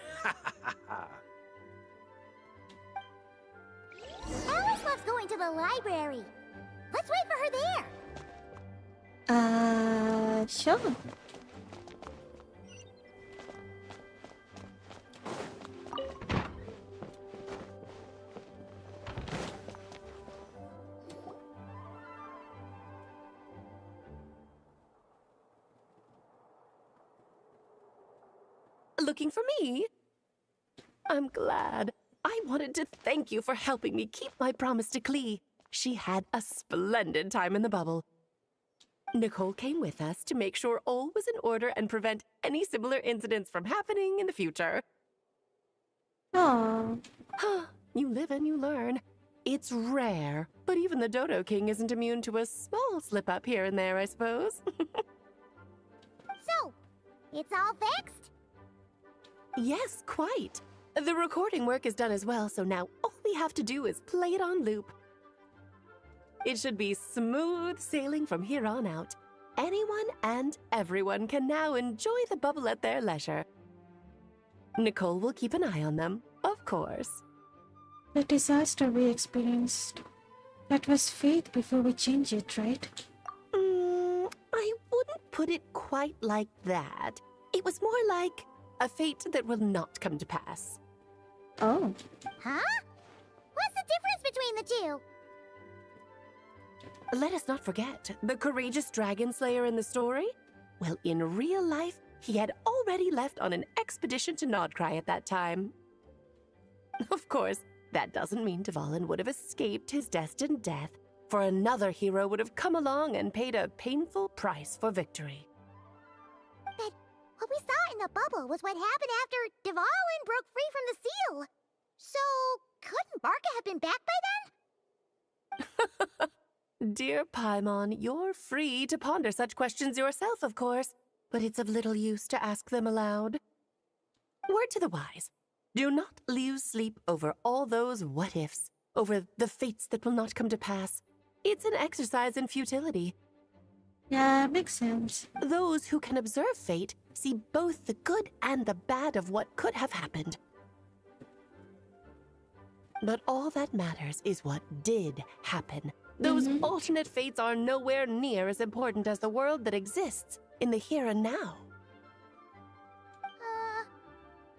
Alice loves going to the library. Let's wait for her there. Sure. Looking for me? I'm glad. I wanted to thank you for helping me keep my promise to Klee. She had a splendid time in the bubble. Nicole came with us to make sure all was in order and prevent any similar incidents from happening in the future. Aww. You live and you learn. It's rare, but even the Dodo King isn't immune to a small slip-up here and there, I suppose. So, it's all fixed? Yes, quite. The recording work is done as well, so now all we have to do is play it on loop. It should be smooth sailing from here on out. Anyone and everyone can now enjoy the bubble at their leisure. Nicole will keep an eye on them, of course. The disaster we experienced, that was fate before we changed it, right? I wouldn't put it quite like that. It was more like a fate that will not come to pass. Oh. Huh? What's the difference between the two? Let us not forget the courageous dragon slayer in the story. Well, in real life, he had already left on an expedition to Nodcry at that time. Of course, that doesn't mean Dvalin would have escaped his destined death, for another hero would have come along and paid a painful price for victory. But what we saw in the bubble was what happened after Dvalin broke free from the seal. So, couldn't Barca have been back by then? Dear Paimon, you're free to ponder such questions yourself, of course, but it's of little use to ask them aloud. Word to the wise. Do not lose sleep over all those what-ifs, over the fates that will not come to pass. It's an exercise in futility. Yeah, makes sense. Those who can observe fate see both the good and the bad of what could have happened. But all that matters is what did happen. Those alternate fates are nowhere near as important as the world that exists in the here and now.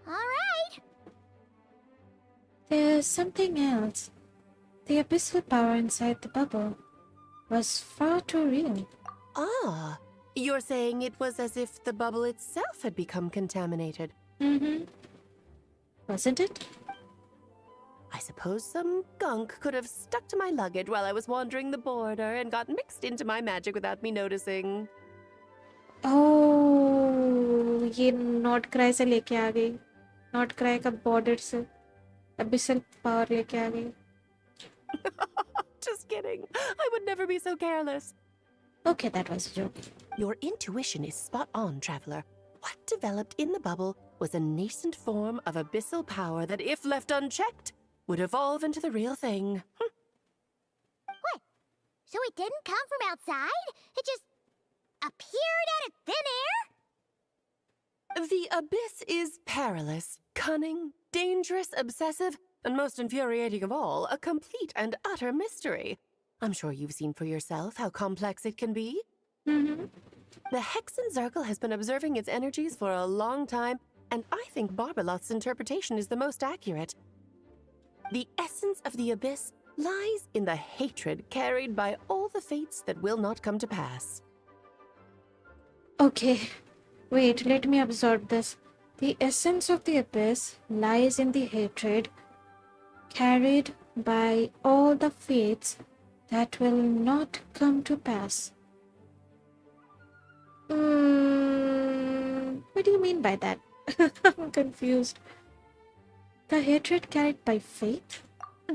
Alright. There's something else. The abyssal power inside the bubble was far too real. Ah, you're saying it was as if the bubble itself had become contaminated. Wasn't it? I suppose some gunk could have stuck to my luggage while I was wandering the border and got mixed into my magic without me noticing. Oh, ये not cry से लेके आ गई. Not cry का border से abyssal power लेके आ गई. Just kidding. I would never be so careless. Okay, that was a joke. Your intuition is spot on, Traveler. What developed in the bubble was a nascent form of abyssal power that, if left unchecked, would evolve into the real thing. What? So it didn't come from outside? It just appeared out of thin air? The abyss is perilous, cunning, dangerous, obsessive, and most infuriating of all, a complete and utter mystery. I'm sure you've seen for yourself how complex it can be. The Hexen Circle has been observing its energies for a long time, and I think Barbalot's interpretation is the most accurate. The essence of the abyss lies in the hatred carried by all the fates that will not come to pass. Okay, wait, let me absorb this. The essence of the abyss lies in the hatred carried by all the fates that will not come to pass. What do you mean by that? I'm confused. The hatred carried by fate?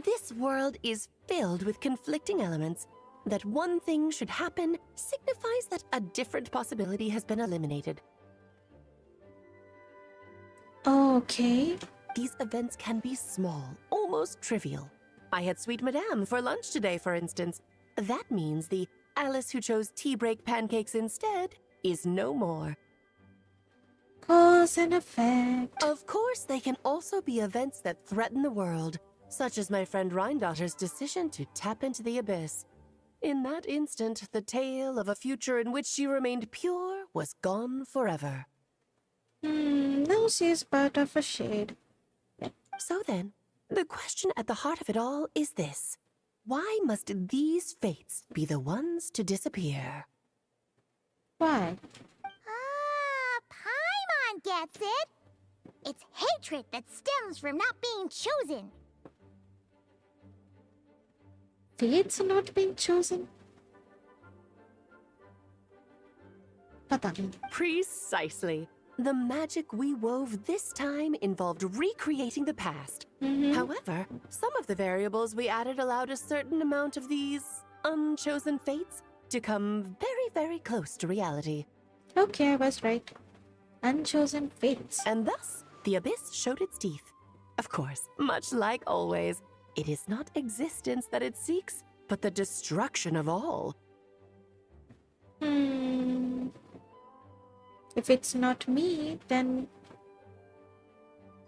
This world is filled with conflicting elements. That one thing should happen signifies that a different possibility has been eliminated. Okay. These events can be small, almost trivial. I had Sweet Madame for lunch today, for instance. That means the Alice who chose tea break pancakes instead is no more. Cause and effect. Of course, they can also be events that threaten the world, such as my friend Rhindotter's decision to tap into the abyss. In that instant, the tale of a future in which she remained pure was gone forever. Now she is part of a shade. So then, the question at the heart of it all is this. Why must these fates be the ones to disappear? Why? Paimon gets it. It's hatred that stems from not being chosen. Fates not being chosen? Pata nahi. Precisely. The magic we wove this time involved recreating the past. However, some of the variables we added allowed a certain amount of these unchosen fates to come very, very close to reality. Okay, I was right. Unchosen fates. And thus, the abyss showed its teeth. Of course, much like always, it is not existence that it seeks, but the destruction of all. If it's not me, then...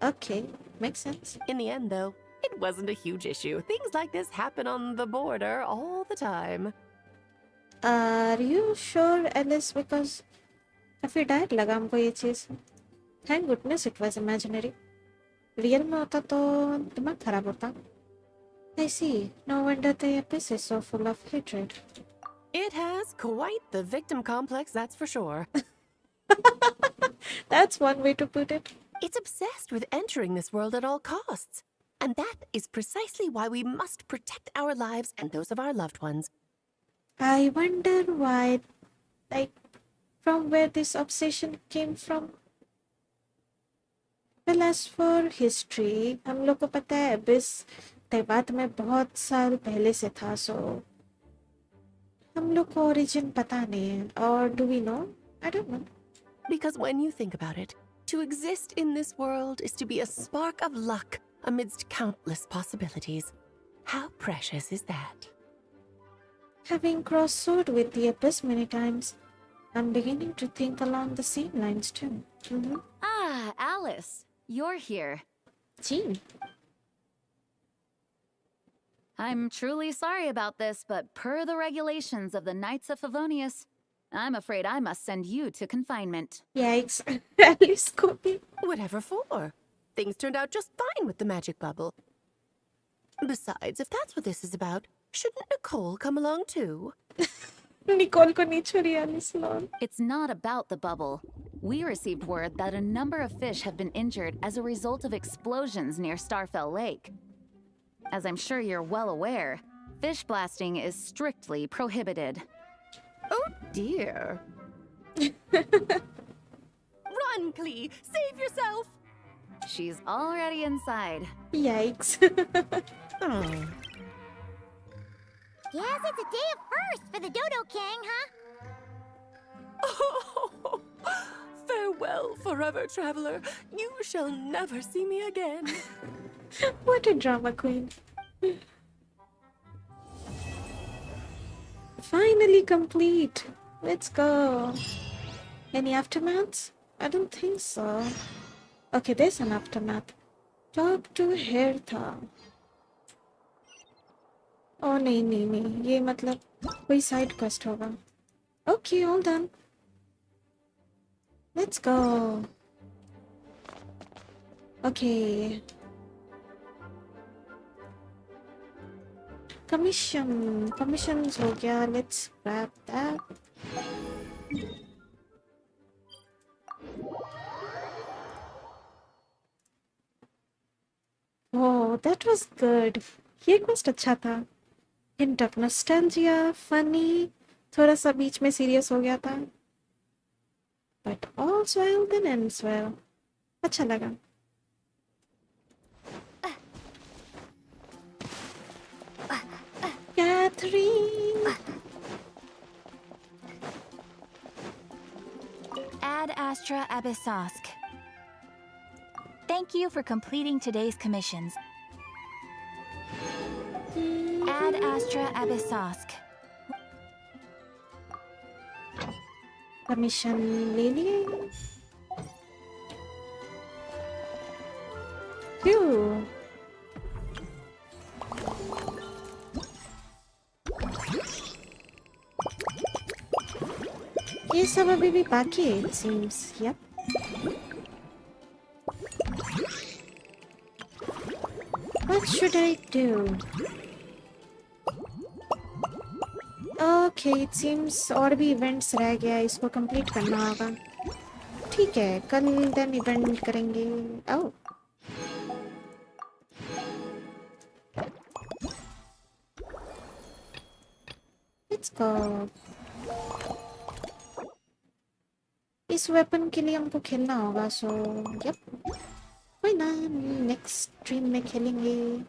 Okay, makes sense. In the end, though, it wasn't a huge issue. Things like this happen on the border all the time. Are you sure, Alice? Because काफी direct लगा हमको ये चीज. Thank goodness it was imaginary. Real में होता तो दिमाग खराब होता. I see. No wonder the abyss is so full of hatred. It has quite the victim complex, that's for sure. That's one way to put it. It's obsessed with entering this world at all costs. And that is precisely why we must protect our lives and those of our loved ones. I wonder why, like, from where this obsession came from. Well, as for history, हम लोग को पता है abyss तैवात में बहुत साल पहले से था, so हम लोग को origin पता नहीं है. Or do we know? I don't know. Because when you think about it, to exist in this world is to be a spark of luck amidst countless possibilities. How precious is that? Having cross-swords with the Abyss many times, I'm beginning to think along the same lines too. Ah, Alice, you're here. Gee. I'm truly sorry about this, but per the regulations of the Knights of Favonius, I'm afraid I must send you to confinement. Yikes. Alice, Scooby. Whatever for? Things turned out just fine with the magic bubble. Besides, if that's what this is about, shouldn't Nicole come along too? Nicole ko nahi chori Alice lol. It's not about the bubble. We received word that a number of fish have been injured as a result of explosions near Starfell Lake. As I'm sure you're well aware, fish blasting is strictly prohibited. Oh dear. Run, Klee! Save yourself! She's already inside. Yikes. Guess it's a day of first for the Dodo King, huh? Oh, farewell, forever traveler. You shall never see me again. What a drama queen. Finally complete. Let's go. Any aftermaths? I don't think so. Okay, there's an aftermath. Talk to Hertha. Oh नहीं ये मतलब कोई side quest होगा. Okay, all done. Let's go. Okay. Commissions हो गया. Let's grab that. Oh, that was good. ये quest अच्छा था. Hint of nostalgia, funny, थोड़ा सा बीच में serious हो गया था. But all's well that ends well. अच्छा लगा. Catherine. Ad Astra Abyssosk. Thank you for completing today's commissions. Ad Astra Abyssosk. Commission ले लिए. Phew. ये सब अभी भी बाकी है, it seems. Yep. What should I do? Okay, it seems और भी events रह गया, इसको complete करना होगा. ठीक है, कल then event करेंगे. Oh. Let's go. इस weapon के लिए हमको खेलना होगा, so yep. कोई ना, next stream में खेलेंगे.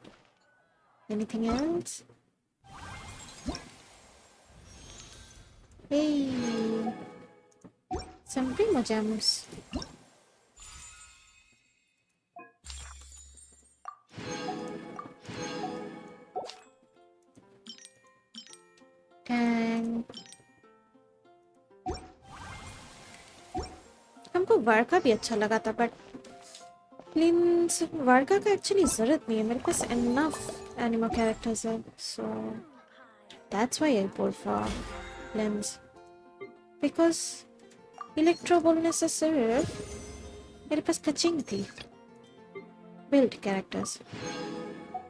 Anything else? Hey, some primo gems. Dang. हमको वार्का भी अच्छा लगा था, but प्लीज वार्का का एक्चुअली जरूरत नहीं है, मेरे पास enough animo characters है, so that's why I pulled for Lens. Because electro बोलने से सिर्फ मेरे पास कचिंग थी. Build characters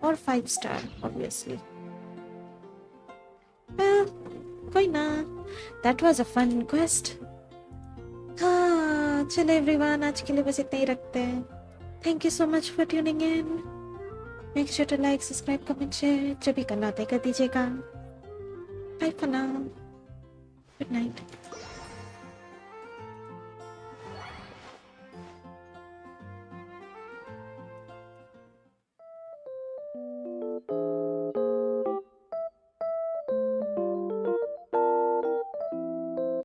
और 5-star obviously. Well, कोई ना. That was a fun quest. हाँ, चलो everyone, आज के लिए बस इतना ही रखते हैं. Thank you so much for tuning in. Make sure to like, subscribe, comment, share. जो भी करना होता है कर दीजिएगा. Bye for now. Good night.